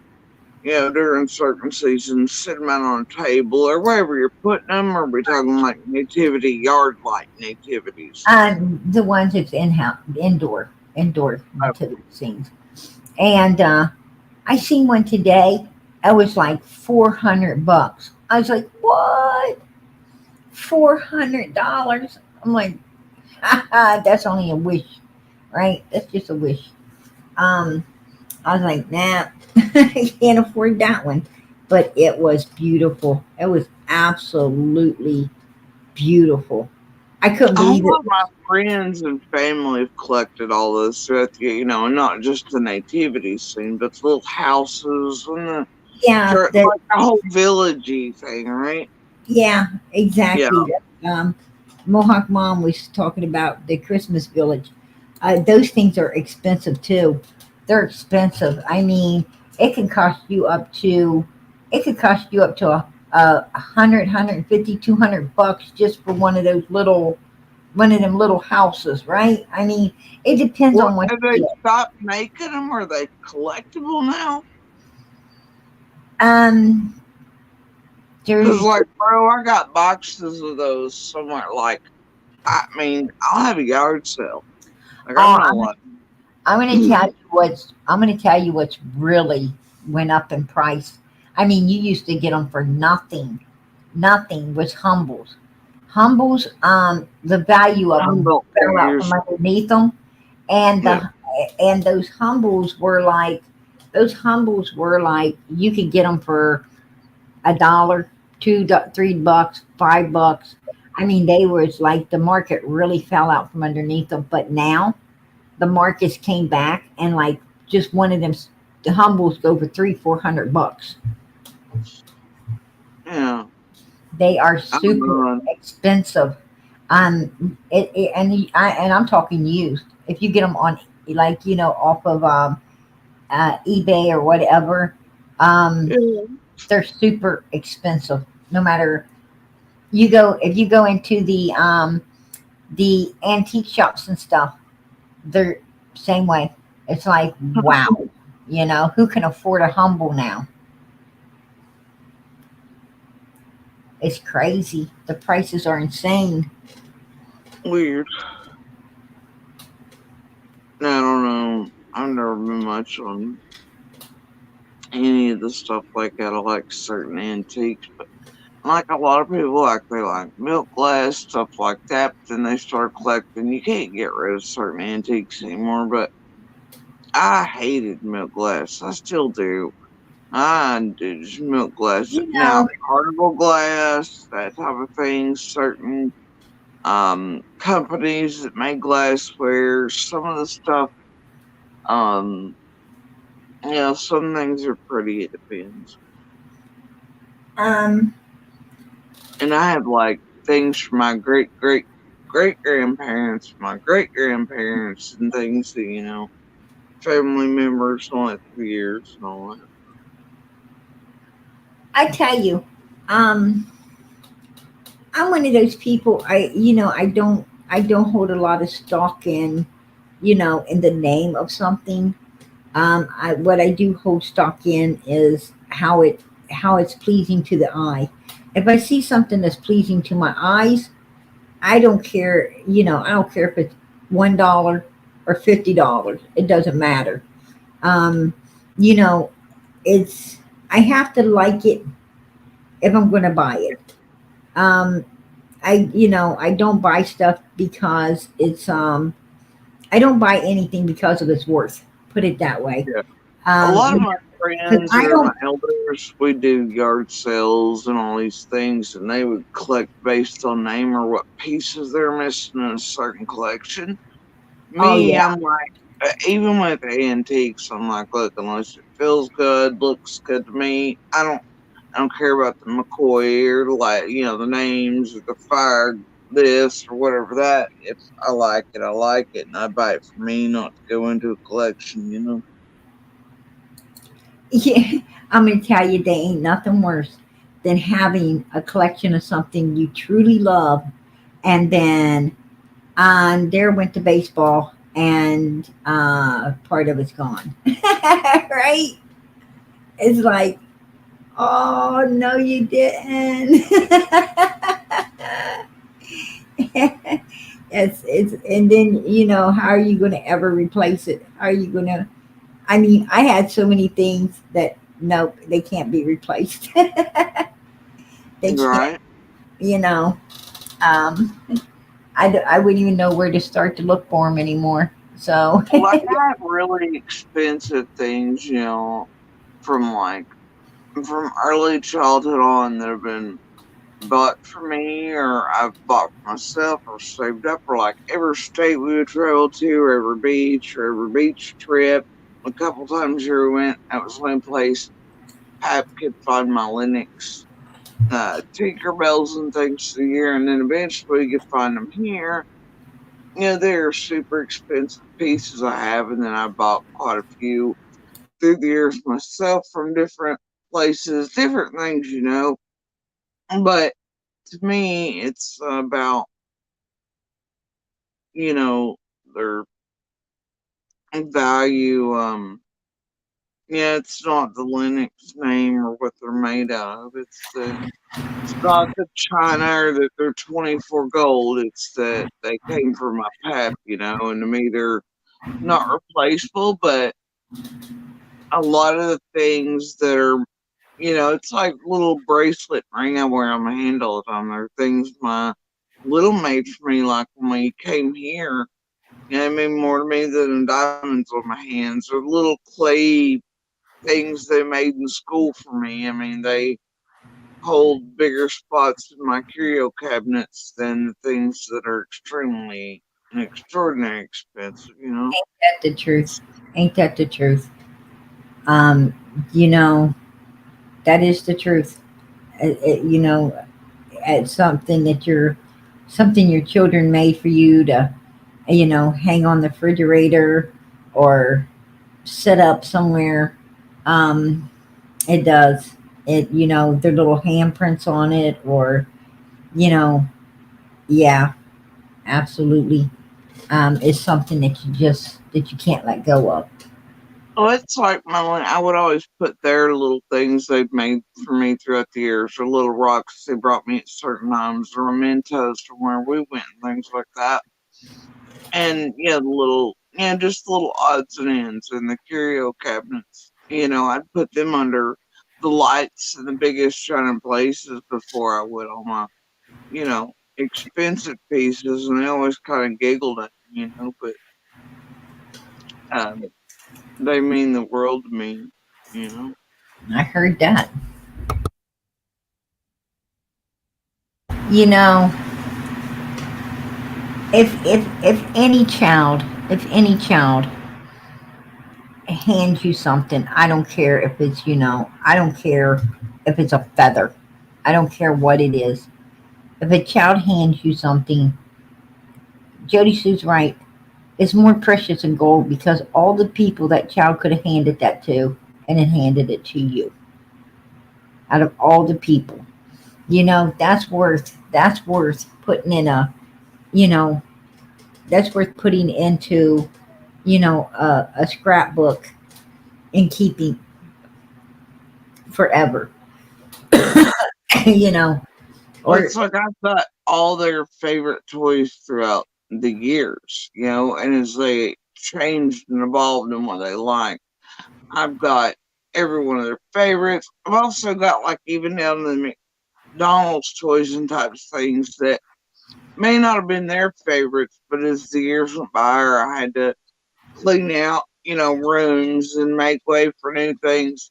during certain seasons, sit them out on a table or wherever you're putting them. Or are we talking like nativity, yard light nativities? The ones that's indoor Oh, nativity scenes. And I seen one today. It was like $400. I was like, what? $400? I'm like, that's only a wish, right? That's just a wish. Um, I was like, nah, I can't afford that one. But it was beautiful. It was absolutely beautiful. I couldn't a whole believe it. lot of my friends and family have collected all this throughout and not just the nativity scene, but the little houses and Yeah, like the whole villagey thing, right? yeah, Yeah. exactly. Mohawk Mom was talking about the Christmas village. Those things are expensive too. They're expensive. I mean, it can cost you up to a hundred fifty, $200 just for one of them little houses, right? I mean, it depends What on what have you they get. stopped making them? Are they collectible now? Um, Cause there's like, bro, I got boxes of those somewhere. Like, I mean, I'll have a yard sale. Like, I'm oh, not like, I'm going to tell you what's really went up in price. I mean, you used to get them for nothing. Nothing was humbles. Humbles, the value of them humble fell out from figures. underneath them, and Yeah. those humbles were like you could get them for a dollar, $3, $5. I mean, they was like the market really fell out from underneath them. But now the markets came back and like just one of them, the humbles go for 300, $400. Yeah. They are I don't super know. expensive. And I'm talking used. If you get them on like off of eBay or whatever, um, Yeah. they're super expensive. No matter if you go into the antique shops and stuff, they're same way. It's like wow, who can afford a humble now? It's crazy. The prices are insane. Weird. I don't know. I've never been much on any of the stuff like that. I like certain antiques, but like a lot of people, like they like milk glass, stuff like that. But then they start collecting. You can't get rid of certain antiques anymore. But I hated milk glass. I still do. I do just milk glass. You Now, know, particle glass, that type of thing. Certain companies that make glassware. Some of the stuff. Um, some things are pretty. It depends. um, And I have like things from my great grandparents, my great grandparents, and things that family members on it for years and all that. I tell you, um, I'm one of those people. I don't hold a lot of stock in, in the name of something. What I do hold stock in is how it's pleasing to the eye. If I see something that's pleasing to my eyes, I don't care. I don't care if it's $1 or $50. It doesn't matter. Um, you know, it's I have to like it if I'm going to buy it. Um, I don't buy stuff because I don't buy anything because of its worth. Put it that way. Yeah. A Um, lot of my because friends I or my don't. elders, we do yard sales and all these things, and they would collect based on name or what pieces they're missing in a certain collection. Oh Me, yeah, I'm like, even with antiques, I'm like, look, unless it feels good, looks good to me, I don't care about the McCoy or the names or the fire this or whatever that. If I like it, and I buy it for me, not to go into a collection. yeah. I'm gonna tell you, there ain't nothing worse than having a collection of something you truly love, and then there went to baseball, and part of it's gone. Right? It's like, oh no, you didn't. It's and then how are you going to ever replace it? How are you going to? I mean, I had so many things that nope, they can't be replaced. They can't. Right? You know, um, I wouldn't even know where to start to look for them anymore. So Like I have really expensive things, from from early childhood on that have been bought for me or I've bought for myself or saved up or like every state we would travel to or every beach trip. A couple times here we went, that was the only place Pap could find my Linux Tinkerbells and things a year, and then eventually you could find them here. They're super expensive pieces I have, and then I bought quite a few through the years myself from different places, different things. But to me, it's about, their value. Yeah, it's not the Linux name or what they're made out of. It's not the China or that they're 24 gold. It's that they came from my pap, and to me they're not replaceable, but a lot of the things that are, it's like little bracelet ring I wear on my hand all the time. They're things my little made for me, like when we came here. It mean more to me than diamonds on my hands or little clay things they made in school for me. I mean, they hold bigger spots in my curio cabinets than the things that are extremely and extraordinary expensive. that's the truth. Ain't that the truth? Um, you know, that is the truth. It, it's something your children made for you to, hang on the refrigerator or set up somewhere. Um, it does. Their little handprints on it, or you know, yeah, absolutely. Is something that you can't let go of. Oh, it's like I would always put their little things they've made for me throughout the years, or little rocks they brought me at certain times, or mementos from where we went and things like that. And yeah, the little and just little odds and ends in the curio cabinets. I'd put them under the lights in the biggest shining places before I would all my, expensive pieces, and they always kind of giggled at me, but um, they mean the world to me, you know. I heard that. You know, if any child hands you something, I don't care if it's, I don't care if it's a feather. I don't care what it is. If a child hands you something, Jody Sue's right. It's more precious than gold because all the people that child could have handed that to and then handed it to you. Out of all the people, that's worth putting in a, you know, that's worth putting into, a scrapbook and keeping forever. you know, Well, or it's like I've got all their favorite toys throughout the years, and as they changed and evolved in what they like, I've got every one of their favorites. I've also got like even down to the McDonald's toys and types of things that may not have been their favorites, but as the years went by, or I had to clean out, rooms and make way for new things.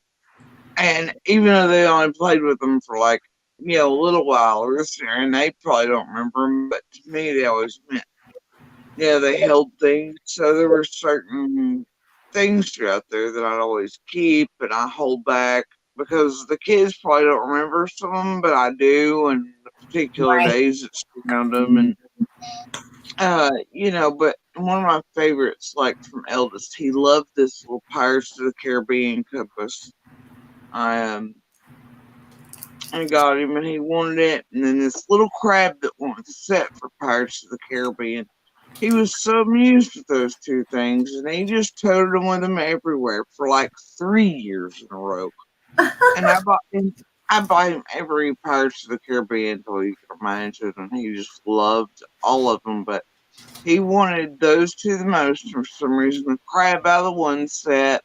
And even though they only played with them for like, a little while or this year, and they probably don't remember them, but to me, they always meant, they held things. So there were certain things throughout there that I'd always keep and I hold back because the kids probably don't remember some of them, but I do, and the particular right. days that surround them. And but one of my favorites, like from eldest, he loved this little Pirates of the Caribbean compass. I got him and he wanted it, and then this little crab that wanted set for Pirates of the Caribbean. He was so amused with those two things, and he just toted them with him everywhere for like 3 years in a row. And I bought him every Pirates of the Caribbean toy you can imagine, and he just loved all of them. But he wanted those two the most for some reason. The crab out of the one set,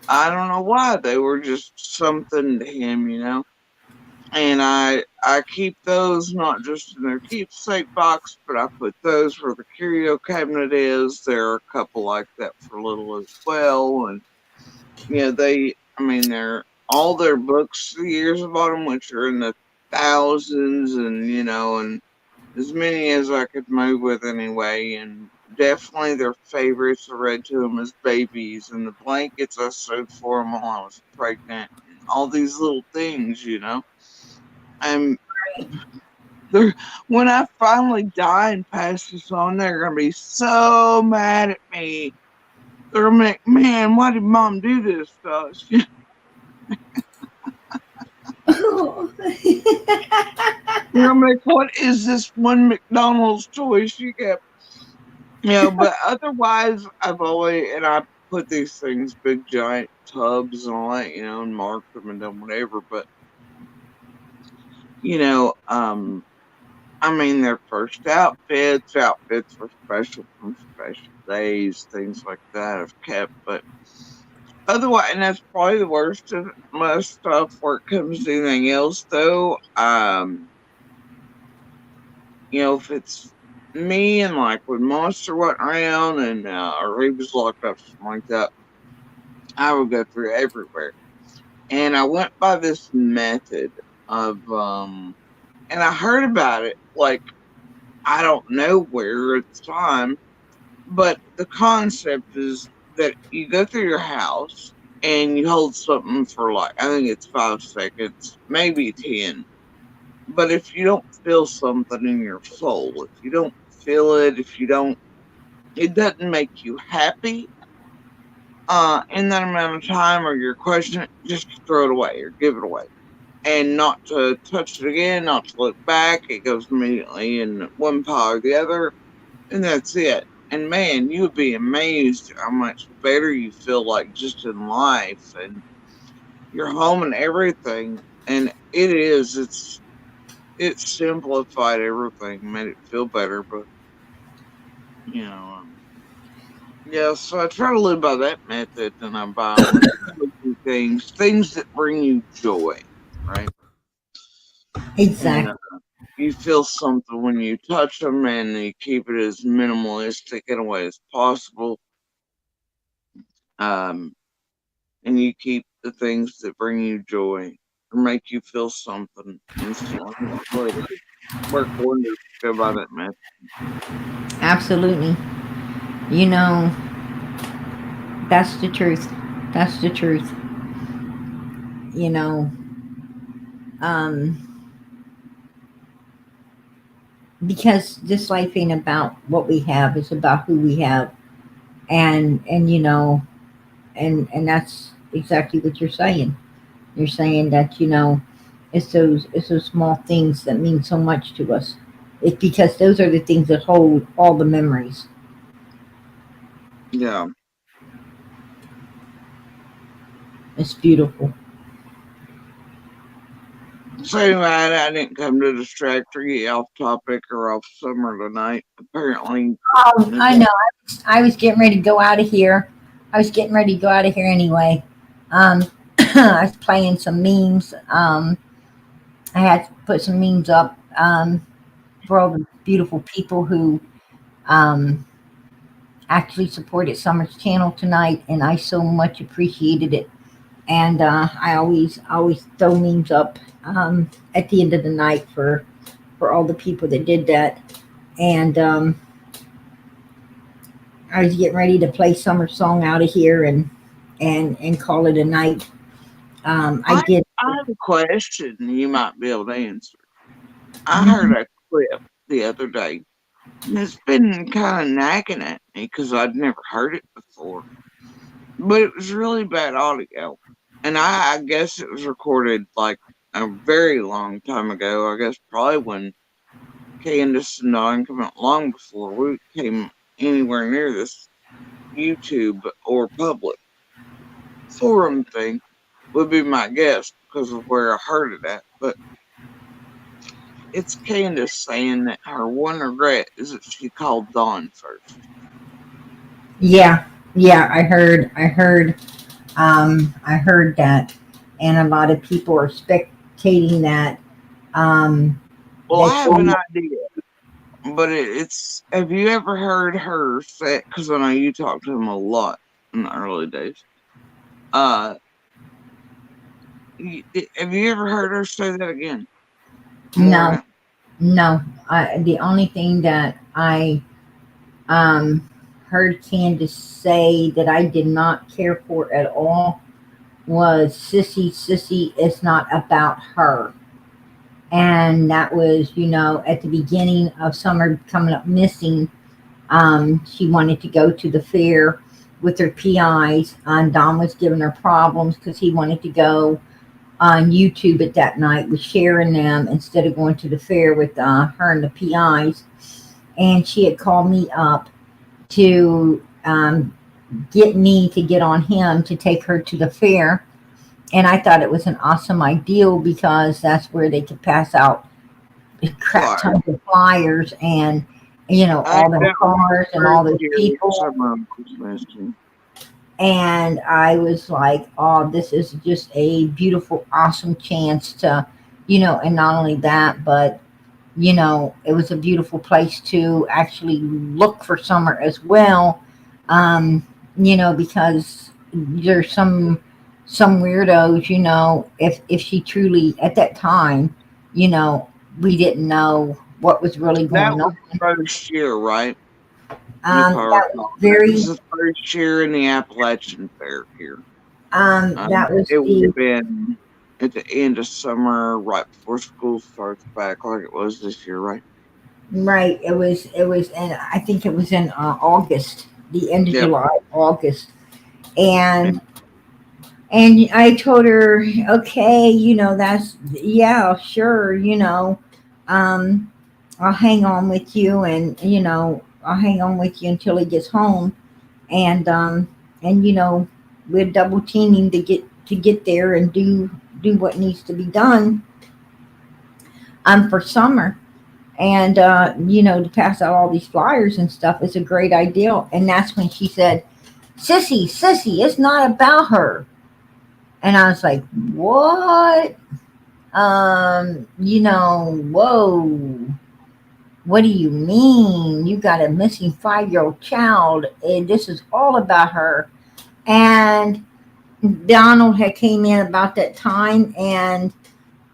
I don't know why. They were just something to him. And I keep those not just in their keepsake box, but I put those where the curio cabinet is. There are a couple like that for little as well. And they're all their books the years of autumn, which are in the thousands, and as many as I could move with anyway. And definitely their favorites I read to them as babies, and the blankets I sewed for them while I was pregnant. And all these little things. And when I finally die and pass this on, they're gonna be so mad at me. They're gonna be like, man, why did mom do this to us? They're gonna be like, what is this one McDonald's toy she kept? But otherwise, I put these things, big giant tubs and all that, and marked them and done whatever. But their first outfits for special days, things like that I've kept. But otherwise, and that's probably the worst of my stuff where it comes to anything else, though. If it's me and like when Monster went around and or he was locked up, something like that, I would go through everywhere. And I went by this method of, and I heard about it like I don't know where at the time, but the concept is that you go through your house and you hold something for like, I think it's 5 seconds, maybe 10. But if you don't feel something in your soul, if you don't feel it, it doesn't make you happy in that amount of time, or you're questioning it, just throw it away or give it away. And not to touch it again, not to look back. It goes immediately in one pile or the other, and that's it. And man, you would be amazed how much better you feel like just in life and your home and everything. And it's simplified everything, made it feel better. But you know, Yeah, so I try to live by that method, and I buy things that bring you joy, right? And Exactly. you feel something when you touch them, and you keep it as minimalistic in a way as possible. Um, and you keep the things that bring you joy or make you feel something instantly. Really work wonders to go by that method. Absolutely. You know, that's the truth. That's the truth. You know, um, because this life ain't about what we have; it's about who we have, and you know, and that's exactly what you're saying. You're saying that it's those small things that mean so much to us. It's because those are the things that hold all the memories. Yeah. It's beautiful. So anyway, I didn't come to distract or get off topic or off summer tonight. Apparently, I know. I was getting ready to go out of here. I was getting ready to go out of here anyway. Um, I was playing some memes. I had to put some memes up for all the beautiful people who um, actually supported Summer's channel tonight, and I so much appreciated it. And I always throw memes up at the end of the night for all the people that did that. And I was getting ready to play Summer song out of here and call it a night. I I did. I have a question you might be able to answer. I heard Mhm. a clip the other day, and it's been kind of nagging at me because I'd never heard it before. But it was really bad audio, and I guess it was recorded like a very long time ago. I guess probably when Candace and Don came out, long before we came anywhere near this YouTube or public forum thing, would be my guess because of where I heard it at. But it's Candace saying that her one regret is that she called Dawn first. Yeah, yeah. I heard that, and a lot of people are spectating that. Um, Well, that I have an she, idea, but it's. Have you ever heard her say? Because I know you talked to him a lot in the early days. Uh, have you ever heard her say that again? More no, than no. The only thing that I um, heard Candace say that I did not care for at all was "Sissy, Sissy, it's not about her." And that was, at the beginning of Summer coming up missing. She wanted to go to the fair with her PIs, and Don was giving her problems because he wanted to go on YouTube at that night with sharing them instead of going to the fair with her and the PIs. And she had called me up to get me to get on him to take her to the fair. And I thought it was an awesome idea because that's where they could pass out crap fire. tons of flyers and I all them that was the cars and first all those year people. Summer was missing. And I was like, oh, this is just a beautiful, awesome chance to, and not only that, but it was a beautiful place to actually look for Summer as well. um because there's some weirdos, if she truly at that time, you know we didn't know what was really That going on. was the first year, right? If I That was recall, that was very the first year in the Appalachian Fair here. that was It would the have been at the end of summer, right before school starts back, like it was this year, right? right. It was and I think it was in August, the end of Yep. July, August. And And I told her, okay, that's, yeah, sure, um, I'll hang on with you, and I'll hang on with you until he gets home, and we're double teaming to get there and do what needs to be done for Summer. and to pass out all these flyers and stuff is a great idea. And that's when she said, Sissy, it's not about her. And I was like, what? Whoa. What do you mean? You got a missing 5-year-old child, and this is all about her. And Donald had came in about that time, and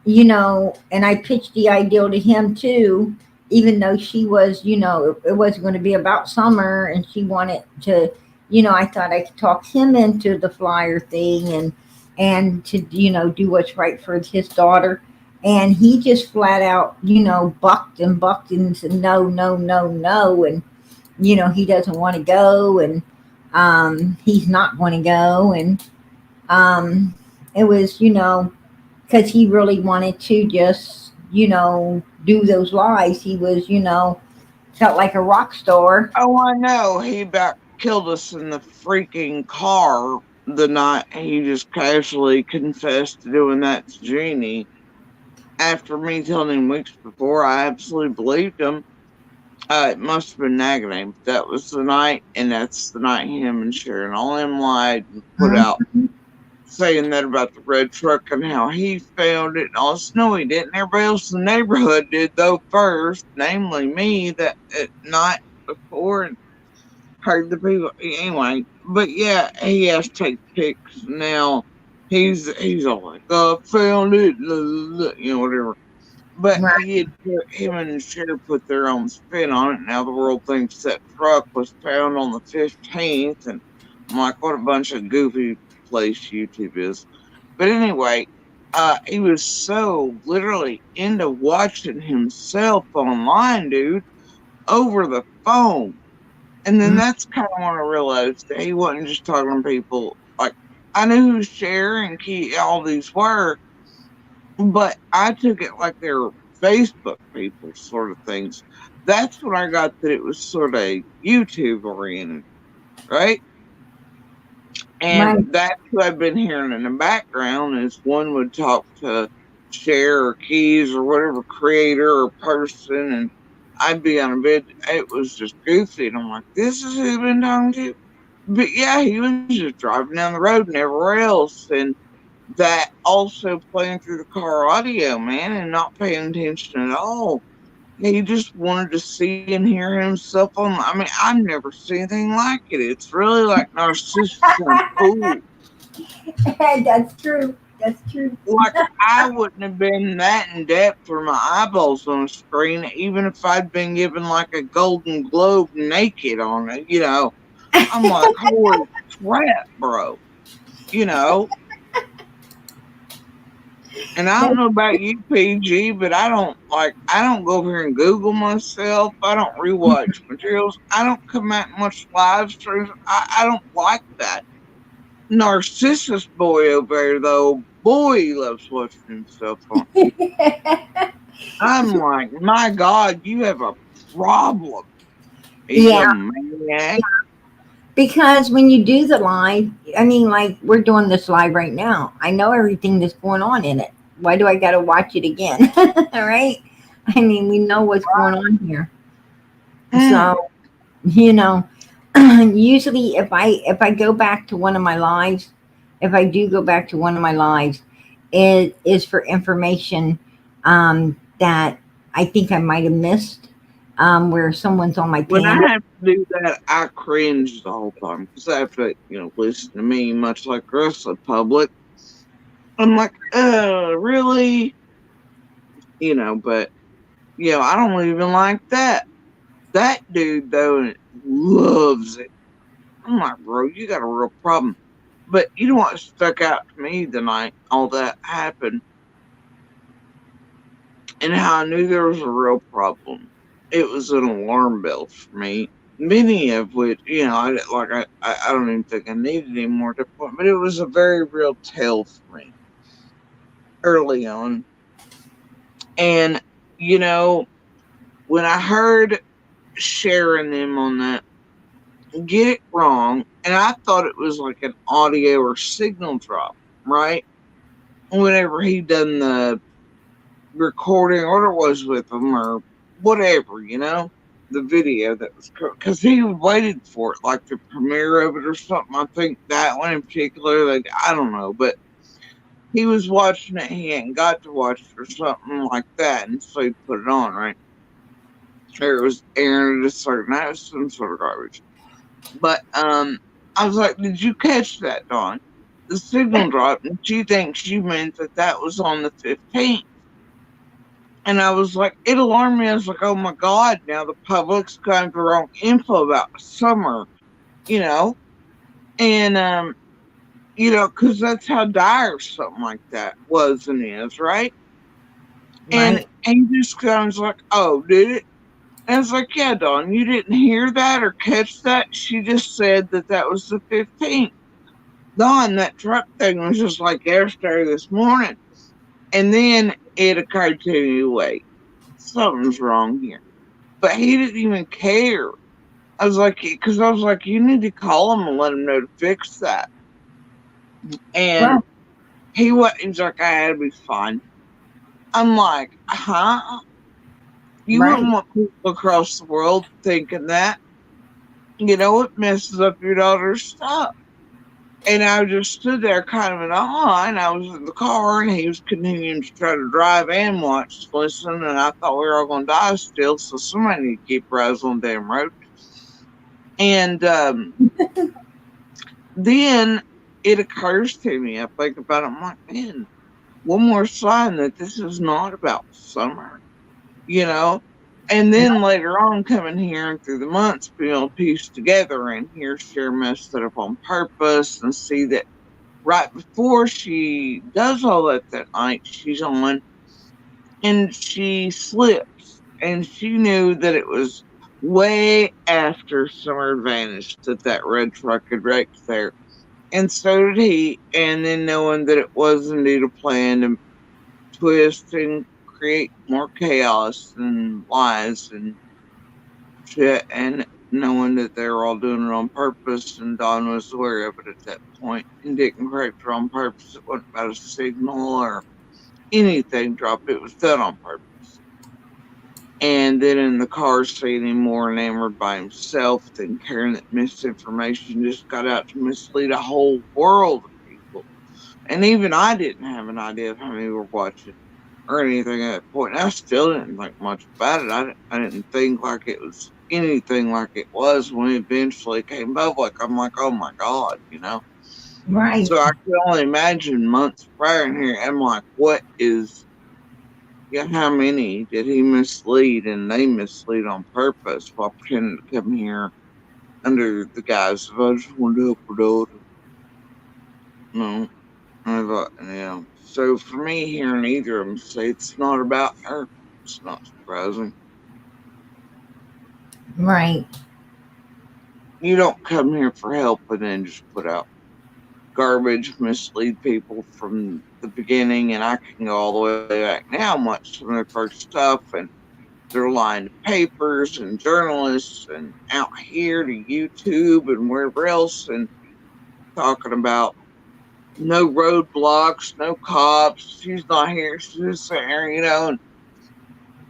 and I pitched the idea to him too, even though she was, it wasn't going to be about Summer, and she wanted to, I thought I could talk him into the flyer thing, and to, do what's right for his daughter. And he just flat out, bucked and said, no, no, no, no. And, he doesn't want to go, and he's not going to go. And it was, because he really wanted to just, do those lies. He was, felt like a rock star. Oh, I know. He about killed us in the freaking car the night he just casually confessed to doing that to Jeannie. After me telling him weeks before, I absolutely believed him. It must have been nagging. That was the night, and that's the night him and Sharon all him lied and put out saying that about the red truck and how he found it and all this. No, he didn't. Everybody else in the neighborhood did, though, first, namely me, that at night before, and heard the people. Anyway, but yeah, he has to take pics now. He's all like, found it, whatever. But Right. him and Cher put their own spin on it. Now the world thinks that truck was found on the 15th, and I'm like, what a bunch of goofy place YouTube is. But anyway, he was so literally into watching himself online, dude, over the phone. And then that's kind of when I realized that he wasn't just talking to people. Like, I knew who Cher and Key, all these were, but I took it like they were Facebook people, sort of things. That's when I got that it was sort of YouTube oriented, right? And Right. that's what I've been hearing in the background is one would talk to Cher or Keys or whatever creator or person, and I'd be on a bid. It was just goofy, and I'm like, this is who I've been talking to. But yeah, he was just driving down the road and everywhere else, and that also playing through the car audio, man, and not paying attention at all. He just wanted to see and hear himself on. I mean, I've never seen anything like it. It's really like narcissistic and fool. That's true. That's true. Like, I wouldn't have been that in depth for my eyeballs on a screen, even if I'd been given like a Golden Globe naked on it. I'm like, holy crap, bro. And I don't know about you, PG, but I don't go over here and Google myself. I don't rewatch materials. I don't come out much live streams. I don't like that. Narcissus boy over there, though, boy, he loves watching himself on. I'm like, my God, you have a problem. He's Yeah. a maniac. Because when you do the live, I mean, like we're doing this live right now. I know everything that's going on in it. Why do I got to watch it again? All right. I mean, we know what's going on here. So, usually if I go back to one of my lives, if I do go back to one of my lives, it is for information that I think I might have missed, where someone's on my When I panel. have to do that, I cringe the whole time because I have to, listen to me, much like the rest of the public. I'm like, really? But, I don't even like that. That dude, though, loves it. I'm like, bro, you got a real problem. But you know what stuck out to me the night all that happened? And how I knew there was a real problem. It was an alarm bell for me. Many of which, I don't even think I needed any more at that point, but it was a very real tell for me early on. And, when I heard Sharon them on that, get it wrong, and I thought it was like an audio or signal drop, right? Whenever he done the recording or it was with them or whatever, the video that was, because he waited for it, like the premiere of it or something. I think that one in particular, I don't know, but he was watching it. He hadn't got to watch it or something like that, and so he put it on, right? Or it was airing at a certain hour, some sort of garbage. But I was like, did you catch that, Dawn? The signal dropped, and she thinks you meant that was on the 15th. And I was like, it alarmed me. I was like, oh my God, now the public's got the wrong info about Summer, And, because that's how dire something like that was and is, right? And he just kind of was like, oh, did it? And I was like, yeah, Dawn, you didn't hear that or catch that? She just said that was the 15th. Dawn, that truck thing was just like yesterday this morning. And then it occurred to me, wait, something's wrong here. But he didn't even care. I was like, you need to call him and let him know to fix that. And he was like, I had to be fine. I'm like, huh? You wouldn't want people across the world thinking that. It messes up your daughter's stuff. And I just stood there kind of in awe, and I was in the car, and he was continuing to try to drive and watch, listen, and I thought we were all going to die still, so somebody need to keep our eyes on the damn road. And then it occurs to me, I think about it, I'm like, man, one more sign that this is not about Summer, And then later on, coming here and through the months, being able to piece together and hear Cher messed it up on purpose and see that right before she does all that night, she's on and she slips. And she knew that it was way after Summer vanished that red truck had wrecked there. And so did he. And then knowing that it was indeed a plan to twist and create more chaos and lies and shit, and knowing that they were all doing it on purpose, and Dawn was aware of it at that point and didn't correct it on purpose. It wasn't about a signal or anything dropped. It was done on purpose. And then in the car, seeing him more enamored by himself than caring that misinformation just got out to mislead a whole world of people. And even I didn't have an idea of how many were watching or anything at that point. And I still didn't think much about it. I didn't think like it was anything like it was when it eventually came public. I'm like, oh my God, Right. So I can only imagine months prior in here. I'm like, how many did he mislead and they mislead on purpose while pretending to come here under the guise of, I just want to help her daughter. No. I thought, So for me, hearing either of them say it's not about her, it's not surprising. Right. You don't come here for help and then just put out garbage, mislead people from the beginning, and I can go all the way back now and watch some of their first stuff, and they're lying to papers and journalists and out here to YouTube and wherever else and talking about no roadblocks, no cops, she's not here, she's just there, and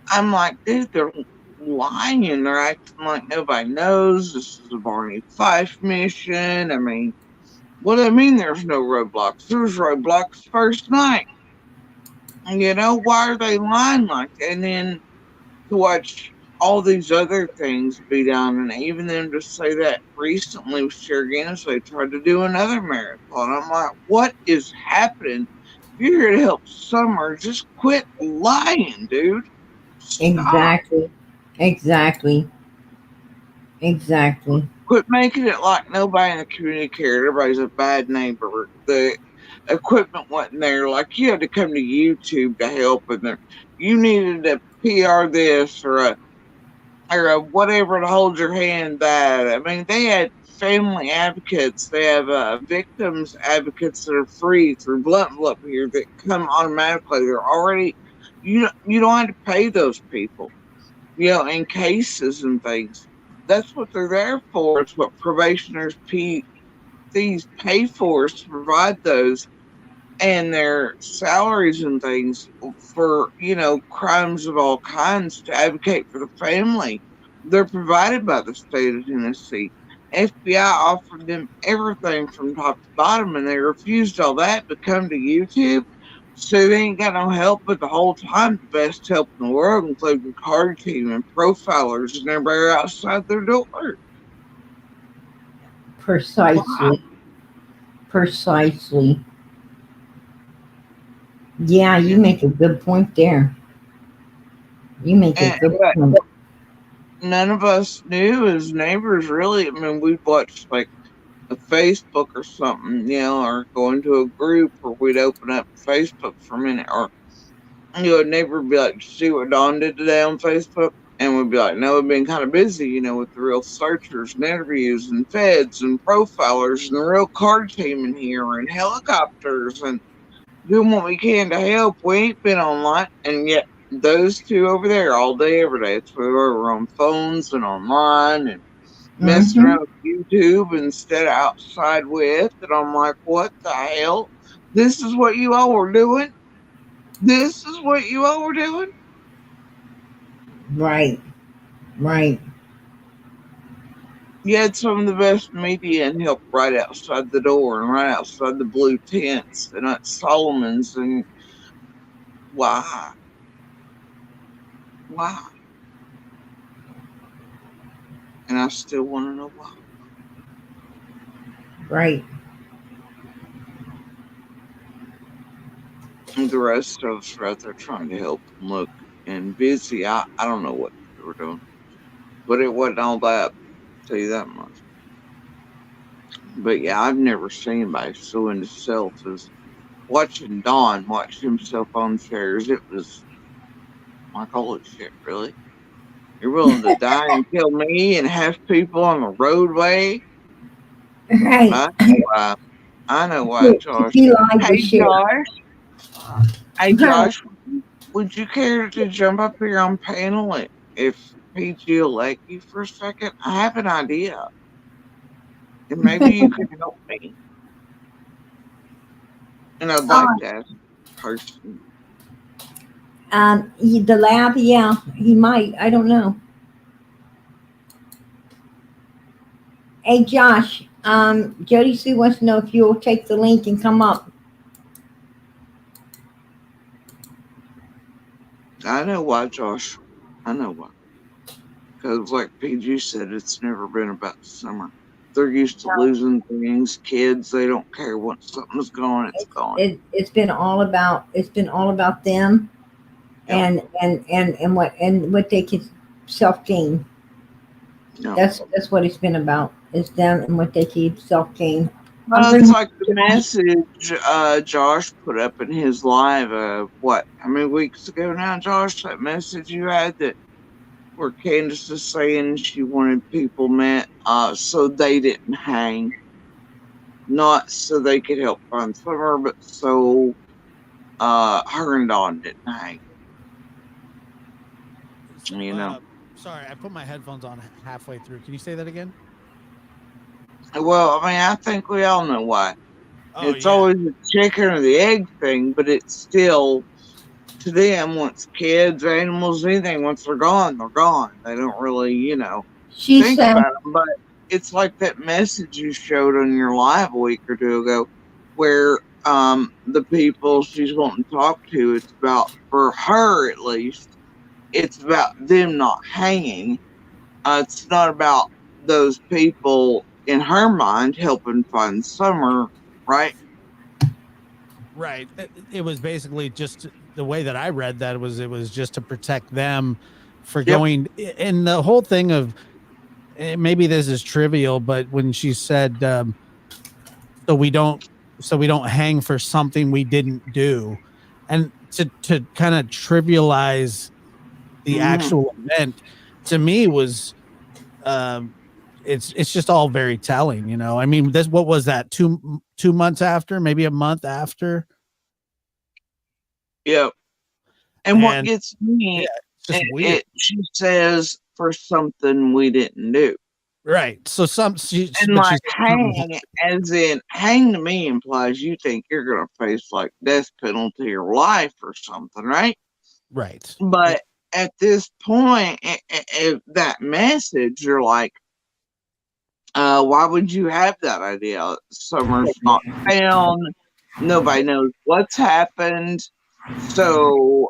I'm like, dude, they're lying, they're acting like nobody knows, this is a Barney Fife mission. I mean, what do I mean there's no roadblocks? There's roadblocks first night. Why are they lying like that? And then to watch all these other things be done, and even them to say that recently with Cher Guinness, they tried to do another marathon. I'm like, what is happening? If you're here to help Summer, just quit lying, dude. Stop. Exactly. Quit making it like nobody in the community cared. Everybody's a bad neighbor. The equipment wasn't there. Like, you had to come to YouTube to help, and you needed to PR this or a whatever to hold your hand that. I mean, they had family advocates. They have victims advocates that are free through Blunt Blip here that come automatically. They're already, you don't have to pay those people, in cases and things. That's what they're there for. It's what probationers these pay for, is to provide those. and their salaries and things for, crimes of all kinds to advocate for the family. They're provided by the state of Tennessee. FBI offered them everything from top to bottom, and they refused all that to come to YouTube. So they ain't got no help, but the whole time, the best help in the world, including card team and profilers and everybody outside their door. Precisely. Precisely. Yeah, you make a good point there. You make a And good but point. none of us knew as neighbors, really. I mean, we'd watch like a Facebook or something, or go into a group, or we'd open up Facebook for a minute, or a neighbor would be like, "See what Dawn did today on Facebook?" And we'd be like, "No, we've been kind of busy, with the real searchers and interviews and feds and profilers and the real card team in here and helicopters and doing what we can to help. We ain't been online." And yet, those two over there all day, every day, it's where we're on phones and online and messing Mm-hmm. around with YouTube instead of outside with. And I'm like, what the hell? This is what you all were doing? This is what you all were doing? Right. Right. You had some of the best media and help right outside the door and right outside the blue tents and at Solomon's. And why? Why? And I still want to know why. Right. And the rest of us are out there trying to help them look and busy. I don't know what they were doing, but it wasn't all that. I'll tell you that much. But yeah, I've never seen anybody so into self as watching Don watch himself on chairs. It was like, holy shit, really? You're willing to die and kill me and have people on the roadway? Right. I know why. I know why, Josh. He lied to Hey, share. Josh. Hey, Josh. Would you care to jump up here on panel if PG will let you for a second? I have an idea. And maybe you can help me. And I'd like to ask a person. The lab, yeah, he might. I don't know. Hey, Josh. Jody Sue wants to know if you'll take the link and come up. I know why, Josh. I know why. Because, like PG said, it's never been about summer. They're used to losing things. Kids, they don't care when something's gone, it's gone. It's been all about them, Yep. and what they can self gain. No. That's what it's been about. It's them and what they can self gain. Well, it's like the message Josh put up in his live, how many weeks ago now, Josh? That message you had that where Candace is saying she wanted people met so they didn't hang. Not so they could help find Summer, but so her and Dawn didn't hang. Sorry, I put my headphones on halfway through. Can you say that again? Well, I mean, I think we all know why. Oh, It's yeah. always the chicken or the egg thing, but it's still, to them, once kids, animals, anything, once they're gone, they're gone. They don't really, She think said, about them. But it's like that message you showed on your live a week or two ago, where the people she's wanting to talk to, it's about, for her at least, it's about them not hanging. It's not about those people in her mind helping find Summer, right? Right. It was basically just the way that I read that was it was just to protect them for going. And the whole thing of maybe this is trivial, but when she said, so we don't hang for something we didn't do, and to kind of trivialize the actual event, to me was it's just all very telling, I mean, what was that, 2 months after, maybe a month after? Yep. And what gets me, it's just weird. she says, for something we didn't do. Right. So And but like she's hang, as in hang to me implies you think you're gonna face like death penalty or life or something, right? right. But at this point, that message, you're like, why would you have that idea? Summer's not found. Nobody knows what's happened. So,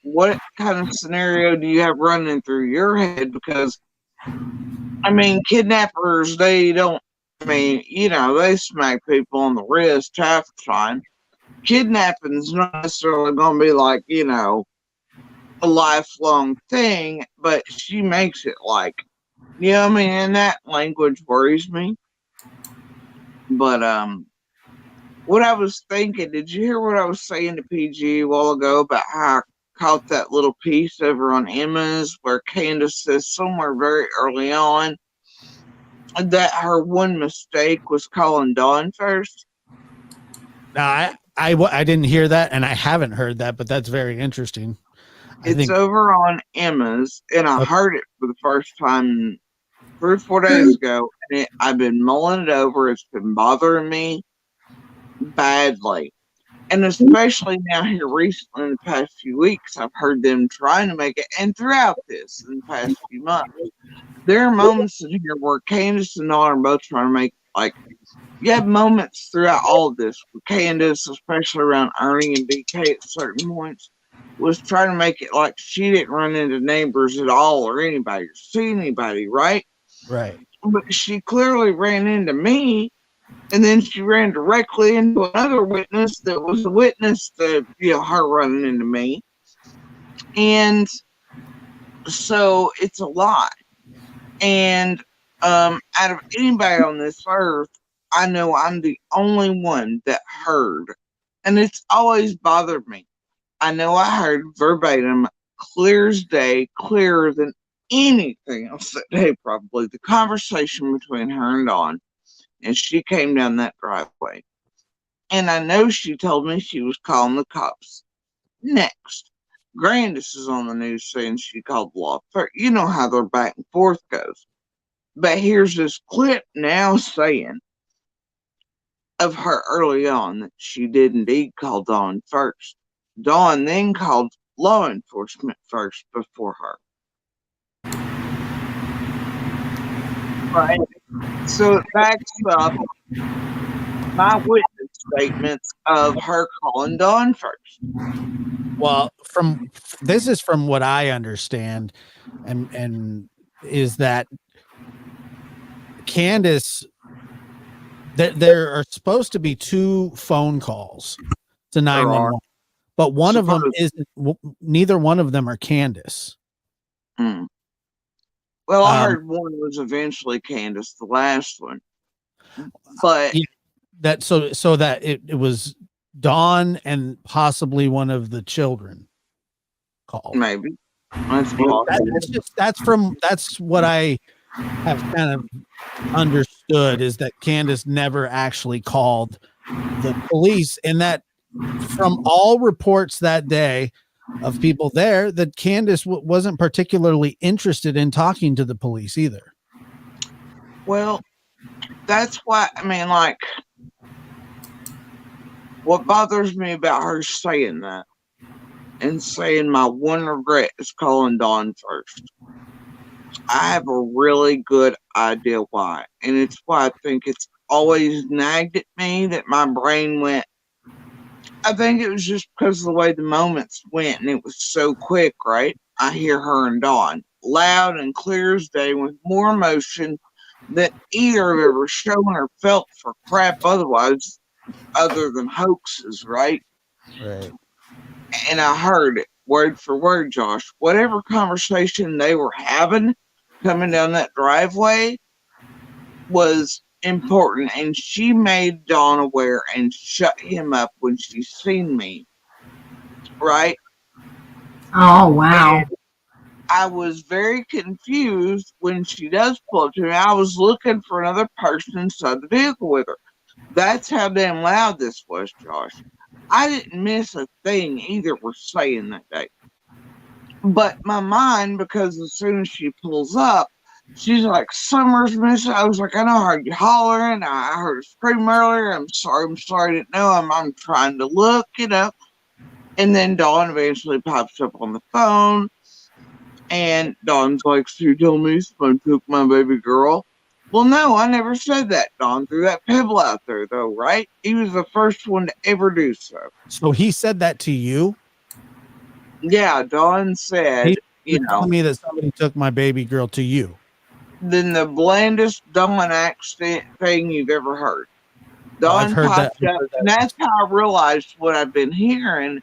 what kind of scenario do you have running through your head? Because, I mean, kidnappers, they don't, I mean, they smack people on the wrist, traffic fine. Kidnapping's not necessarily going to be like, a lifelong thing, but she makes it like, I mean, and that language worries me. But what I was thinking, did you hear what I was saying to PG a while ago about how I caught that little piece over on Emma's where Candace says somewhere very early on that her one mistake was calling Dawn first? Now, I didn't hear that, and I haven't heard that, but that's very interesting. It's over on Emma's, and I heard it for the first time 3 or 4 days ago, and I've been mulling it over. It's been bothering me badly. And especially now here recently in the past few weeks, I've heard them trying to make it, and throughout this in the past few months, there are moments in here where Candace and Dawn are both trying to make, like, you have moments throughout all of this with Candace, especially around Ernie and DK at certain points, was trying to make it like she didn't run into neighbors at all or anybody or see anybody, right? Right. But she clearly ran into me, and then she ran directly into another witness that was a witness to, her running into me. And so it's a lot. And out of anybody on this earth, I know I'm the only one that heard. And it's always bothered me. I know I heard verbatim, clear as day, clearer than anything else that day, probably, the conversation between her and Dawn. And she came down that driveway. And I know she told me she was calling the cops. Next, Grandis is on the news saying she called the law. You know how their back and forth goes. But here's this clip now saying of her early on that she did indeed call Dawn first. Dawn then called law enforcement first before her. Right. So it backs up my witness statements of her calling Dawn first. Well, this is from what I understand, and is that Candace, there are supposed to be 2 phone calls to 911, but one of them isn't. Neither one of them are Candace. Well, I heard one was eventually Candace, the last one, but that so that it was Dawn and possibly one of the children called. Maybe that's what I have kind of understood, is that Candace never actually called the police, and that from all reports that day of people there, that Candace wasn't particularly interested in talking to the police either. Well, that's why, I mean, like, what bothers me about her saying that and saying my one regret is calling Dawn first, I have a really good idea why. And it's why I think it's always nagged at me that my brain went, I think it was just because of the way the moments went and it was so quick, right? I hear her and Dawn loud and clear as day with more emotion than either have ever shown or felt for crap otherwise, other than hoaxes, right? Right. And I heard it word for word, Josh. Whatever conversation they were having coming down that driveway was important, and she made Dawn aware and shut him up when she seen me, right? Oh, wow. And I was very confused when she does pull up to me. I was looking for another person inside the vehicle with her. That's how damn loud this was, Josh. I didn't miss a thing either were saying that day. But my mind, because as soon as she pulls up, She's like, Summer's missing. I was like, I know I heard you hollering. I heard a scream earlier. I'm sorry. I didn't know. I'm trying to look it up. And then Dawn eventually pops up on the phone. And Dawn's like, so you tell me someone took my baby girl? Well, no, I never said that. Dawn threw that pebble out there, though, right? He was the first one to ever do so. So he said that to you? Yeah, Dawn said, You're telling me that somebody took my baby girl to you. Then the blandest Dawn accent thing you've ever heard. Dawn I've heard popped that. up, and that's how I realized what I've been hearing.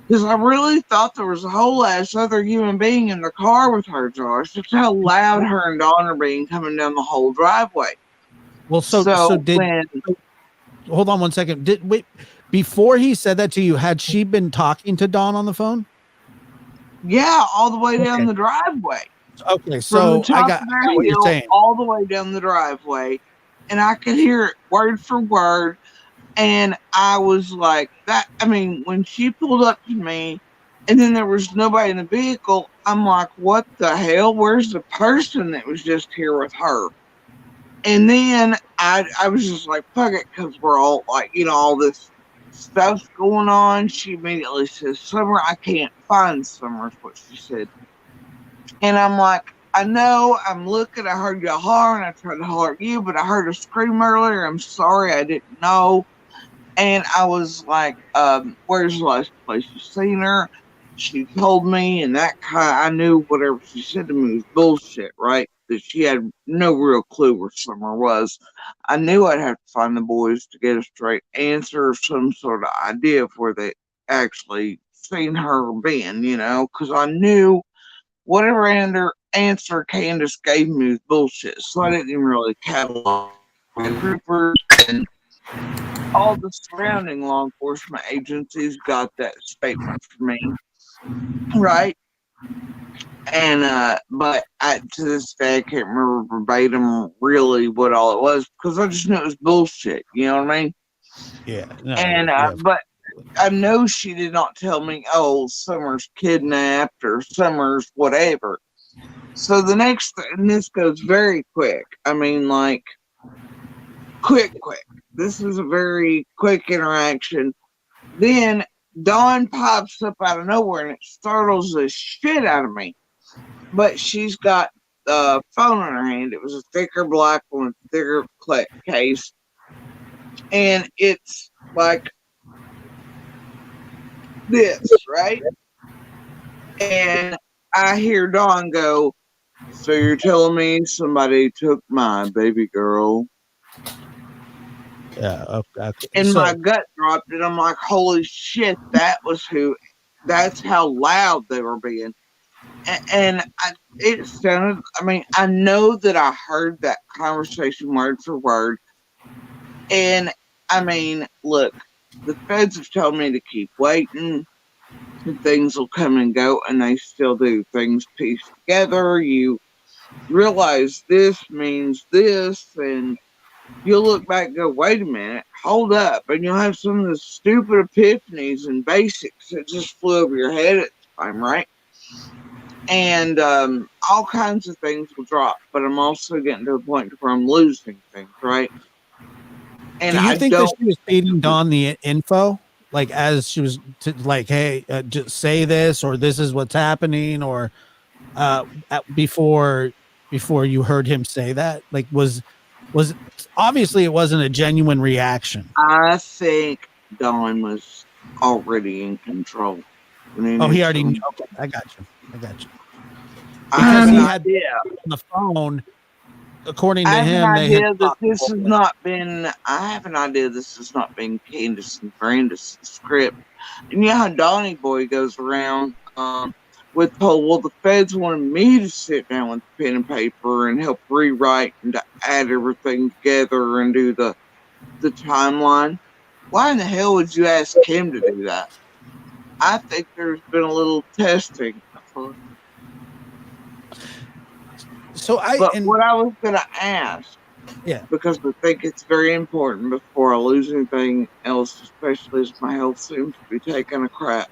Because I really thought there was a whole ass other human being in the car with her, Josh. That's how loud her and Dawn are being coming down the whole driveway. Well, so hold on one second. Before he said that to you, had she been talking to Dawn on the phone? Yeah, all the way down the driveway. Okay, so I got what you're saying. All the way down the driveway, and I could hear it word for word. And I was like, that. I mean, when she pulled up to me, and then there was nobody in the vehicle, I'm like, what the hell? Where's the person that was just here with her? And then I was just like, fuck it, because we're all like, all this stuff's going on. She immediately says, Summer, I can't find Summer, is what she said. And I'm like, I know, I'm looking, I heard you hollering, I tried to holler at you, but I heard a scream earlier. I'm sorry, I didn't know. And I was like, where's the last place you seen her? She told me, and I knew whatever she said to me was bullshit, right? That she had no real clue where Summer was. I knew I'd have to find the boys to get a straight answer or some sort of idea of where they actually seen her been, because I knew whatever answer Candace gave me was bullshit. So I didn't even really catalog troopers and all the surrounding law enforcement agencies got that statement from me, right? And but to this day I can't remember verbatim really what all it was, because I just knew it was bullshit. You know what I mean? Yeah. No, and but I know she did not tell me, oh, Summer's kidnapped or Summer's whatever. So the next, and this goes very quick. I mean, like, quick. This is a very quick interaction. Then Dawn pops up out of nowhere and it startles the shit out of me. But she's got the phone in her hand. It was a thicker black one, thicker case. And it's like this, right? And I hear Dawn go, so you're telling me somebody took my baby girl? Yeah. Okay. And my gut dropped, and I'm like, holy shit, that's how loud they were being. And it sounded, I mean, I know that I heard that conversation word for word. And I mean, look, the feds have told me to keep waiting. Things will come and go, and they still do. Things piece together. You realize this means this, and you'll look back and go, wait a minute, hold up. And you'll have some of the stupid epiphanies and basics that just flew over your head at the time, right? And all kinds of things will drop, but I'm also getting to a point where I'm losing things, right? And do you think that she was feeding Dawn the info? Like, as she was like, hey, just say this, or this is what's happening, or before you heard him say that? Like, was obviously it wasn't a genuine reaction. I think Dawn was already in control. Oh, he already knew. Okay, I got you. Because he had on the phone, according to him, I have an idea this has not been Candace and Brandis' script. And how Donnie Boy goes around with the feds wanted me to sit down with pen and paper and help rewrite and to add everything together and do the timeline. Why in the hell would you ask him to do that? I think there's been a little testing. What I was going to ask, because I think it's very important before I lose anything else, especially as my health seems to be taking a crap.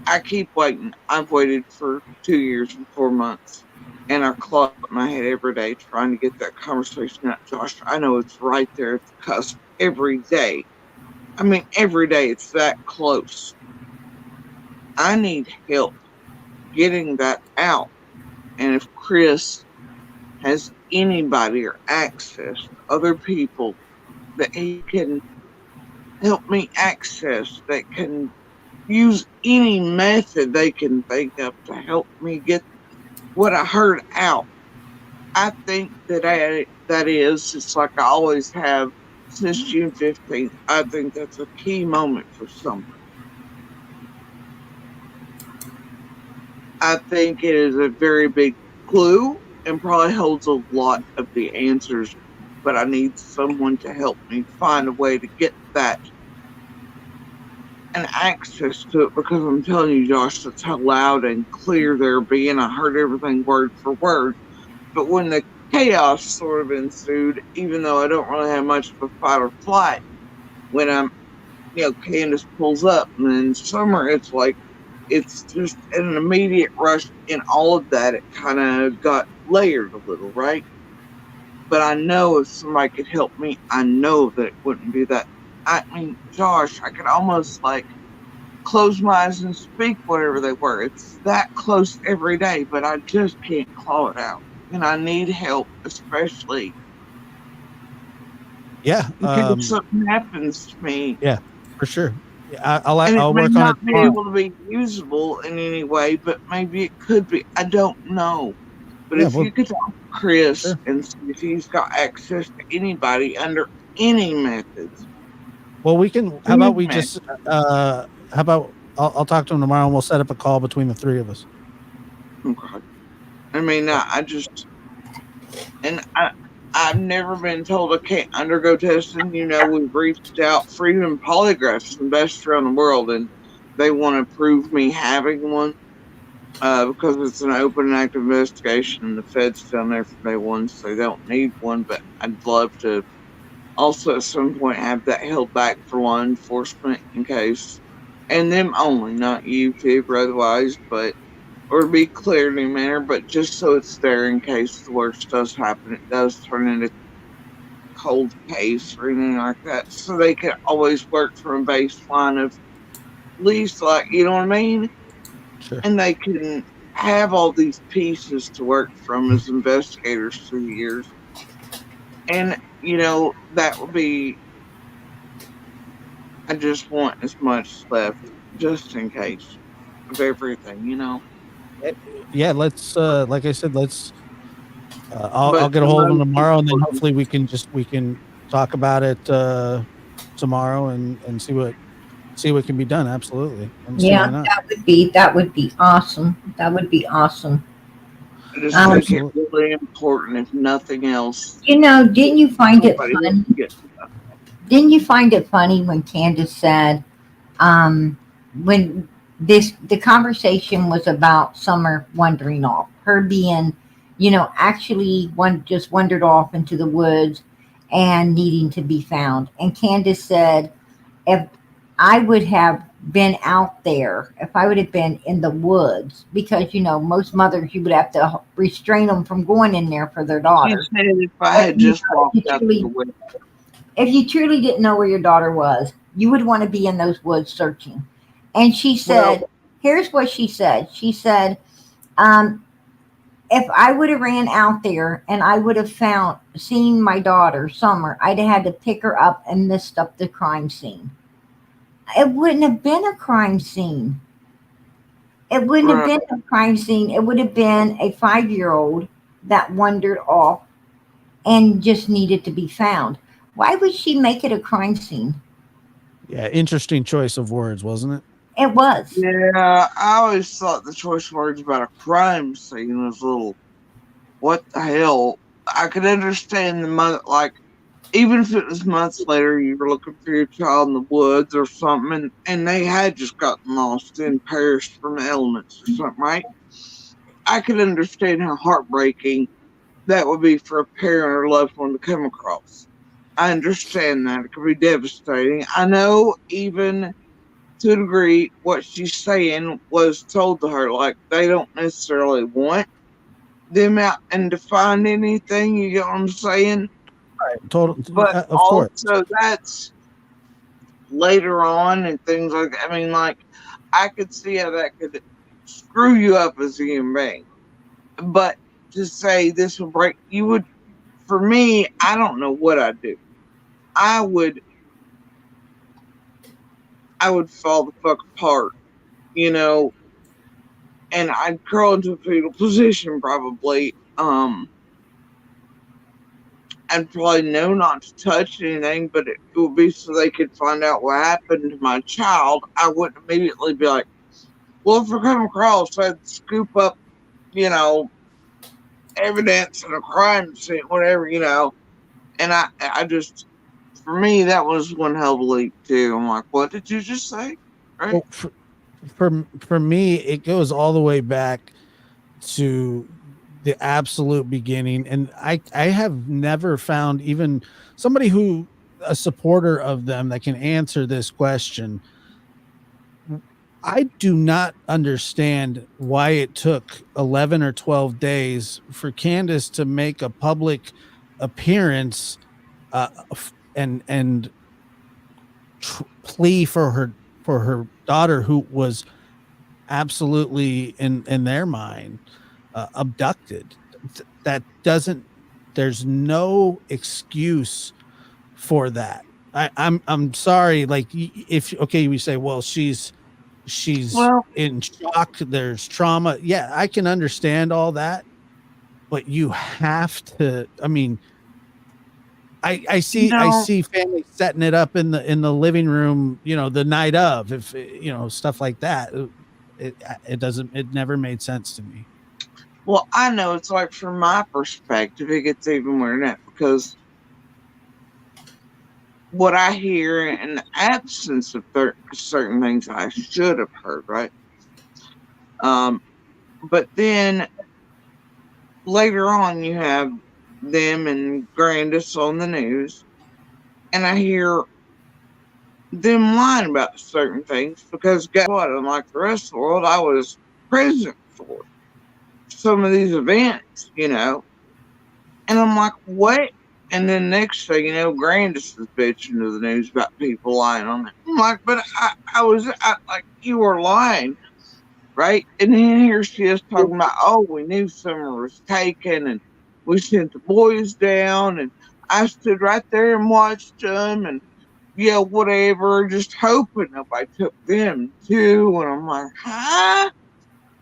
I keep waiting. I've waited for 2 years and 4 months. And I claw at my head every day trying to get that conversation out. Josh, I know it's right there at the cusp every day. I mean, every day it's that close. I need help getting that out. And if Chris has anybody or access to other people that he can help me access, that can use any method they can think of to help me get what I heard out. I think that is, it's like I always have since June 15th. I think that's a key moment for Summer. I think it is a very big clue and probably holds a lot of the answers, but I need someone to help me find a way to get that and access to it, because I'm telling you, Josh, that's how loud and clear they're being. I heard everything word for word. But when the chaos sort of ensued, even though I don't really have much of a fight or flight, when Candace pulls up and then Summer, it's like, it's just an immediate rush in all of that. It kind of got layered a little, right? But I know if somebody could help me, I know that it wouldn't be that. I mean, Josh, I could almost like close my eyes and speak whatever they were. It's that close every day, but I just can't claw it out. And I need help, especially in case something happens to me. Yeah, for sure. I'll work on it tomorrow. It may not be able to be usable in any way, but maybe it could be. I don't know. But if you could talk to Chris and see if he's got access to anybody under any methods. Well, we can. How about we just? How about I'll talk to him tomorrow and we'll set up a call between the three of us. Okay. I mean, I've never been told I can't undergo testing. We've reached out for even polygraphs, the best around the world, and they want to prove me having one because it's an open and active investigation, and the Fed's down there from day one, so they don't need one. But I'd love to also at some point have that held back for law enforcement in case, and them only, not you, Fib, or otherwise, or to be clear in any manner, but just so it's there in case the worst does happen. It does turn into a cold case or anything like that. So they can always work from a baseline of at least, like, you know what I mean? Sure. And they can have all these pieces to work from as investigators through the years. And, that would be, I just want as much left just in case of everything, Yeah, let's like I said, let's I'll get a hold of him tomorrow, and then hopefully we can talk about it tomorrow and see what can be done. Absolutely. Yeah, that would be awesome. That would be awesome. I just think it's really important, if nothing else. Didn't you find it funny? Didn't you find it funny when Candace said, when the conversation was about Summer wandering off, her being, actually just wandered off into the woods and needing to be found. And Candace said, if I would have been out there, if I would have been in the woods, because, most mothers, you would have to restrain them from going in there for their daughter. She said if I had just walked out the woods. If you truly didn't know where your daughter was, you would want to be in those woods searching. And she said, here's what she said. She said, if I would have ran out there and I would have seen my daughter, Summer, I'd have had to pick her up and messed up the crime scene. It wouldn't have been a crime scene. It wouldn't have been a crime scene. It would have been a 5-year-old that wandered off and just needed to be found. Why would she make it a crime scene? Yeah, interesting choice of words, wasn't it? It was. Yeah, I always thought the choice of words about a crime scene was a little, what the hell? I could understand the mother, like, even if it was months later, you were looking for your child in the woods or something, and they had just gotten lost and perished from elements or something, right? I could understand how heartbreaking that would be for a parent or loved one to come across. I understand that. It could be devastating. I know, even to a degree, what she's saying was told to her. Like, they don't necessarily want them out and to find anything. You get what I'm saying? Total, But of course. also that's later on and things like that. I mean, like, I could see how that could screw you up as a human being. But to say this will break, you would, for me, I don't know what I'd do. I would fall the fuck apart, you know, and I'd curl into a fetal position probably. I'd probably know not to touch anything, but it would be so they could find out what happened to my child. I wouldn't immediately be like, well, if we come across, I'd scoop up, you know, evidence in a crime scene, whatever, you know. And I just, for me, that was one hell of a leap too. I'm like, what did you just say? Right? Well, for me, it goes all the way back to the absolute beginning, and I have never found even somebody who a supporter of them that can answer this question. I do not understand why it took 11 or 12 days for Candace to make a public appearance and plea for her daughter, who was absolutely in their mind abducted. That doesn't, there's no excuse for that. I'm sorry, like, if okay, we say, well, she's in shock, there's trauma. Yeah, I can understand all that, but you have to, I mean, I see families setting it up in the living room, you know, the night of, if you know, stuff like that. It never made sense to me. Well, I know it's like, from my perspective, it gets even weirder than that, because what I hear in the absence of certain things I should have heard, right? But then later on, you have them and Grandis on the news, and I hear them lying about certain things, because guess what? Unlike the rest of the world, I was present for some of these events, you know. And I'm like, what? And then next thing you know, Grandis is bitching to the news about people lying on it. I'm like, but I was like, you were lying, right? And then here she is talking about, oh, we knew Summer was taken, and we sent the boys down, and I stood right there and watched them, and yeah, whatever, just hoping nobody took them too. And I'm like, huh?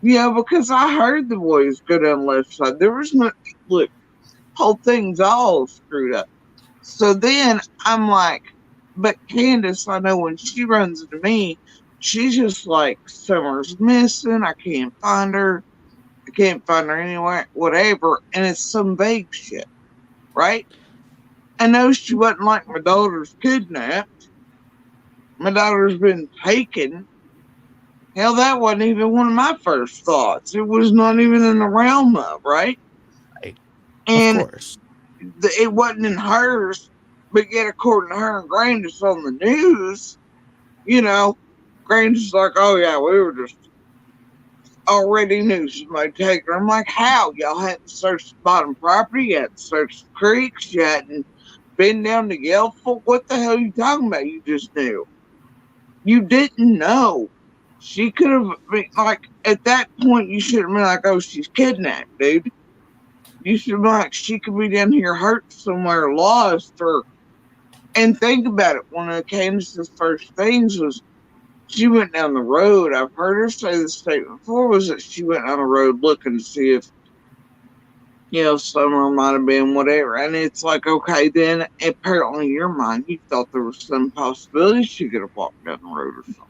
Yeah, because I heard the boys go down the left side. There was no, look, whole thing's all screwed up. So then I'm like, but Candace, I know when she runs into me, she's just like, Summer's missing. I can't find her. I can't find her anywhere, whatever. And it's some vague shit, right? I know she wasn't like, my daughter's kidnapped. My daughter's been taken. Hell, that wasn't even one of my first thoughts. It was not even in the realm of, right? Right. And of course. It wasn't in hers, but yet according to her and Grandis on the news, you know, Grandis like, oh yeah, we were just already knew somebody taken her. I'm like, how? Y'all hadn't searched the bottom property, you hadn't searched the creeks, you hadn't been down to Yelful. What the hell are you talking about? You just knew. You didn't know. She could have been like, at that point, you should have been like, oh, she's kidnapped, dude. You should have been like, she could be down here hurt somewhere, lost, or. And think about it. One of Candace's first things was she went down the road. I've heard her say this statement before, was that she went down the road looking to see if, you know, Summer might have been whatever. And it's like, okay, then apparently in your mind, you thought there was some possibility she could have walked down the road or something.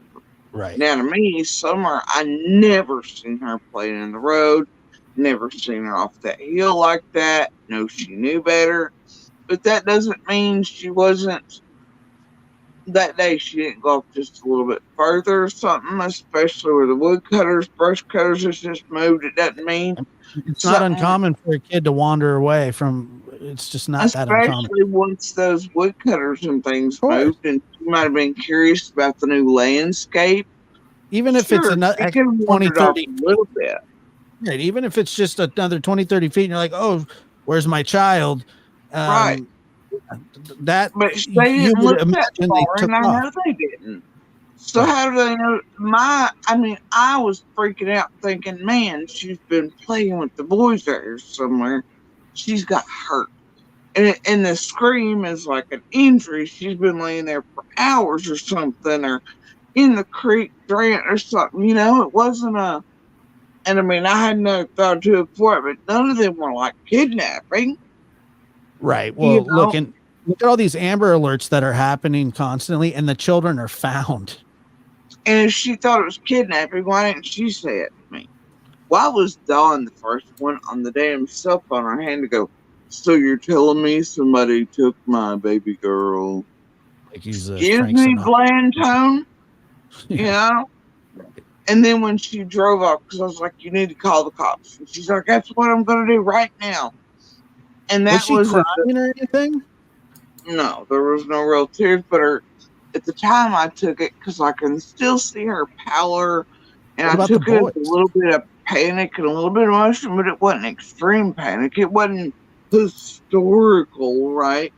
Right. Now, to me, Summer, I never seen her playing in the road, never seen her off that hill like that. No, she knew better. But that doesn't mean she wasn't, that day she didn't go up just a little bit further or something, especially where the woodcutters, brush cutters has just moved. It doesn't mean. It's not uncommon for a kid to wander away from, it's just not that uncommon. Especially once those woodcutters and things moved, and you might have been curious about the new landscape. Even if it's another 20, 30. A little bit. Right. Even if it's just another 20, 30 feet, and you're like, oh, where's my child? Right. That But you they didn't would look that imagine they far, took and I off. know they didn't. So Right. how do they know? I was freaking out thinking, man, she's been playing with the boys there somewhere. She's got hurt. And the scream is like an injury. She's been laying there for hours or something, or in the creek drain or something. It wasn't a. And I mean, I had no thought to it before, but none of them were like kidnapping. Right. Well, look know? look at all these Amber Alerts that are happening constantly, and the children are found. And if she thought it was kidnapping, why didn't she say it to me? Why was Dawn the first one on the damn cell phone on her hand to go, so you're telling me somebody took my baby girl? Like he's Excuse Frank me, Sinatra. bland tone? Yeah. And then when she drove off, because I was like, you need to call the cops. And she's like, that's what I'm going to do right now. And that Was she at crying or anything? no, there was no real tears, but at the time I took it, because I can still see her pallor, and What I about took the it as a boys? little bit of panic and a little bit of emotion, but it wasn't extreme panic. It wasn't historical, right?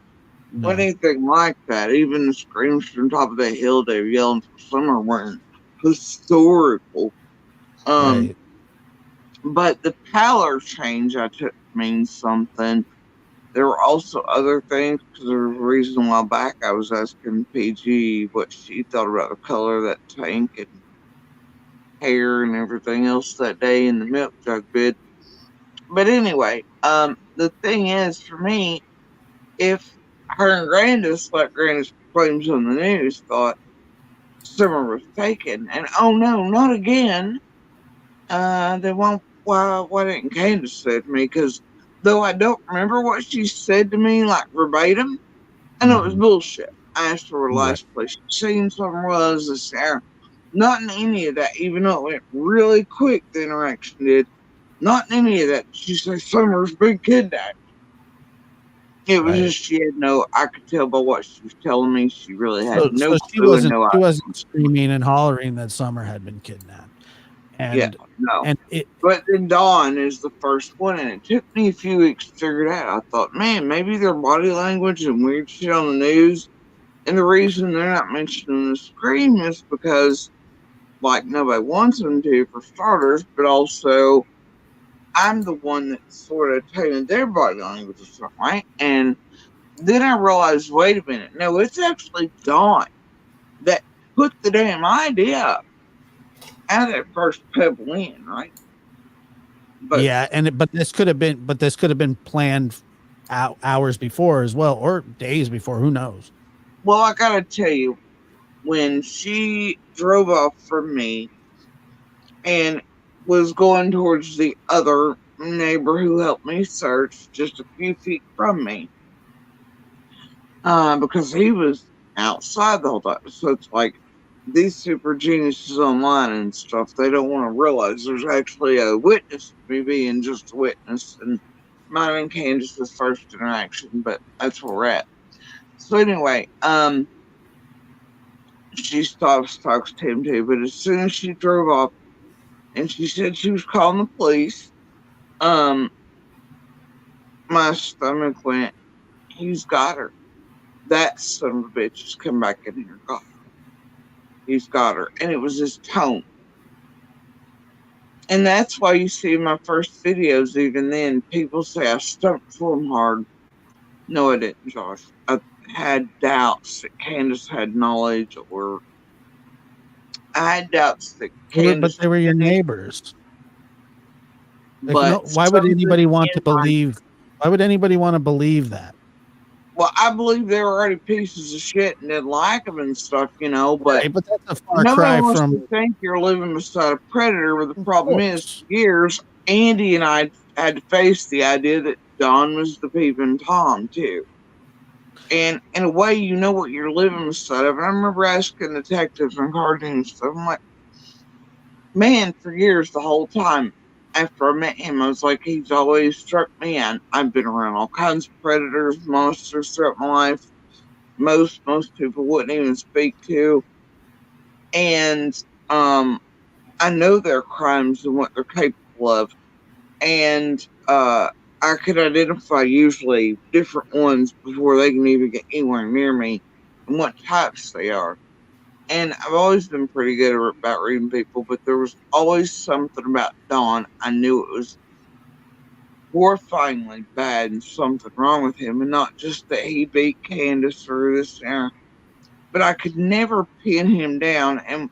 No. Or anything like that. Even the screams from top of the hill they were yelling for summer weren't historical. Right. But the pallor change I took means something. There were also other things, because there was a reason a while back I was asking PG what she thought about the color of that tank and hair and everything else that day in the milk jug bid. But anyway, the thing is, for me, if her and Grandis, like Grandis claims on the news, thought Summer was taken, and oh no, not again, they won't. Why didn't Candace say to me? Because though I don't remember what she said to me, like verbatim, I know it was bullshit. I asked her where the last place she'd seen Summer was, this hour. Not in any of that, even though it went really quick, the interaction did. Not in any of that. She said Summer's been kidnapped. It was just she had no. I could tell by what she was telling me. She really had no she clue and wasn't no she idea. wasn't screaming and hollering that Summer had been kidnapped. And Yeah, no. and it But then Dawn is the first one, and it took me a few weeks to figure it out. I thought, man, maybe their body language and weird shit on the news. And the reason they're not mentioning the scream is because, like, nobody wants them to, for starters, but also I'm the one that sort of tainted their body language or something, right? And then I realized, wait a minute, no, it's actually Dawn that put the damn idea up out of that first Pebble Inn, right? But yeah, but this could have been planned hours before as well, or days before. Who knows? well, I gotta tell you, when she drove off from me and was going towards the other neighbor who helped me search just a few feet from me, because he was outside the whole time. So it's like these super geniuses online and stuff, they don't want to realize there's actually a witness to me being just a witness, and mine and Candace's first interaction, but that's where we're at. So anyway, she stops, talks to him too, but as soon as she drove off and she said she was calling the police, my stomach went, he's got her. That son of a bitch has come back in here and got her. He's got her. And it was his tone. And that's why you see my first videos, even then, people say I stumped for him hard. No, I didn't, Josh. I had doubts that Candace had knowledge, or I had doubts that Candace. But they were your neighbors. Like, But why would anybody want to something in my- believe? Why would anybody want to believe that? Well, I believe they were already pieces of shit and didn't like them and stuff, but Right, but that's a far nobody cry wants from. to think you're living beside a predator. But the problem is, for years, Andy and I had to face the idea that Don was the peeping Tom too. And in a way, you know what you're living beside of. And I remember asking detectives and cartoons stuff. I'm like, man, for years, the whole time after I met him, I was like, he's always struck me. And I've been around all kinds of predators, monsters throughout my life. Most people wouldn't even speak to. And I know their crimes and what they're capable of. and I could identify usually different ones before they can even get anywhere near me and what types they are. And I've always been pretty good about reading people, but there was always something about Don. I knew it was horrifyingly bad and something wrong with him, and not just that he beat Candace or this and that, but I could never pin him down. And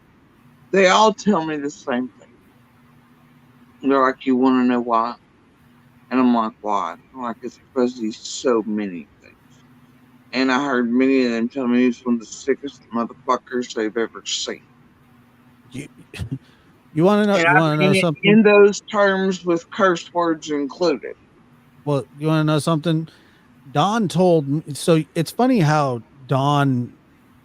they all tell me the same thing. They're like, "You want to know why?" And I'm like, "Why?" I'm like, "It's because he's so many things." And I heard many of them tell me he's one of the sickest motherfuckers they've ever seen. You, you want to know? And You I want to know mean it something? in those terms with curse words included. Well, you want to know something? Don told me. So it's funny how Don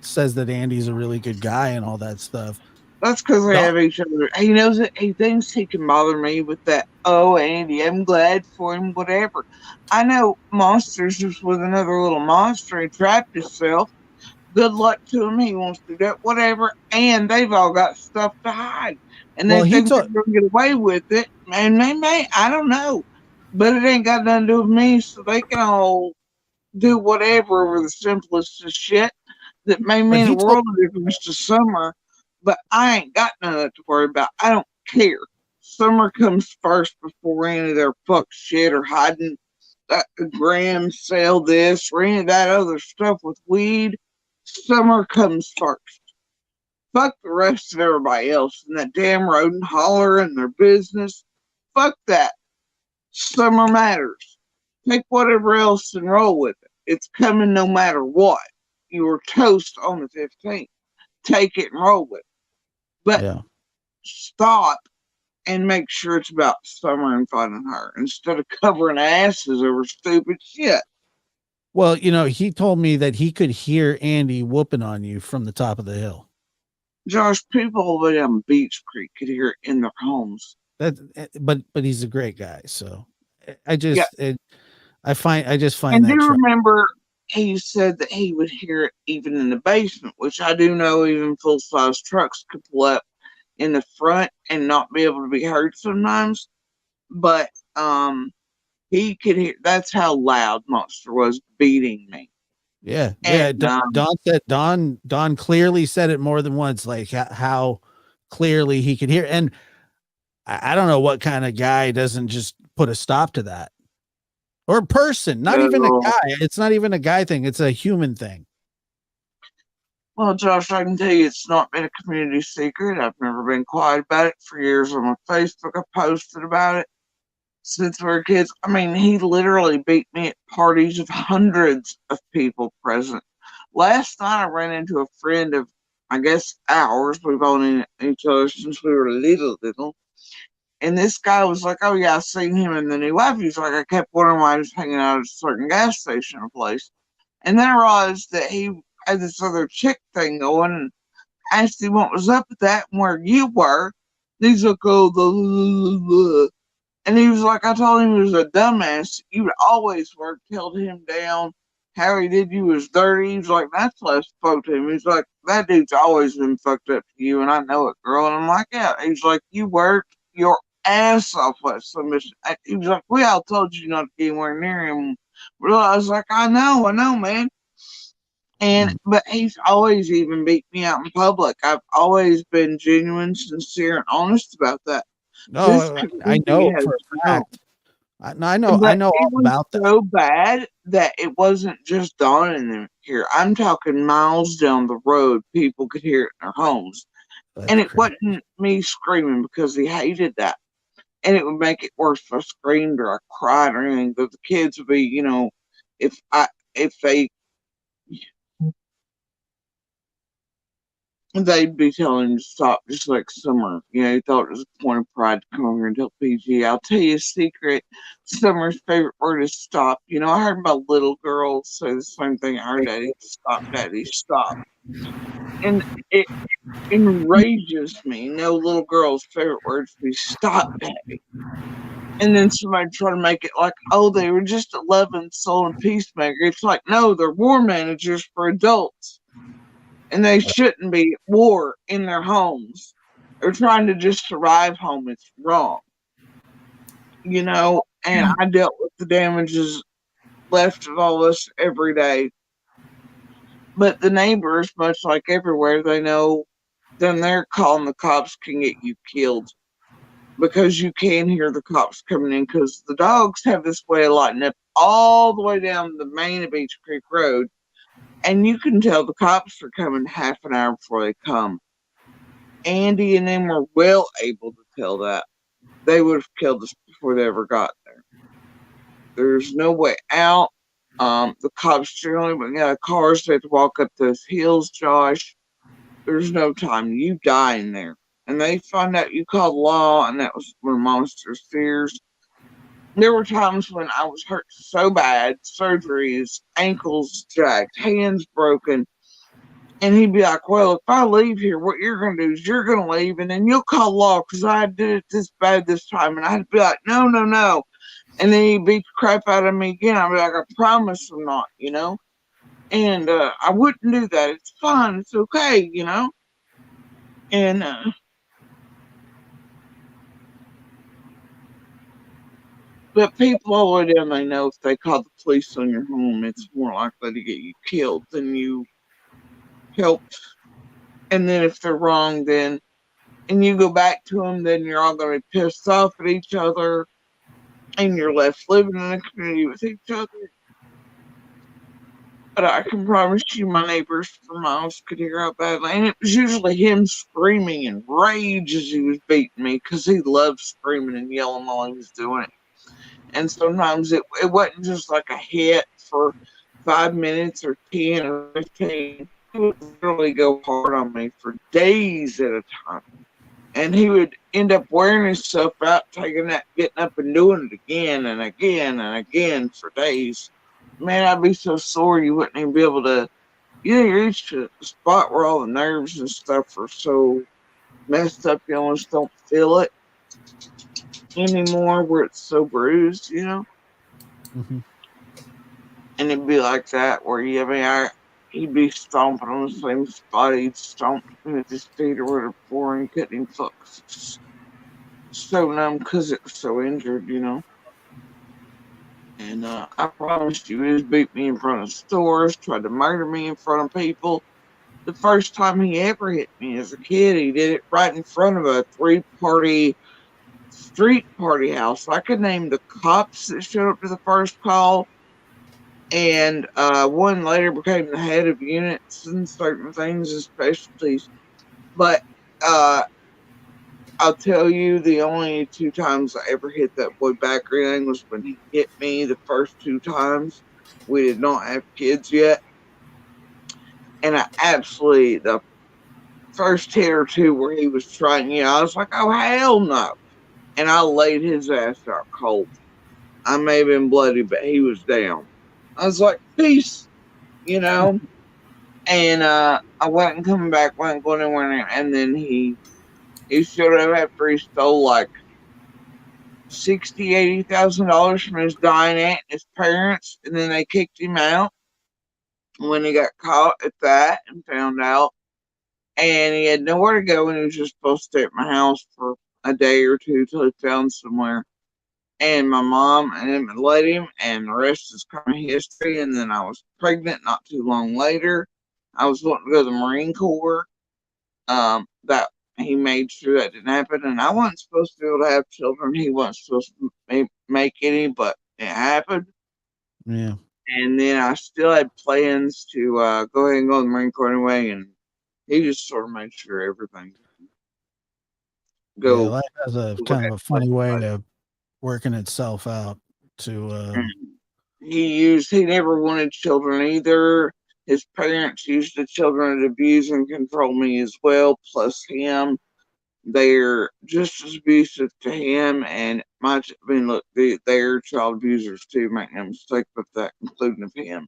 says that Andy's a really good guy and all that stuff. That's because they Don, have each other. He knows it. He thinks he can bother me with that. Oh, Andy, I'm glad for him. Whatever. I know Monster's just with another little monster. He trapped himself. Good luck to him. He wants to do that. Whatever. And they've all got stuff to hide, and well, they he think they're told. going to get away with it. And they may. I don't know. But it ain't got nothing to do with me. So they can all do whatever over the simplest of shit that may But mean a he told. world of difference to Summer, but I ain't got none of that to worry about. I don't care. Summer comes first before any of their fuck shit or hiding that gram sell this or any of that other stuff with weed. Summer comes first. Fuck the rest of everybody else and that damn road and holler and their business. Fuck that. Summer matters. Take whatever else and roll with it. It's coming no matter what. You were toast on the 15th. Take it and roll with it. But Yeah. stop and make sure it's about Summer and finding her instead of covering asses over stupid shit. Well, he told me that he could hear Andy whooping on you from the top of the hill. Josh, people all the way down Beach Creek could hear it in their homes. But he's a great guy. So I Yeah. just, I just find And that. do remember he said that he would hear it even in the basement, which I do know even full size trucks could pull up in the front and not be able to be heard sometimes. But he could hear. That's how loud Monster was beating me. Yeah. And Don said Don clearly said it more than once, like how clearly he could hear. And I don't know what kind of guy doesn't just put a stop to that. Or a person, not even a guy. It's not even a guy thing. It's a human thing. Well, Josh, I can tell you it's not been a community secret. I've never been quiet about it for years on my Facebook. I posted about it since we were kids. I mean, he literally beat me at parties of hundreds of people present. Last night, I ran into a friend of, I guess, ours. We've known each other since we were little. And this guy was like, "Oh, yeah, I seen him in the new life." He's like, "I kept wondering why he was hanging out at a certain gas station or place." And then I realized that he had this other chick thing going, and asked him what was up with that and where you were. And he's like, "Oh, the." And he was like, I told him he was a dumbass. You would always work, held him down. How he did you was dirty. He was like, that's less spoke to him. He's like, that dude's always been fucked up to you, and I know it, girl. And I'm like, yeah. He's like, you worked your ass off last submission. He was like, we all told you not to get anywhere near him. Well, I was like, I know, man. And but he's always even beat me out in public. I've always been genuine, sincere, and honest about that. No, I know for a fact. I know all about that. So bad that it wasn't just Dawn in them here. I'm talking miles down the road. People could hear it in their homes, and it wasn't me screaming because he hated that, and it would make it worse if I screamed or I cried or anything. But the kids would be, if they'd be telling him to stop, just like Summer. He thought it was a point of pride to come over here and tell PG. I'll tell you a secret. Summer's favorite word is stop. I heard my little girls say the same thing. I heard Daddy, stop, Daddy, stop. And it enrages me. Little girl's favorite words be stop, Daddy. And then somebody try to make it like, oh, they were just a loving soul and peacemaker. It's like, no, they're war managers for adults. And they shouldn't be at war in their homes. They're trying to just survive home. It's wrong. and I dealt with the damages left of all this every day. But the neighbors, much like everywhere, they know then they're calling the cops can get you killed because you can hear the cops coming in because the dogs have this way of lighting up all the way down the main of Beach Creek Road. And you can tell the cops are coming half an hour before they come. Andy and them were well able to tell that. They would have killed us before they ever got there. There's no way out. The cops generally, when they got cars, they have to walk up those hills, Josh. There's no time. You die in there. And they find out you called law, and that was when monsters fears. There were times when I was hurt so bad, surgeries, ankles jacked, hands broken. And he'd be like, well, if I leave here, what you're going to do is you're going to leave, and then you'll call law because I did it this bad this time. And I'd be like, no, no, no. And then he'd beat the crap out of me again. I'd be like, I promise I'm not, And I wouldn't do that. It's fine. It's okay, And but people all the way down, they know if they call the police on your home, it's more likely to get you killed than you helped. And then if they're wrong, and you go back to them, then you're all going to be pissed off at each other, and you're left living in a community with each other. But I can promise you, my neighbors for miles could hear how badly, and it was usually him screaming in rage as he was beating me, because he loved screaming and yelling while he was doing it. And sometimes it wasn't just like a hit for 5 minutes or 10 or 15. He would literally go hard on me for days at a time. And he would end up wearing himself out, getting up and doing it again and again and again for days. Man, I'd be so sore you wouldn't even be able to, you reach a spot where all the nerves and stuff are so messed up, you almost don't feel it anymore, where it's so bruised, Mm-hmm. And it'd be like that, where he'd be stomping on the same spot he'd stomped with his feet or whatever before, and couldn't even focus. Just so numb because it was so injured, And I promised you, he beat me in front of stores, tried to murder me in front of people. The first time he ever hit me as a kid, he did it right in front of a street party house. I could name the cops that showed up to the first call, and one later became the head of units and certain things and specialties. But I'll tell you, the only 2 times I ever hit that boy back or anything was when he hit me the first 2 times. We did not have kids yet. And the first hit or 2 where he was trying, I was like, oh, hell no. And I laid his ass out cold. I may have been bloody, but he was down. I was like, peace, And I wasn't coming back, wasn't going anywhere. And then he showed up after he stole like $60,000-$80,000 from his dying aunt and his parents, and then they kicked him out when he got caught at that and found out. And he had nowhere to go, and he was just supposed to stay at my house for a day or 2 till he found somewhere. And my mom and him had let him, and the rest is kind of history. And then I was pregnant not too long later. I was wanting to go to the Marine Corps. That he made sure that didn't happen, and I wasn't supposed to be able to have children. He wasn't supposed to make any, but it happened. Yeah. And then I still had plans to go ahead and go to the Marine Corps anyway, and he just sort of made sure everything go. Yeah, life has a kind of a funny way of working itself out. He never wanted children either. His parents used the children to abuse and control me as well, plus him. They're just as abusive to him, and they're child abusers too, make no mistake with that, including of him.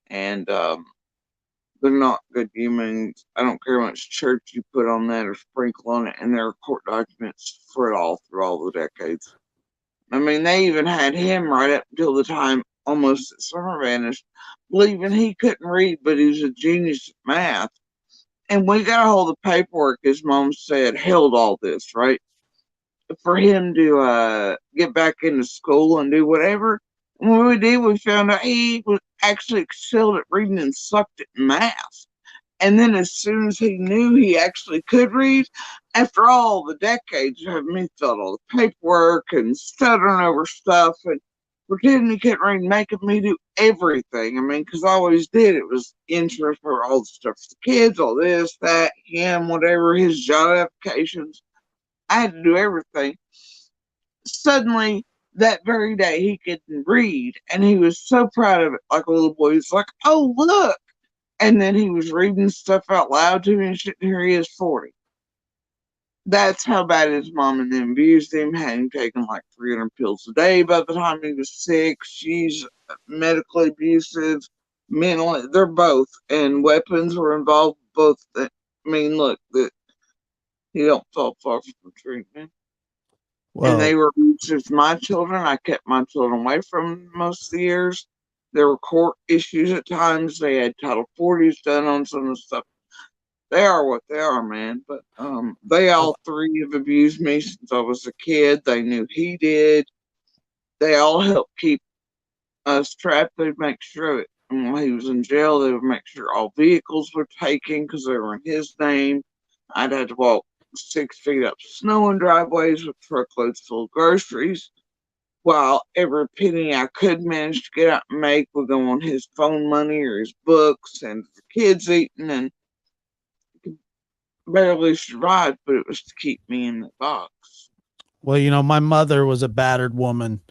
And they're not good humans. I don't care how much church you put on that or sprinkle on it, and there are court documents for it all through all the decades. I mean, they even had him right up until the time almost that Summer vanished, believing he couldn't read, but he was a genius at math. And we got a hold of the paperwork his mom said held all this, right? for him to get back into school and do whatever. And when we did, we found out he was actually excelled at reading and sucked at math. And then as soon as he knew he actually could read, after all the decades of having me fill out all the paperwork and stuttering over stuff and pretending he couldn't read, making me do everything. I mean, because I always did. It was insurance for all the stuff for the kids, all this, that, him, whatever, his job applications. I had to do everything. Suddenly, that very day, he could read, and he was so proud of it, like a little boy. He's like, "Oh, look!" And then he was reading stuff out loud to me, and shit. And here he is, 40. That's how bad his mom and them abused him. Had him taking like 300 pills a day by the time he was 6. She's medically abusive, mentally. They're both, and weapons were involved. Both. I mean, look, that he don't fall far from treatment. And they were abusive to my children. I kept my children away from them most of the years. There were court issues at times. They had Title 40s done on some of the stuff. They are what they are, man. But they all three have abused me since I was a kid. They knew he did. They all helped keep us trapped. They'd make sure that when he was in jail, they would make sure all vehicles were taken because they were in his name. I'd have to walk 6 feet up snow and driveways with truckloads full of groceries, while every penny I could manage to get out and make would go on his phone money or his books and the kids eating, and barely survived, but it was to keep me in the box. Well, my mother was a battered woman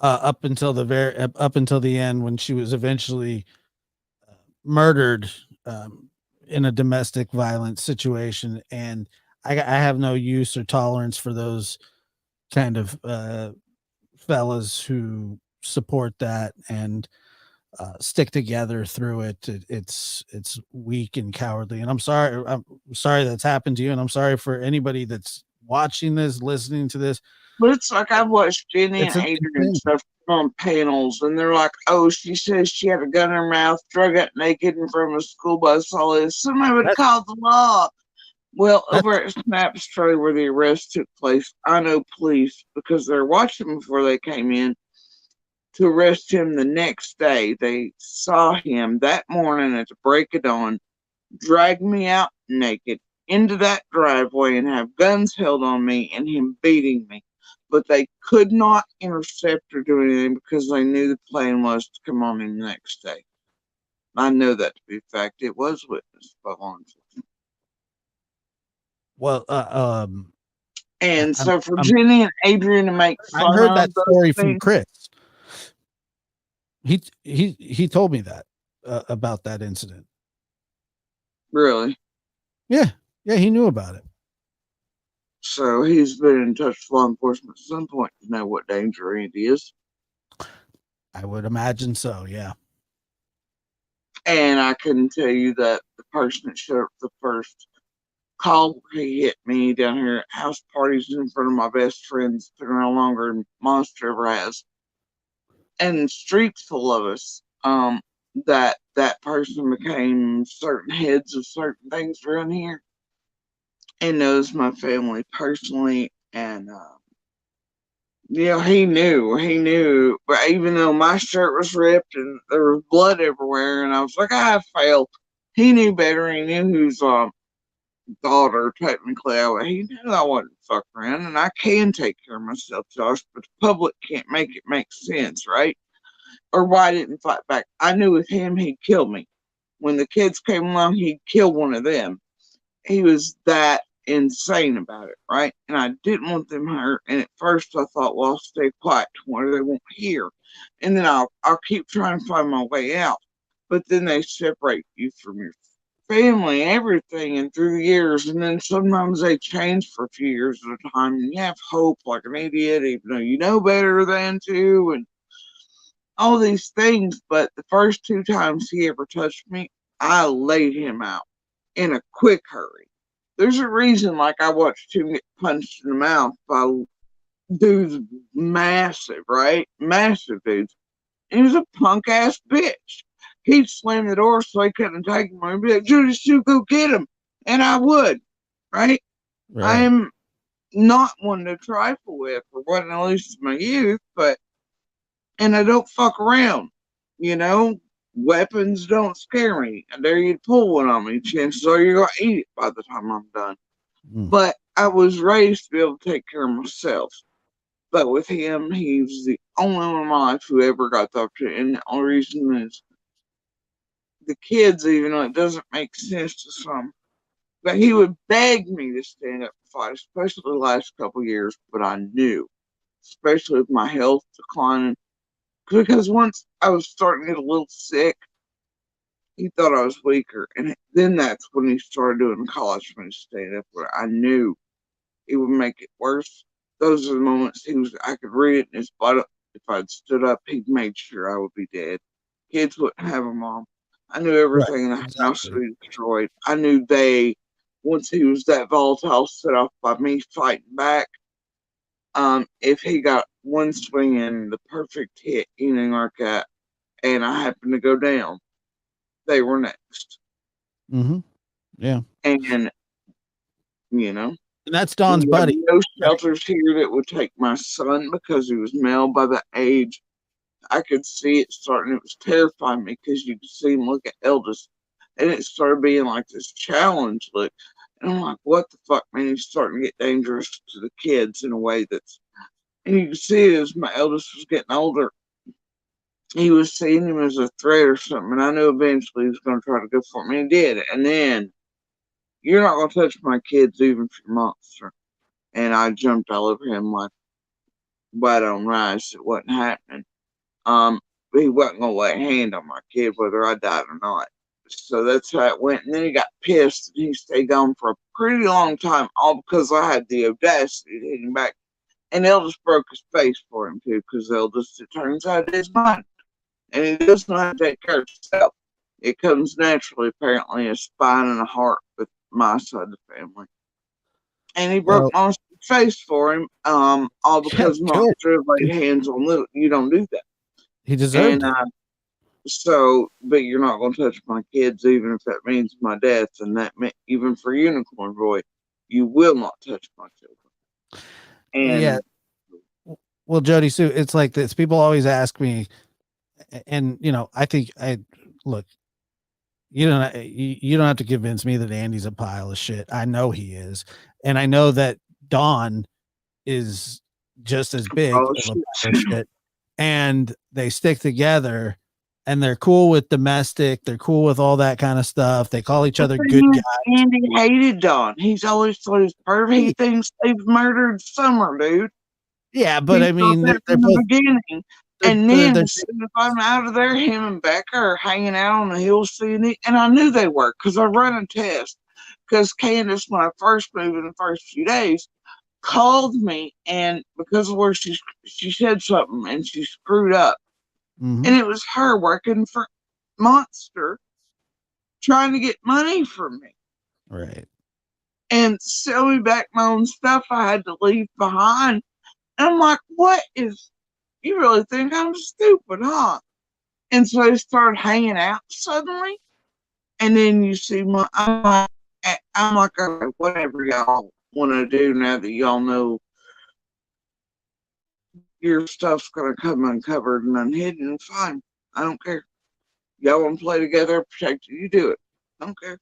up until the end, when she was eventually murdered in a domestic violence situation, and I have no use or tolerance for those kind of fellas who support that and stick together through it. It's weak and cowardly, and I'm sorry that's happened to you, and I'm sorry for anybody that's watching this, listening to this. But it's like I've watched Jenny and Adrian and stuff on panels, and they're like, "Oh, she says she had a gun in her mouth, drug out naked in front of a school bus, all this. Somebody would call the law." Well, over at Snap's trailer where the arrest took place, I know police, because they're watching before they came in to arrest him the next day. They saw him that morning at the break of dawn, drag me out naked into that driveway and have guns held on me and him beating me. But they could not intercept or do anything because they knew the plan was to come on him the next day. I know that to be a fact. It was witnessed by law enforcement. Well, and so for Jenny and Adrian to make fun I heard that story things, from Chris. He told me that about that incident. Really? Yeah, he knew about it. So he's been in touch with law enforcement at some point to know what danger it is. I would imagine so, yeah. And I can tell you that the person that showed up the first call, he hit me down here at house parties in front of my best friends. Been around longer than Monster ever has. And streets full of us. That person became certain heads of certain things around here and knows my family personally. And he knew. But even though my shirt was ripped and there was blood everywhere, and I was like, I failed. He knew better. He knew whose daughter, technically. He knew I wasn't fucking around, and I can take care of myself, Josh, but the public can't make it make sense, right? Or why I didn't fight back. I knew with him, he'd kill me. When the kids came along, he'd kill one of them. He was that insane about it, right? And I didn't want them hurt. And at first I thought, well, I'll stay quiet to where they won't hear. And then I'll keep trying to find my way out. But then they separate you from your family, everything, and through the years. And then sometimes they change for a few years at a time. And you have hope like an idiot, even though you know better than to, and all these things. But the first 2 times he ever touched me, I laid him out in a quick hurry. There's a reason, like, I watched him get punched in the mouth by dudes, massive, right? Massive dudes. And he was a punk ass bitch. He'd slam the door so he couldn't take him. I'd be like, Judy Sue, go get him. And I would, right? not one to trifle with, or wasn't at least in my youth, and I don't fuck around, you know? Weapons don't scare me. I dare you to pull one on me. Chances are you're going to eat it by the time I'm done. Mm. But I was raised to be able to take care of myself. But with him, he was the only one in my life who ever got the opportunity. And the only reason is the kids, even though it doesn't make sense to some, but he would beg me to stand up and fight, especially the last couple of years. But I knew, especially with my health declining, because once I was starting to get a little sick, he thought I was weaker. And then that's when he started doing college for me to stand up, where I knew it would make it worse. Those are the moments I could read it in his butt. If I'd stood up, he'd made sure I would be dead. Kids wouldn't have a mom. I knew everything in the house would be destroyed. I knew once he was that volatile, set off by me fighting back, if he got one swing in, the perfect hit, anything like that, and I happened to go down, they were next. Mm-hmm. Yeah. And, you know. And that's Don's buddy. No shelters here that would take my son because he was male by that age. I could see it starting. It was terrifying me because you could see him look at Eldest, and it started being like this challenge look. And I'm like, what the fuck, man? He's starting to get dangerous to the kids in a way that's. And you can see as my eldest was getting older, he was seeing him as a threat or something. And I knew eventually he was going to try to go for me. And he did. And then, you're not going to touch my kids even if you're a monster. And I jumped all over him like white on rice. It wasn't happening. He wasn't going to lay a hand on my kid whether I died or not. So that's how it went. And then he got pissed and he stayed gone for a pretty long time, all because I had the audacity to hit him back. And Eldest broke his face for him too, because Eldest, it turns out, is mine. And he does not have to take care of himself. It comes naturally, apparently, a spine and a heart with my side of the family. And he broke Monster's face for him, all because Monster laid hands on Little. You don't do that. He deserved it. So, but you're not going to touch my kids, even if that means my death. And that meant, even for Unicorn Boy, you will not touch my children. And yeah. Well, Jody Sue, it's like this. People always ask me, and you know, I think look. You don't have to convince me that Andy's a pile of shit. I know he is, and I know that Dawn is just as big of a pile of shit. And they stick together, and they're cool with domestic. They're cool with all that kind of stuff. They call each other good guys. Andy hated Dawn. He's always thought he's perfect. He thinks they've murdered Summer, dude. Yeah, but I mean, they're from the beginning. And then, as soon as I'm out of there, him and Becca are hanging out on the hill seeing it. And I knew they were because I run a test. Because Candace, when I first moved in the first few days, called me, and because of where she said something and she screwed up. Mm-hmm. And it was her working for Monster trying to get money from me. Right. And sell me back my own stuff I had to leave behind. And I'm like, what is... You really think I'm stupid, huh? And so they started hanging out suddenly. And then you see I'm like, okay, whatever y'all want to do now that y'all know your stuff's going to come uncovered and unhidden, fine. I don't care. Y'all want to play together, protect you, do it. I don't care.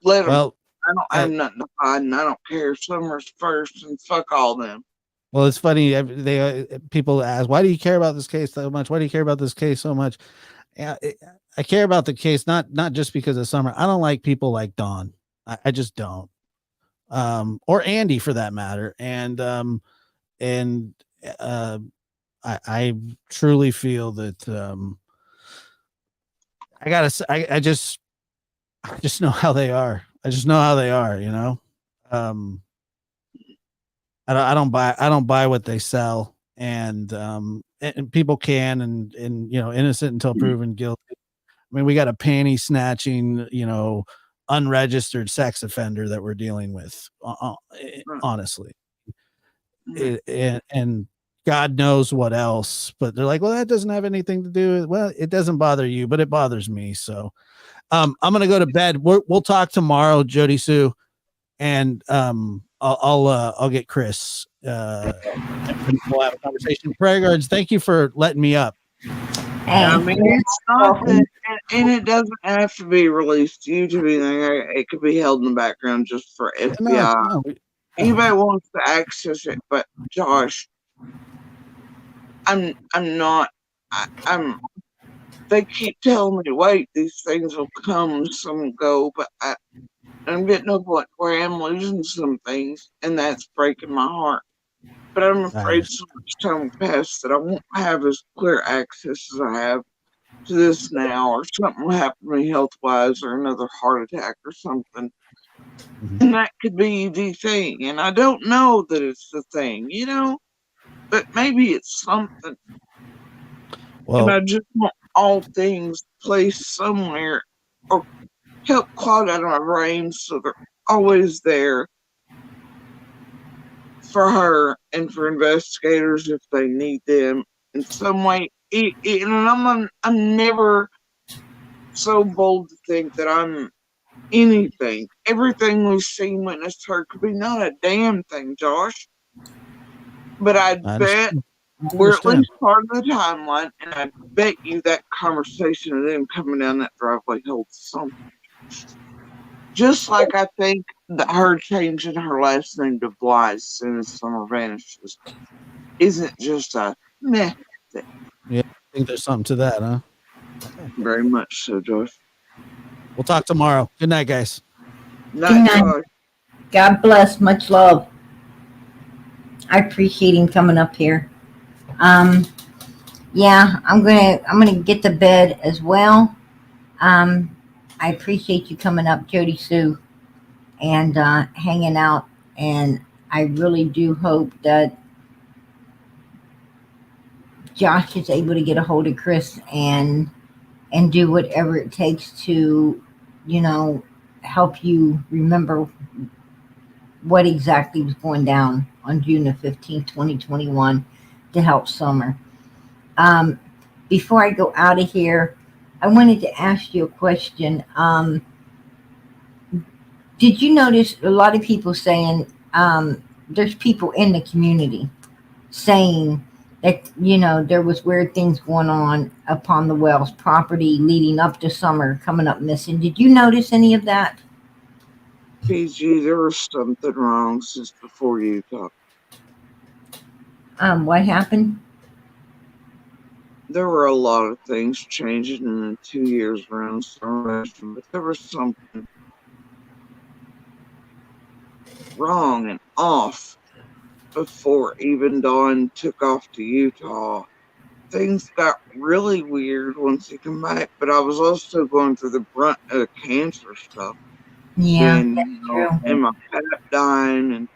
Let them. Well, I have nothing to hide, and I don't care. Summer's first, and fuck all them. Well, it's funny. People ask, why do you care about this case so much? Why do you care about this case so much? I care about the case, not just because of Summer. I don't like people like Dawn. I just don't. Or Andy for that matter. And I truly feel that, I just know how they are. I just know how they are, you know? I don't buy what they sell, and people can, and you know, innocent until proven guilty. I mean, we got a panty snatching, you know, unregistered sex offender that we're dealing with, honestly, and God knows what else. But they're like, well, that doesn't have anything to do with. Well, it doesn't bother you, but it bothers me. So, I'm gonna go to bed. We'll talk tomorrow, Jody Sue. and I'll get Chris. And we'll have a conversation. Prayer guards, thank you for letting me up. Hey, I mean, it's not that, and it doesn't have to be released to YouTube. Anything. It could be held in the background just for FBI. Anybody wants to access it, but Josh, I'm not. I'm. They keep telling me, wait, these things will come, some go, but I'm getting to a point where I'm losing some things, and that's breaking my heart. But I'm afraid so much time will pass that I won't have as clear access as I have to this now, or something will happen to me health-wise, or another heart attack or something. Mhm. And that could be the thing. And I don't know that it's the thing, but maybe it's something. Well, And I just want all things placed somewhere or help clog out of my brain so they're always there for her and for investigators if they need them in some way. And I'm never so bold to think that I'm anything. Everything we've seen, witnessed, heard could be not a damn thing, Josh. But I bet we're at least part of the timeline, and I bet you that conversation of them coming down that driveway holds something. Just like I think that her changing her last name to Bly as soon as Summer vanishes isn't just a meh thing. Yeah, I think there's something to that, huh? Very much so, Josh. We'll talk tomorrow. Good night, guys. Night, night. Josh. God bless. Much love. I appreciate him coming up here. Yeah, I'm gonna get to bed as well. I appreciate you coming up, Jody Sue, and hanging out. And I really do hope that Josh is able to get a hold of Chris and do whatever it takes to, help you remember what exactly was going down on June the 15th, 2021 to help Summer. Before I go out of here, I wanted to ask you a question. Did you notice a lot of people saying, there's people in the community saying that, there was weird things going on upon the Wells property leading up to Summer coming up missing. Did you notice any of that? PG, there was something wrong since before you talked. What happened? There were a lot of things changing in the 2 years around Summer, but there was something wrong and off before even Dawn took off to Utah. Things got really weird once he came back, but I was also going through the brunt of the cancer stuff. Yeah, And, true. and my pet dying, and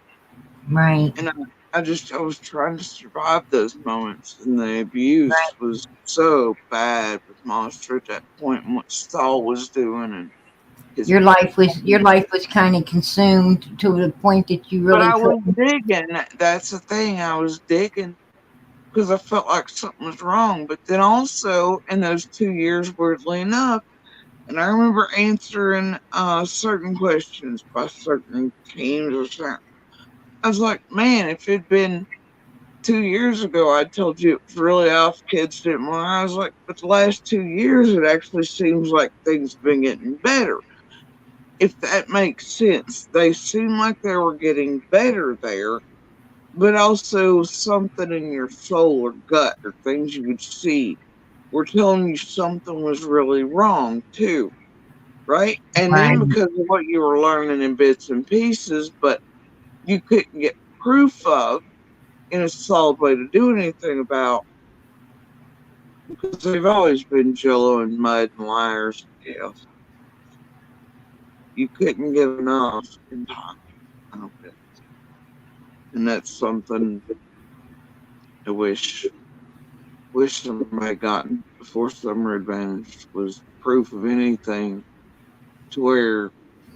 Right. And I was trying to survive those moments, and the abuse was so bad with Monster at that point, and what Saul was doing, and Your life was kind of consumed to the point that you But really I was couldn't. digging. That's the thing. I was digging because I felt like something was wrong. But then also in those 2 years, weirdly enough, and I remember answering certain questions by certain teams or something. I was like, man, if it'd been 2 years ago, I told you it was really off. Kids didn't want. I was like, but the last 2 years, it actually seems like things have been getting better. If that makes sense, they seem like they were getting better there, but also something in your soul or gut or things you could see were telling you something was really wrong too, right? And Right. then because of what you were learning in bits and pieces, but you couldn't get proof of in a solid way to do anything about, because they've always been jello and mud and liars. Yeah, you couldn't get enough in time. I don't think. And that's something I wish somebody had gotten before Summer had vanished, was proof of anything, to where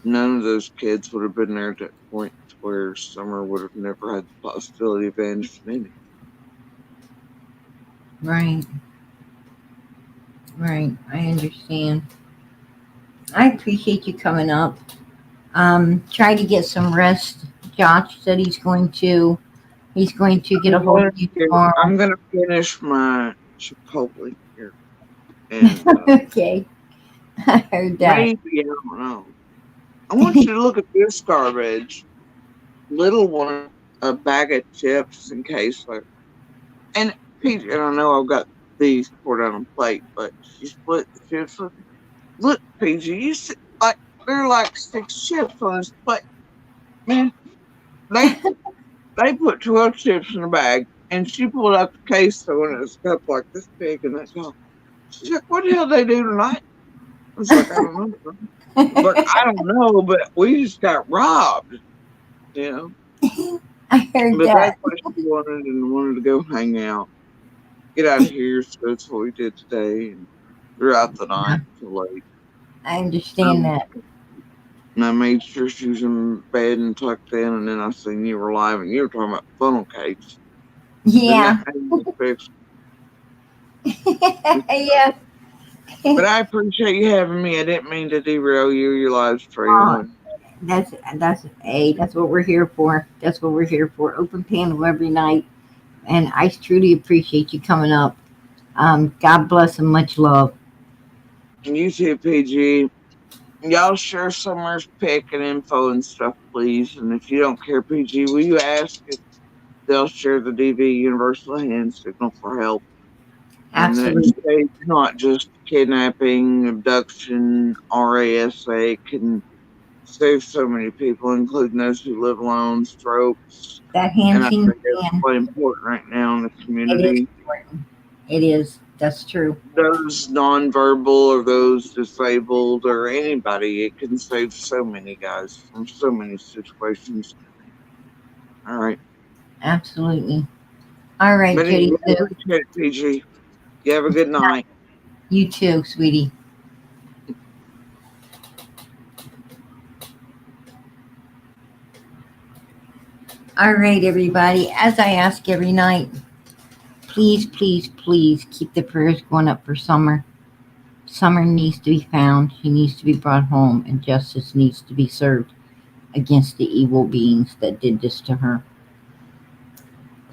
none of those kids would have been there at that point, to where Summer would have never had the possibility of vanishing anyway. Right. Right. I understand. I appreciate you coming up. Try to get some rest. Josh said he's going to get a hold of you tomorrow. I'm gonna finish my Chipotle here, and Okay. I heard that. maybe I don't know. I want you to look at this garbage. Little one, a bag of chips in case, like, and PJ. And I know I've got these poured out on a plate, but she split the chips with me. Look, PJ, you see, like there are like 6 chips on this plate. Man, they put 12 chips in a bag, and she pulled out the queso, and it was a cup like this big, and that's all. She's like, "What the hell they do tonight?" I was like, "I don't know." But I don't know, but we just got robbed, you know. I heard But that. that's what she wanted to go hang out, get out of here. So that's what we did today, and throughout the night till late. I understand that. And I made sure she was in bed and tucked in, and then I seen you were live, and you were talking about funnel cakes. Yeah. And that made me fix. Yeah. But I appreciate you having me. I didn't mean to derail you. Your live stream. That's what we're here for. That's what we're here for. Open panel every night. And I truly appreciate you coming up. God bless and much love. And you too, PG. Y'all share Summer's pick and info and stuff, please. And if you don't care, PG, will you ask if they'll share the DV Universal Hand Signal for help? Absolutely. And it's not just kidnapping, abduction, RASA can save so many people, including those who live alone, strokes. That And I hand think that's quite important right now in the it community. is important. It is. That's true. Those nonverbal or those disabled or anybody, it can save so many guys from so many situations. All right. Absolutely. All right, But Judy. anyway, I appreciate it, PG. You have a good night. You too, sweetie. All right, everybody. As I ask every night, please, please, please keep the prayers going up for Summer. Summer needs to be found. She needs to be brought home, and justice needs to be served against the evil beings that did this to her.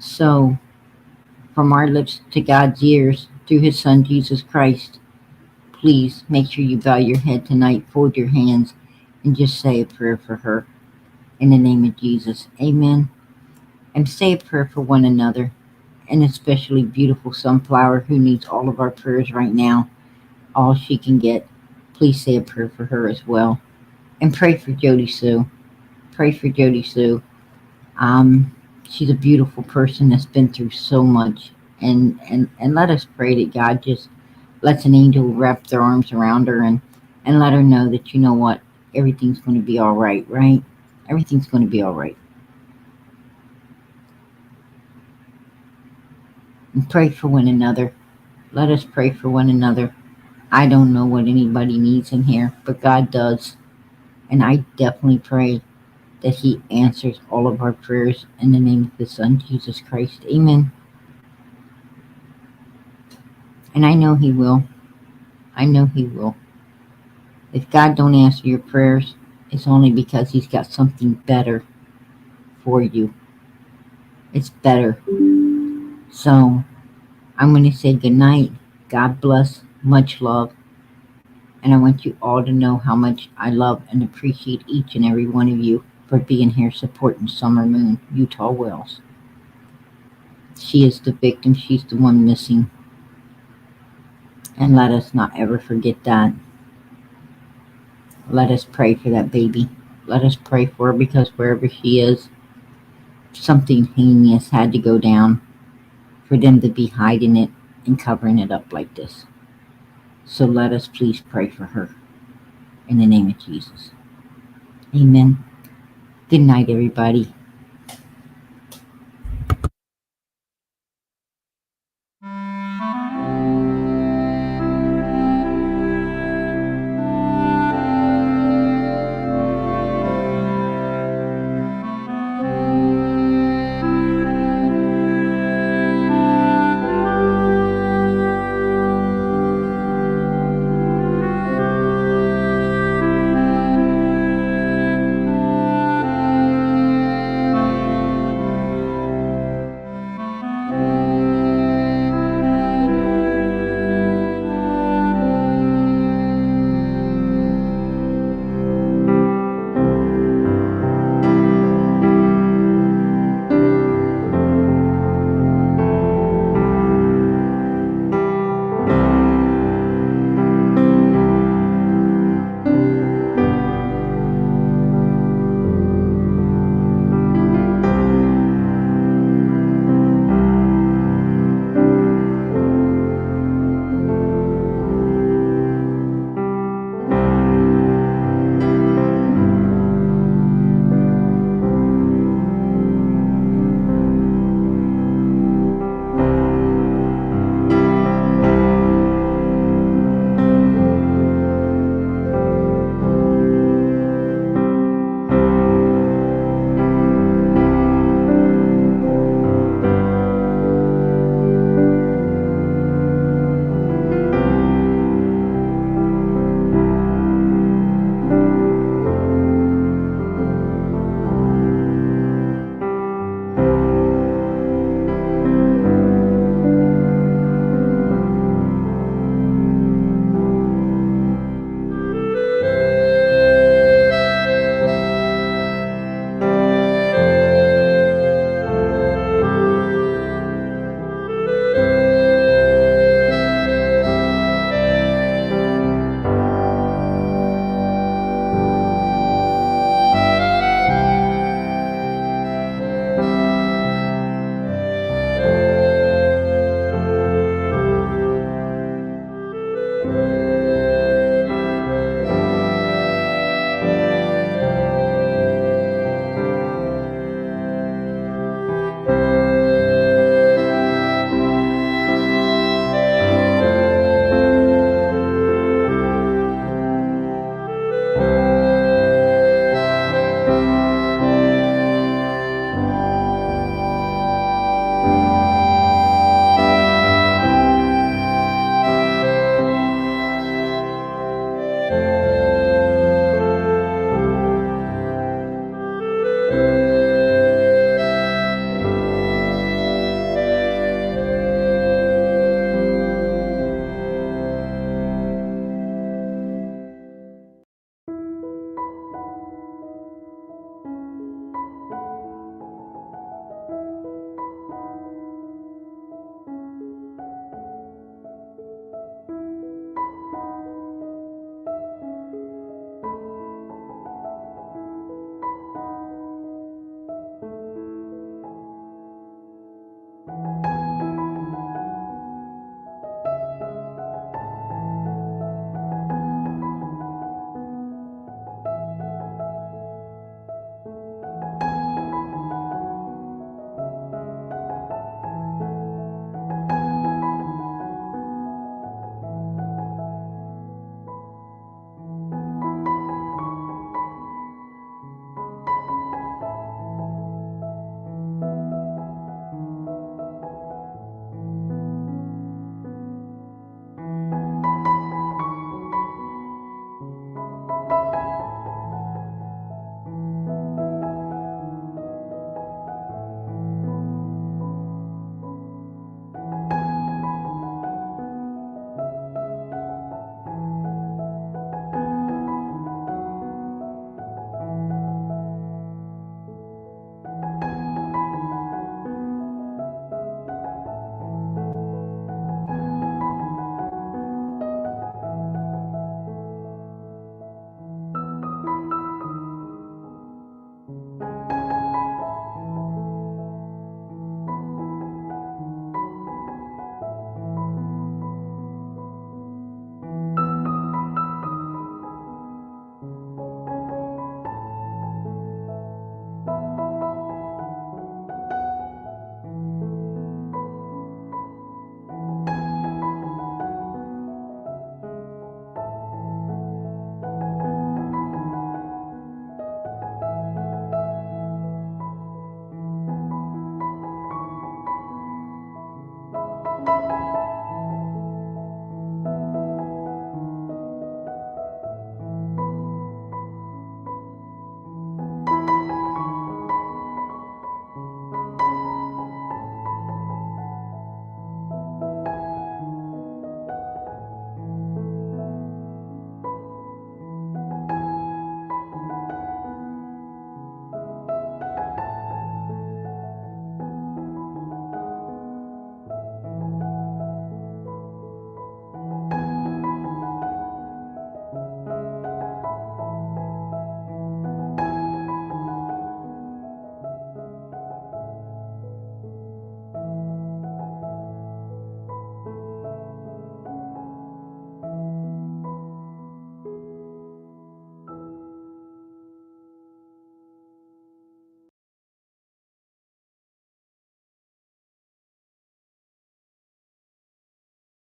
So, from our lips to God's ears, through his son, Jesus Christ, please make sure you bow your head tonight, fold your hands, and just say a prayer for her. In the name of Jesus, amen. And say a prayer for one another, and especially beautiful Sunflower, who needs all of our prayers right now, all she can get. Please say a prayer for her as well. And pray for Jody Sue. Pray for Jody Sue. She's a beautiful person that's been through so much. And let us pray that God just lets an angel wrap their arms around her and let her know that, you know what, everything's going to be all right, right? Everything's going to be all right. And pray for one another. Let us pray for one another. I don't know what anybody needs in here, but God does. And I definitely pray that he answers all of our prayers in the name of his son, Jesus Christ. Amen. And I know he will. I know he will. If God don't answer your prayers, it's only because he's got something better for you. It's better. So I'm going to say good night. God bless. Much love. And I want you all to know how much I love and appreciate each and every one of you for being here supporting Summer Moon, Utah Wells. She is the victim. She's the one missing. And let us not ever forget that. Let us pray for that baby. Let us pray for her, because wherever she is, something heinous had to go down for them to be hiding it and covering it up like this. So let us please pray for her in the name of Jesus. Amen. Good night, everybody.